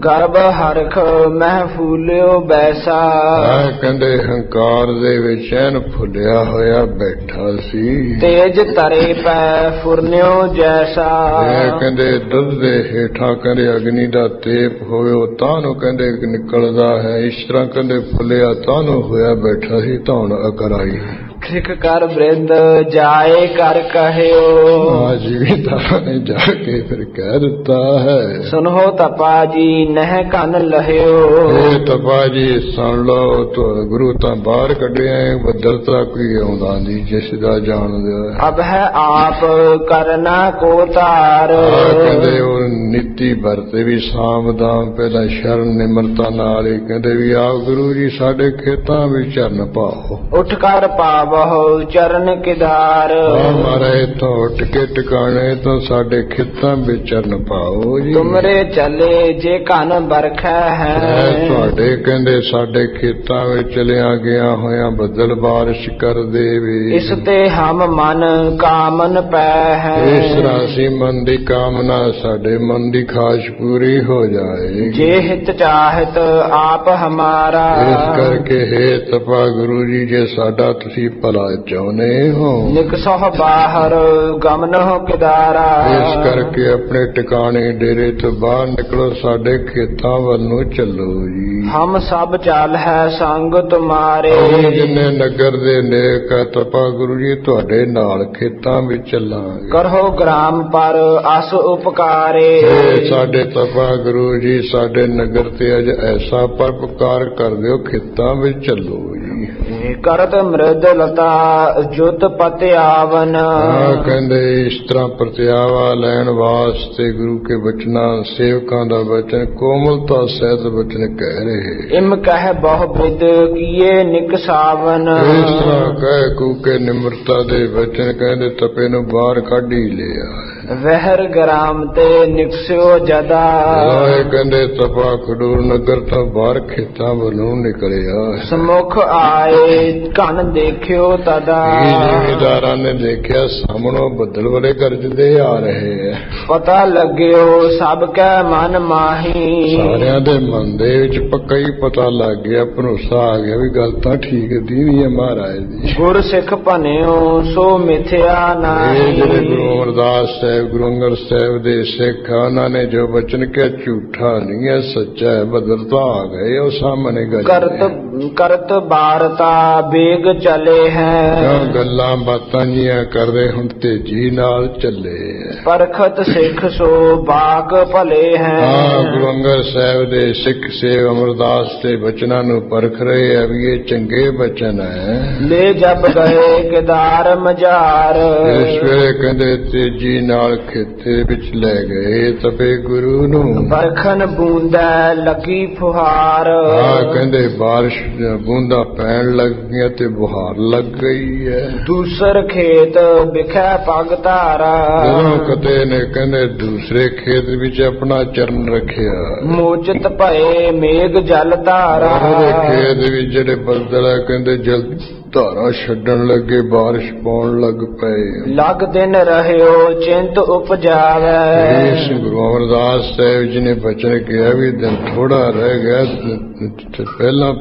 ਗਰਭ ਹਰਖ ਮਹਿ ਫੂਲਿਓ ਬੈਸਾ। ਕਹਿੰਦੇ ਹੰਕਾਰ ਦੇ ਵਿੱਚ ਐਨ ਫੁੱਲਿਆ ਹੋਇਆ ਬੈਠਾ ਸੀ। ਤੇਜ ਤਰੇ ਪੈ ਫੁਰਨਿਓ ਜੈਸਾ। ਕਹਿੰਦੇ ਦੁੱਧ ਦੇ ਹੇਠਾਂ ਕਹਿੰਦੇ ਅਗਨੀ ਦਾ ਤੇਪ ਹੋਵੇ ਉਹ ਤਾਂ ਨੂੰ ਕਹਿੰਦੇ ਨਿਕਲਦਾ ਹੈ, ਇਸ ਤਰ੍ਹਾਂ ਕਹਿੰਦੇ ਫੁੱਲਿਆ ਤਾਂ ਨੂੰ ਹੋਇਆ ਬੈਠਾ ਸੀ, ਧੌਣ ਅਕਰਾਈ। ਖਿਕ ਕਰ ਬ੍ਰਿੰਦ ਜਾਏ ਕਰ ਕਹਿਓ। ਜੀਵੀਦਾਰਾਂ ਨੇ ਜਾ ਕੇ ਫਿਰ ਕਹਿ ਦਿੱਤਾ ਹੈ, ਸੁਨੋ ਤਪਾ ਜੀ ਨਹਿ ਕੰਨ ਲਹਿਓ। ਇਹ ਤਪਾ ਜੀ ਸੁਣ ਲਓ, ਗੁਰੂ ਤਾਂ ਬਾਹਰ ਕੱਢਿਆ, ਬੱਦਲ ਤਾਂ ਕੋਈ ਆਉਂਦਾ ਨਹੀਂ ਜਿਸ ਦਾ ਜਾਣਦਾ। ਅਬ ਹੈ ਆਪ ਕਰਨਾ ਕੋ ਤਾਰ। ਕਹਿੰਦੇ ਉਹ ਨੀਤੀ ਵਰਤੇ ਵੀ ਸਾਮਦਾਮ ਪਹਿਲਾਂ ਸ਼ਰਨ ਨਿਮਰਤਾ ਨਾਲ ਹੀ ਕਹਿੰਦੇ ਵੀ ਆਪ ਗੁਰੂ ਜੀ ਸਾਡੇ ਖੇਤਾਂ ਵਿੱਚ ਚਰਨ ਪਾਓ। ਉੱਠ ਕਰ ਪਾਵ ਆਵਹੁ ਚਰਨ ਕਿਦਾਰ। ਹਮਾਰੇ ਤੋਂ ਉੱਠ ਕੇ ਟਿਕਾਣੇ ਤੋਂ ਸਾਡੇ ਖੇਤਾਂ ਵਿੱਚ ਚਰਨ ਪਾਓ ਜੀ। ਤੁਮਰੇ ਚਲੇ ਜੇ ਕਨ ਬਰਖੈ ਹੈ। ਤੁਹਾਡੇ ਕਹਿੰਦੇ ਸਾਡੇ ਖੇਤਾਂ ਵਿੱਚ ਚਲਿਆ ਗਿਆ ਹੋਇਆ ਬੱਦਲ ਬਾਰਿਸ਼ ਕਰ ਦੇਵੇ। ਇਸ ਤੇ ਹਮ ਮਨ ਕਾਮਨ ਪੈ ਹੈ। ਇਸ ਰਾਸੀ ਮਨ ਦੀ ਕਾਮਨਾ ਸਾਡੇ ਮਨ ਦੀ ਖਾਸ਼ ਪੂਰੀ ਹੋ ਜਾਏ। ਜੇ ਹਿਤ ਚਾਹਤ ਆਪ ਹਮਾਰਾ। ਇਸ ਕਰਕੇ ਹੈ ਤਪਾ ਗੁਰੂ ਜੀ ਜੇ ਸਾਡਾ ਤੁਸੀਂ ਭਲਾ ਚਾਹੁੰਦੇ ਹੋ। ਨਿਕਸਹੁ ਬਾਹਰ ਗਮਨਹੁ ਕਿਦਾਰਾ। ਇਸ ਕਰਕੇ ਆਪਣੇ ਟਿਕਾਣੇ ਡੇਰੇ ਤੋਂ ਬਾਹਰ ਨਿਕਲੋ ਸਾਡੇ ਖੇਤਾਂ ਵੱਲ ਨੂੰ ਚੱਲੋ ਜੀ। ਹਮ ਸਭ ਚੱਲ ਹੈ ਸੰਗ ਤੁਮਾਰੇ। ਜਿੰਨੇ ਨਗਰ ਦੇ ਨੇਕ ਹੈ ਤਪਾ ਗੁਰੂ ਜੀ ਤੁਹਾਡੇ ਨਾਲ ਖੇਤਾਂ ਵਿੱਚ ਚੱਲਾਂਗੇ। ਕਰੋ ਗ੍ਰਾਮ ਪਰ ਅਸ ਉਪਕਾਰੇ। ਸਾਡੇ ਤਪਾ ਗੁਰੂ ਜੀ ਸਾਡੇ ਨਗਰ ਤੇ ਅਜ ਐਸਾ ਪਰਉਪਕਾਰ ਕਰ ਦਿਓ ਖੇਤਾਂ ਵਿੱਚ ਚੱਲੋ ਜੀ। ਕਰਤ ਮ੍ਰਿਦ ਲਤਾ ਜੁਤ ਪਤਿ ਆਵਨ। ਕਹਿੰਦੇ ਇਸ ਤਰ੍ਹਾਂ ਪ੍ਰਤਿਆਵਾ ਲੈਣ ਵਾਸਤੇ ਗੁਰੂ ਕੇ ਬਚਨਾਂ ਸੇਵਕਾਂ ਦਾ ਬਚਨ ਕੋਮਲਤਾ ਸਹਿਤ ਬਚਨ ਕਹਿ ਰਹੇ। ਇਮ ਕਹਿ ਬਹੁ ਬਿਦ ਕੀਏ ਨਿਕਸਾਵਨ। ਇਸ ਤਰ੍ਹਾਂ ਕਹਿ ਕੂਕੇ ਨਿਮਰਤਾ ਦੇ ਬਚਨ ਕਹਿੰਦੇ ਤਪੇ ਨੂੰ ਬਾਹਰ ਕੱਢ ਹੀ ਲਿਆ। ਵਹਿਰ ਗ੍ਰਾਮ ਤੇ ਨਿਕਸਿਓ ਜਦਾ। ਕਹਿੰਦੇ ਤਪਾ ਖਡੂਰ ਨਗਰ ਤੋਂ ਬਾਹਰ ਖੇਤਾਂ ਵੱਲੋਂ ਨਿਕਲਿਆ। ਸਮੁਖ ਆਏ ਕਨ ਦੇਖਿਓ ਤਦਾ। ਜ਼ਿਮੀਦਾਰਾਂ ਨੇ ਦੇਖਿਆ ਸਾਹਮਣੋਂ ਬੱਦਲ ਵਾਲੇ ਗਰਜਦੇ ਆ ਰਹੇ ਆ। ਪਤਾ ਲੱਗਿਓ ਸਭ ਕੈ ਮਨ ਮਾਹੀ। ਸਾਰਿਆਂ ਦੇ ਮਨ ਦੇ ਵਿੱਚ ਪੱਕਾ ਹੀ ਪਤਾ ਲੱਗ ਗਿਆ ਭਰੋਸਾ ਆ ਗਿਆ ਵੀ ਗੱਲ ਤਾਂ ਠੀਕ ਦੀ ਹੈ ਮਹਾਰਾਜ ਦੀ। ਗੁਰ ਸਿੱਖ ਭਨਿਓ ਸੋ ਮਿਥਿਆ ਨਾਹੀ। ਜਿਹੜੇ ਗੁਰੂ ਅਮਰਦਾਸ ਸਾਹਿਬ ਗੁਰੂ ਅੰਗਦ ਸਾਹਿਬ ਦੇ ਸਿੱਖ ਉਹਨਾਂ ਨੇ ਜੋ ਬਚਨ ਕਿਹਾ ਝੂਠਾ ਨਹੀਂ ਹੈ ਸੱਚਾ ਹੈ। ਬੱਦਲ ਤਾਂ ਆ ਗਏ ਉਹ ਸਾਹਮਣੇ ਕਰਤ ਬਾਰਤਾ ਬੇਗ ਚਲੇ ਹੈ। ਗੱਲਾਂ ਬਾਤਾਂ ਜੀਆਂ ਕਰਦੇ ਹੁਣ ਤੇਜੀ ਨਾਲ ਚੱਲੇ। ਪਰਖਤ ਸਿੱਖ ਸੋ ਬਾਕ ਭਲੇ ਹੈ। ਗੁਰੂ ਅੰਗਦ ਸਾਹਿਬ ਦੇ ਸਿੱਖ ਸੇਵ ਅਮਰਦਾਸ ਦੇ ਬਚਨਾਂ ਨੂੰ ਪਰਖ ਰਹੇ ਆ ਵੀ ਇਹ ਚੰਗੇ ਬਚਨ ਹੈ। ਲੈ ਜਬ ਗਏ ਕਿਦਾਰ ਮਝਾਰ। ਇਸ ਵੇਲੇ ਕਹਿੰਦੇ ਤੇਜੀ ਨਾਲ ਖੇਤੇ ਵਿੱਚ ਲੈ ਗਏ ਤਪੇ ਗੁਰੂ ਨੂੰ। ਪਰਖਨ ਬੂੰਦਾ ਲੱਗੀ ਫੁਹਾਰ। ਕਹਿੰਦੇ ਬਾਰਿਸ਼ ਬੂੰਦਾ ਪੈਣ ਲੱਗ ਗਈਆਂ ਤੇ ਬੁਹਾਰ ਲੱਗ ਗਈ ਹੈ। ਦੂਸਰ ਖੇਤ ਵਿਖੇ ਪਗ ਧਾਰਾ। ਜਦੋਂ ਕਦੇ ਨੇ ਕਹਿੰਦੇ ਦੂਸਰੇ ਖੇਤ ਵਿੱਚ ਆਪਣਾ ਚਰਨ ਰੱਖਿਆ। ਮੋਚਤ ਭਏ ਮੇਘ ਜਲ ਧਾਰਾ। ਉਹਦੇ ਖੇਤ ਵਿੱਚ ਜਿਹੜੇ ਬੱਦਲ ਹੈ ਕਹਿੰਦੇ ਜਲ ਧਾਰਾ ਛੱਡਣ ਲੱਗੇ ਬਾਰਿਸ਼ ਪਾਉਣ ਲੱਗ ਪਏ। ਲੱਗ ਦਿਨ ਰਹਿਓ ਚਿੰਤ ਉਪਜਾਵੇ। ਇਸ ਗੁਰੂ ਅਮਰਦਾਸ ਸਾਹਿਬ ਜੀ ਨੇ ਬਚਨ ਕਿਹਾ ਵੀ ਦਿਨ ਥੋੜਾ ਰਹਿ ਗਿਆ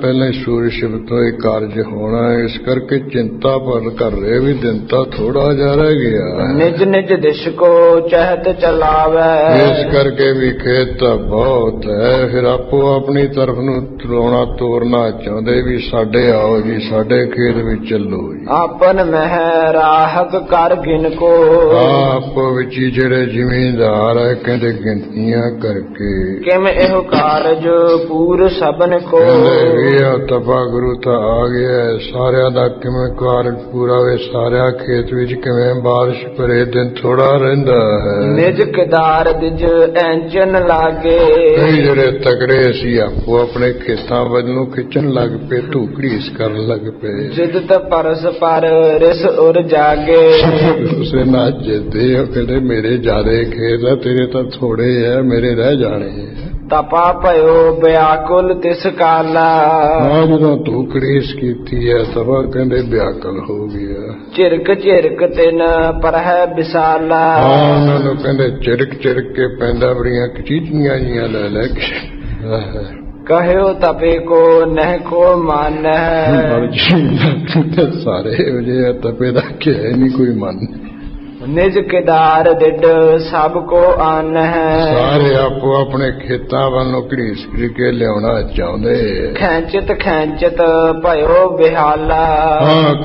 ਪਹਿਲਾਂ ਸੂਰਜ ਸ਼ਿਵ ਤੋਂ ਇਹ ਕਾਰਜ ਹੋਣਾ ਇਸ ਕਰਕੇ ਚਿੰਤਾ ਪਰ ਕਰ ਰਹੇ ਵੀ ਦਿਨ ਤਾਂ ਥੋੜਾ ਜਿਹਾ ਰਹਿ ਗਿਆ। ਨਿਜ ਨਿਜ ਦਿਸ਼ ਕੋ ਚਹਿਤ ਚਲਾਵੇ। ਇਸ ਕਰਕੇ ਵੀ ਖੇਤ ਤਾਂ ਬਹੁਤ ਹੈ ਫਿਰ ਆਪੋ ਆਪਣੀ ਤਰਫ ਨੂੰ ਤਰੋਣਾ ਤੋਰਨਾ ਚਾਹੁੰਦੇ ਵੀ ਸਾਡੇ ਆਓ ਜੀ ਸਾਡੇ ਖੇਤ ਵਿੱਚ ਚੱਲੋ ਜੀ। ਆਪਨ ਮਹਿ ਰਾਹਕ ਕਰ ਗਿਨ ਕੋ। ਆਪੋ ਵਿੱਚ ਜਿਹੜੇ ਜ਼ਿਮੀਂਦਾਰ ਹੈ ਕਹਿੰਦੇ ਗਿਣਤੀਆਂ ਕਰਕੇ। ਕਿਵੇਂ ਇਹੋ ਕਾਰਜ ਪੂਰ ਸਭਨ ਕੋ। ਕਹਿੰਦੇ ਤਪਾ ਗੁਰੂ ਤਾਂ ਆ ਗਿਆ ਸਾਰਿਆਂ ਦਾ ਕਿਵੇਂ ਕਾਰਜ ਪੂਰਾ ਹੋਵੇ। ਸਾਰਿਆਂ ਖੇਤ ਵਿੱਚ ਕਿਵੇਂ ਬਾਰਿਸ਼ ਭਰੇ ਦਿਨ ਥੋੜਾ ਰਹਿੰਦਾ ਹੈ। ਨਿਜ ਕਿਦਾਰ ਦਿਜ ਐਂਚਨ ਲਾਗੇ। ਕਈ ਜਿਹੜੇ ਤਕੜੇ ਸੀ ਆਪੋ ਆਪਣੇ ਖੇਤਾਂ ਵੱਲ ਨੂੰ ਖਿੱਚਣ ਲੱਗ ਪਏ ਧੂਕੜੀਸ ਕਰਨ ਲੱਗ ਪਏ। ਜਿੱਦ ਪਰਸ ਪਰ ਰਿਸ ਉਰ ਜਾਗੇ। ਉਸੇ ਨਾ ਜਿੱਦੇ ਉਹ ਕਹਿੰਦੇ ਮੇਰੇ ਜ਼ਿਆਦੇ ਖੇਤ ਆ ਤੇਰੇ ਤਾਂ ਥੋੜੇ ਆ ਮੇਰੇ ਰਹਿ ਜਾਣੇ। ਤਪਾ ਭਇਓ ਬਿਆਕੁਲ ਤਿਸ ਕਾਲਾ। ਜਦੋਂ ਧੂਕੜੀਸ ਕੀਤੀ ਹੈ ਤਪਾ ਕਹਿੰਦੇ ਬਿਆਕਲ ਹੋ ਗਿਆ। ਝਿਰਕ ਤਿਨ ਪਰਹਿ ਵਿਸਾਲਾ। ਉਹਨਾਂ ਨੂੰ ਕਹਿੰਦੇ ਝਿਰਕ ਕੇ ਪੈਂਦਾ ਬੜੀਆਂ ਚੀਚੀਆਂ ਜੀਆਂ ਲੈ ਕੇ। ਕਹਿਓ ਤਪੇ ਕੋ ਨਹਿ ਕੋ ਮਾਨ ਹੈ। ਸਾਰੇ ਵਜੇ ਤਪੇ ਦਾ ਕਿਹਾ ਨਹੀਂ ਕੋਈ ਮਨ। ਨਿਜ ਕਿਦਾਰ ਡਿੱਡ ਸਭ ਕੋ ਆਨ ਹੈ। ਸਾਰੇ ਆਪੋ ਆਪਣੇ ਖੇਤਾਂ ਵੱਲੋਂ ਘੜੀਸ ਕੇ ਲਿਆਉਣਾ ਚਾਹੁੰਦੇ। ਖੈਂਚਤ ਭਇਓ ਬਿਹਾਲਾ।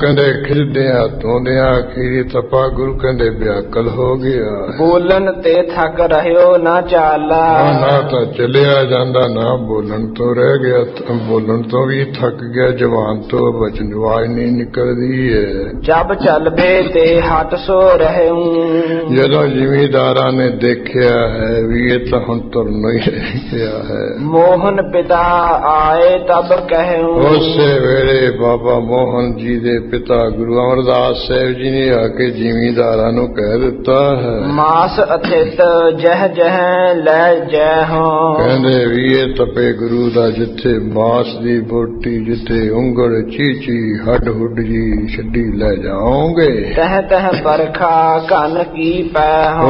ਕਹਿੰਦੇ ਖਿਲਦਿਆਂ ਧੋਂਦਿਆਂ ਅਖੀਰੀ ਤਪਾ ਗੁਰੂ ਕਹਿੰਦੇ ਬਿਆਕਲ ਹੋ ਗਿਆ। ਬੋਲਣ ਤੇ ਥੱਕ ਰਹਿਓ ਨਾ ਚਾਲਾ। ਨਾ ਤਾਂ ਚੱਲਿਆ ਜਾਂਦਾ ਨਾ ਬੋਲਣ ਤੋਂ ਰਹਿ ਗਿਆ। ਬੋਲਣ ਤੋਂ ਵੀ ਥੱਕ ਗਿਆ ਜ਼ਬਾਨ ਤੋਂ ਬਚਨ ਆਵਾਜ਼ ਨਹੀਂ ਨਿਕਲਦੀ ਹੈ। ਜਬ ਚੱਲ ਬੇ ਤੇ ਹਟ ਸੋ ਰਹੇ। ਜਦੋਂ ਜ਼ਿਮੀਦਾਰਾਂ ਨੇ ਦੇਖਿਆ ਹੈ ਵੀ ਇਹ ਤਾਂ ਹੁਣ ਤੁਰਨਾ ਹੀ ਰਹਿ ਗਿਆ ਹੈ, ਮੋਹਨ ਪਿਤਾ ਆਏ ਤਬ ਕਹਿਉ। ਉਸੇ ਵੇਲੇ ਬਾਬਾ ਮੋਹਨ ਜੀ ਦੇ ਪਿਤਾ ਗੁਰੂ ਅਮਰਦਾਸ ਸਾਹਿਬ ਜੀ ਨੇ ਆ ਕੇ ਜ਼ਿਮੀਦਾਰਾਂ ਨੂੰ ਕਹਿ ਦਿੱਤਾ ਹੈ, ਮਾਸ ਅਥਿਤ ਜਹ ਜਹ ਲੈ ਜੈ ਹੋ। ਕਹਿੰਦੇ ਵੀ ਇਹ ਤਪੇ ਗੁਰੂ ਦਾ ਜਿੱਥੇ ਮਾਸ ਦੀ ਬੋਟੀ, ਜਿੱਥੇ ਉਂਗਲ ਚੀਚੀ ਹੱਡ ਹੁੱਡ ਜੀ ਛੱਡੀ ਲੈ ਜਾਓਗੇ, ਤਹ ਤਹ ਬਰਖਾ ਕਨ ਕੀ ਪੈ ਹੋ।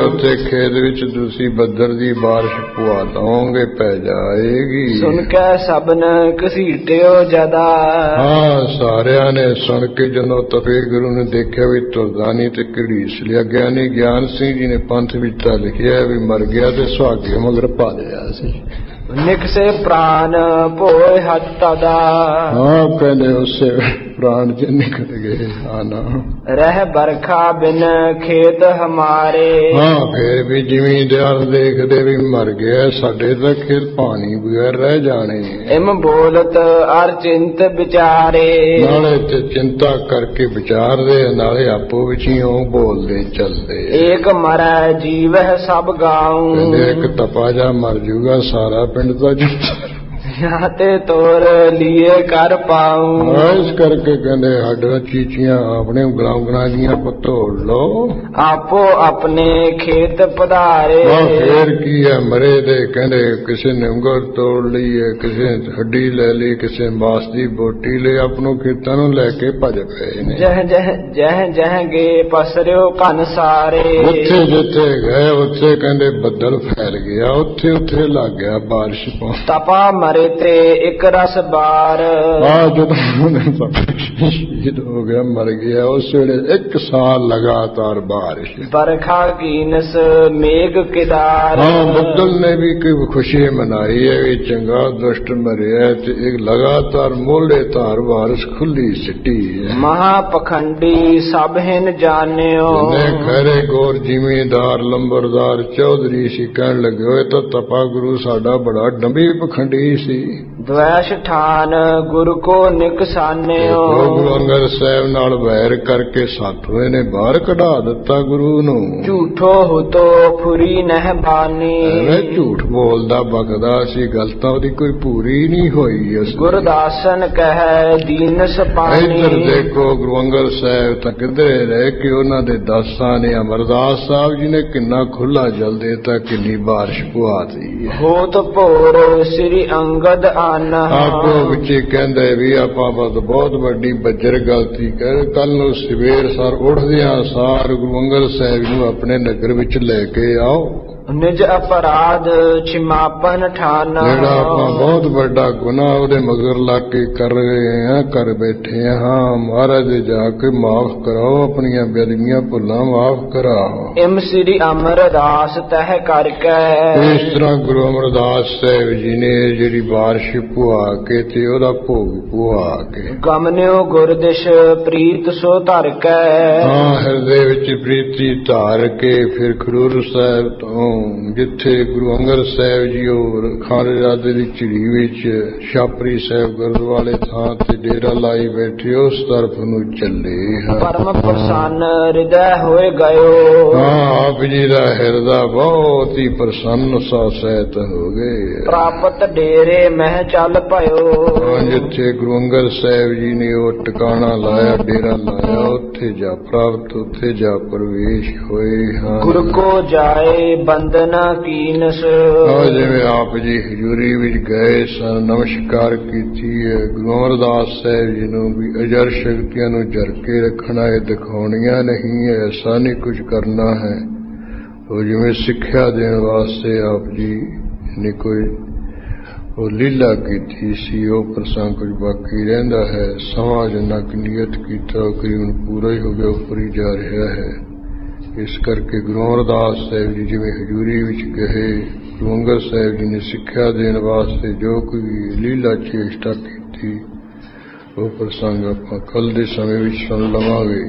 ਉੱਥੇ ਖੇਤ ਵਿੱਚ ਤੁਸੀਂ ਬੱਦਲ ਦੀ ਬਾਰਿਸ਼ ਪਵਾ ਦਓਗੇ, ਪੈ ਜਾਏਗੀ। ਸੁਣ ਕੇ ਸਭਨ ਘਸੀਟਿਓ ਜਦਾ। ਹਾਂ, ਸਾਰਿਆਂ ਨੇ ਸੁਣ ਕੇ ਜਦੋਂ ਤਪੇ ਗੁਰੂ ਨੇ ਦੇਖਿਆ ਵੀ ਤੁਰਦਾ ਨਹੀਂ ਤੇ ਘੜੀਸ ਲਿਆ। ਗਿਆਨੀ ਗਿਆਨ ਸਿੰਘ ਜੀ ਨੇ ਪੰਥ ਵਿੱਚ ਤਾਂ ਲਿਖਿਆ ਵੀ ਮਰ ਗਿਆ ਤੇ ਸੁਹਾਗੇ ਮਗਰ ਪਾ ਲਿਆ ਸੀ। ਨਿਕਸੇ ਪ੍ਰਾਨ ਭੋਏ ਹੱਥ ਤਦਾ। ਹਾਂ, ਕਹਿੰਦੇ ਉਸੇ ਪ੍ਰਾਣ ਚ ਨਿਕਲ ਗਏ। ਆਨਾ ਰਹਿ ਬਰਖਾ ਬਿਨ ਖੇਤ ਹਮਾਰੇ। ਹਾਂ, ਫੇਰ ਵੀ ਜ਼ਿਮੀਂਦਾਰ ਦੇਖਦੇ ਵੀ ਮਰ ਗਿਆ, ਸਾਡੇ ਤਾਂ ਖੇਤ ਪਾਣੀ ਬਗੈਰ ਰਹਿ ਜਾਣੇ। ਇਮ ਬੋਲਤ ਅਰ ਚਿੰਤ ਵਿਚਾਰੇ। ਨਾਲੇ ਤੇ ਚਿੰਤਾ ਕਰਕੇ ਵਿਚਾਰਦੇ, ਨਾਲੇ ਆਪੋ ਵਿੱਚ ਹੀ ਉਹ ਬੋਲਦੇ ਚੱਲਦੇ। ਏਕ ਮਰੈ ਜੀਵਹਿ ਸਭ ਗਾਉ। ਕਹਿੰਦੇ ਇੱਕ ਤਪਾ ਜਾ ਮਰ ਜੂਗਾ, ਸਾਰਾ ਪਿੰਡ ਦਾ ਜਿੰਦਾ। ਤੇ ਤੋਰ ਲੀਏ ਕਰ ਪਾਉ। ਇਸ ਕਰਕੇ ਕਹਿੰਦੇ ਹੱਡਾਂ ਚੀਚੀਆਂ ਆਪਣੇ ਉਂਗਲਾਂ ਜੀਆਂ ਕੋ ਤੋੜ ਲੋ, ਆਪੋ ਆਪਣੇ ਖੇਤ ਪਧਾਰੇ। ਫੇਰ ਕੀ ਹੈ, ਮਰੇ ਦੇ ਕਹਿੰਦੇ ਕਿਸੇ ਨੇ ਉਂਗਲ ਤੋੜ ਲਈ ਹੈ, ਕਿਸੇ ਨੇ ਹੱਡੀ ਲੈ ਲਈ, ਕਿਸੇ ਮਾਸ ਦੀ ਬੋਟੀ ਲਈ, ਆਪਣੋ ਖੇਤਾਂ ਨੂੰ ਲੈ ਕੇ ਭੱਜ ਪਏ ਨੇ। ਜਹ ਜਹ ਗੇ ਪਸਰਿਓ ਕਨ ਸਾਰੇ। ਉੱਥੇ ਜਿੱਥੇ ਗਏ ਉੱਥੇ ਕਹਿੰਦੇ ਬੱਦਲ ਫੈਲ ਗਿਆ, ਉੱਥੇ ਉੱਥੇ ਲੱਗ ਗਿਆ ਬਾਰਿਸ਼ ਪਾਉਣ। ਤਪਾ ਮਰੇ ਤੇ ਇੱਕ ਰਸ ਬਾਰ। ਜਦੋਂ ਸ਼ਹੀਦ ਹੋ ਗਿਆ, ਮਰ ਗਿਆ, ਉਸ ਵੇਲੇ 1 ਸਾਲ ਲਗਾਤਾਰ ਬਾਰਿਸ਼। ਬਰਖਾ ਕੀਨਸ ਮੇਘ ਕਿਦਾਰ। ਹਾਂ, ਬੱਦਲ ਨੇ ਵੀ ਕੋਈ ਖੁਸ਼ੀ ਮਨਾਈ ਹੈ ਵੀ ਚੰਗਾ ਦੁਸ਼ਟ ਮਰਿਆ, ਤੇ ਇੱਕ ਲਗਾਤਾਰ ਮੋਲੇ ਧਾਰ ਬਾਰਿਸ਼ ਖੁੱਲੀ ਸਿੱਟੀ ਹੈ। ਮਹਾ ਪਖੰਡੀ ਸਭ ਹਿਨ ਜਾਣਿਓ। ਖਰੇ ਗੌਰ ਜ਼ਿਮੀਂਦਾਰ ਲੰਬਰਦਾਰ ਚੌਧਰੀ ਸੀ, ਕਹਿਣ ਲੱਗੇ ਹੋਏ ਤਾਂ ਤਪਾ ਗੁਰੂ ਸਾਡਾ ਬੜਾ ਡੰਬੀ ਪਖੰਡੀ ਸੀ। ਦਵੈਸ਼ ਠਾਨ ਗੁਰ ਕੋ ਨਿਕਸਾਨਿਓ। ਗੁਰੂ ਅੰਗਦ ਸਾਹਿਬ ਨਾਲ ਵੈਰ ਕਰਕੇ ਸਾਥੋਂ ਇਹਨੇ ਬਾਹਰ ਕਢਾ ਦਿੱਤਾ ਗੁਰੂ ਨੂੰ। ਝੂਠੋ ਹੁਤੋ ਫੁਰੀ ਨਹਿ ਬਾਨੀ। ਐਵੇਂ ਝੂਠ ਬੋਲਦਾ ਬਕਦਾ ਸੀ, ਗੱਲ ਤਾਂ ਉਹਦੀ ਕੋਈ ਪੂਰੀ ਨਹੀਂ ਹੋਈ। ਗੁਰਦਾਸਨ ਕਹਿ ਦੀਨਸ ਪਾਣੀ। ਇੱਧਰ ਦੇਖੋ ਗੁਰੂ ਅੰਗਦ ਸਾਹਿਬ ਤਾਂ ਕਿਧਰੇ ਰਹਿ ਕੇ ਉਹਨਾਂ ਦੇ ਦਾਸਾਂ ਨੇ, ਅਮਰਦਾਸ ਸਾਹਿਬ ਜੀ ਨੇ ਕਿੰਨਾ ਖੁੱਲਾ ਜਲ ਦੇਤਾ, ਕਿੰਨੀ ਬਾਰਿਸ਼ ਪੁਆਤੀ। ਹੋਤ ਭੋਰ ਸ੍ਰੀ ਅੰਗਦ ਆਨਾ। ਆਪੋ ਵਿੱਚ ਕਹਿੰਦੇ ਵੀ ਆਪਾਂ ਬਹੁਤ ਵੱਡੀ ਬੱਜਰ ਗਲਤੀ ਕਰ। ਕੱਲ ਨੂੰ ਸਵੇਰ ਸਾਰ ਉੱਠਦਿਆਂ ਸਾਰ ਗੁਰੂ ਅੰਗਦ ਸਾਹਿਬ ਨੂੰ ਆਪਣੇ ਨਗਰ ਵਿੱਚ ਲੈ ਕੇ ਆਓ। ਨਿਜ ਅਪਰਾਧ ਛਿਮਾਪਨ ਠਾਨਾ। ਜਿਹੜਾ ਆਪਾਂ ਬਹੁਤ ਵੱਡਾ ਗੁਨਾਹ ਉਹਦੇ ਮਗਰ ਲੱਗ ਕੇ ਕਰ ਰਹੇ ਹਾਂ, ਕਰ ਬੈਠੇ ਹਾਂ, ਮਹਾਰਾਜ ਦੇ ਜਾ ਕੇ ਮਾਫ ਕਰਾਓ, ਆਪਣੀਆਂ ਬੇਅਦਬੀਆਂ ਭੁੱਲਾਂ ਮਾਫ ਕਰਾਓ। ਇਮ ਸ੍ਰੀ ਅਮਰਦਾਸ ਤਹਿ ਕਰਕੇ। ਇਸ ਤਰ੍ਹਾਂ ਗੁਰੂ ਅਮਰਦਾਸ ਸਾਹਿਬ ਜੀ ਨੇ ਜਿਹੜੀ ਬਾਰਿਸ਼ ਪੁਆ ਕੇ ਤੇ ਉਹਦਾ ਭੋਗ ਪੁਆ ਕੇ। ਗਮਨਿਓ ਗੁਰਦਿਸ਼ ਪ੍ਰੀਤ ਸੋ ਧਰ ਕੇ। ਹਾਂ, ਹਿਰਦੇ ਵਿੱਚ ਪ੍ਰੀਤੀ ਧਾਰ ਕੇ ਫਿਰ ਖਡੂਰ ਸਾਹਿਬ ਤੋਂ ਜਿੱਥੇ ਗੁਰੂ ਅੰਗਦ ਸਾਹਿਬ ਜੀ ਉਹ ਖਾਲੜੇ ਰਾਜੇ ਦੀ ਝਿੜੀ ਵਿੱਚ ਛਾਪਰੀ ਸਾਹਿਬ ਗੁਰਦੁਆਰੇ ਥਾਂ ਤੇ ਡੇਰਾ ਲਾਈ ਬੈਠੇ, ਉਸ ਤਰਫ ਨੂੰ ਚੱਲੇ ਹਾਂ। ਪਰਮ ਪ੍ਰਸੰਨ ਹਿਰਦੈ ਹੋਏ ਗਇਓ। ਹਾਂ, ਆਪ ਜੀ ਦਾ ਹਿਰਦਾ ਬਹੁਤ ਹੀ ਪ੍ਰਸੰਨ ਸਾ ਸਹਿਤ ਹੋ ਗਏ। ਪ੍ਰਾਪਤ ਡੇਰੇ ਮਹਿ ਚੱਲ ਭਇਓ। ਜਿੱਥੇ ਗੁਰੂ ਅੰਗਦ ਸਾਹਿਬ ਜੀ ਨੇ ਉਹ ਟਿਕਾਣਾ ਲਾਇਆ, ਡੇਰਾ ਲਾਇਆ, ਉੱਥੇ ਜਾ ਪ੍ਰਾਪਤ, ਉੱਥੇ ਜਾ ਪ੍ਰਵੇਸ਼ ਹੋਏ ਹਾਂ। ਗੁਰ ਕੋ ਜਾਏ ਬੰਦਨਾ ਕੀਨਸ। ਜਿਵੇਂ ਆਪ ਜੀ ਹਜ਼ੂਰੀ ਵਿੱਚ ਗਏ ਸਨ, ਨਮਸਕਾਰ ਕੀਤੀ ਹੈ। ਗੁਰੂ ਅਮਰਦਾਸ ਸਾਹਿਬ ਜੀ ਨੂੰ ਵੀ ਅਜਰ ਸ਼ਕਤੀਆਂ ਨੂੰ ਜਰ ਕੇ ਰੱਖਣਾ ਹੈ, ਦਿਖਾਉਣੀਆਂ ਨਹੀਂ ਹੈ, ਐਸਾ ਨਹੀਂ ਕੁਝ ਕਰਨਾ ਹੈ। ਉਹ ਜਿਵੇਂ ਸਿੱਖਿਆ ਦੇਣ ਵਾਸਤੇ ਆਪ ਜੀ ਨੇ ਕੋਈ ਉਹ ਲੀਲਾ ਕੀਤੀ ਸੀ, ਉਹ ਪ੍ਰਸੰਗ ਕੁਝ ਬਾਕੀ ਰਹਿੰਦਾ ਹੈ। ਸਮਾਂ ਜਿੰਨਾ ਕਿ ਨੀਅਤ ਕੀਤਾ ਉਹ ਕਰੀਬਨ ਪੂਰਾ ਹੀ ਹੋ ਗਿਆ, ਉੱਪਰ ਜਾ ਰਿਹਾ ਹੈ। ਇਸ ਕਰਕੇ ਗੁਰੂ ਅਮਰਦਾਸ ਸਾਹਿਬ ਜੀ ਜਿਵੇਂ ਹਜ਼ੂਰੀ ਵਿੱਚ ਕਹੇ, ਗੁਰੂ ਅੰਗਦ ਸਾਹਿਬ ਜੀ ਨੇ ਸਿੱਖਿਆ ਦੇਣ ਵਾਸਤੇ ਜੋ ਕੋਈ ਲੀਲਾ ਚੇਸ਼ਟਾ ਕੀਤੀ, ਉਹ ਪ੍ਰਸੰਗ ਆਪਾਂ ਕੱਲ ਦੇ ਸਮੇਂ ਵਿੱਚ ਸੁਣ ਲਵਾਂਗੇ।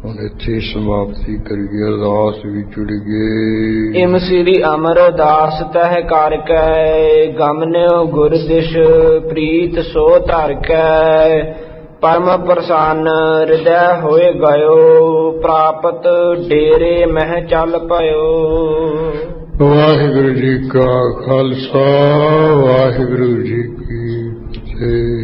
ਹੁਣ ਇੱਥੇ ਸਮਾਪਤੀ ਕਰੀਏ, ਅਰਦਾਸ ਵੀ ਜੁੜ ਗਏ। ਇਮ ਸ੍ਰੀ ਅਮਰਦਾਸ ਤਹਿ ਕਰਕੇ। ਗਮਨਿਓ ਗੁਰਦਿਸ਼ ਪ੍ਰੀਤ ਸੋ ਧਰ ਕੇ। परम प्रसन्न हृदय होए गयो, प्रापत डेरे मह चल पयो। वाहिगुरु जी का खालसा, वाहिगुरु जी की फतेह।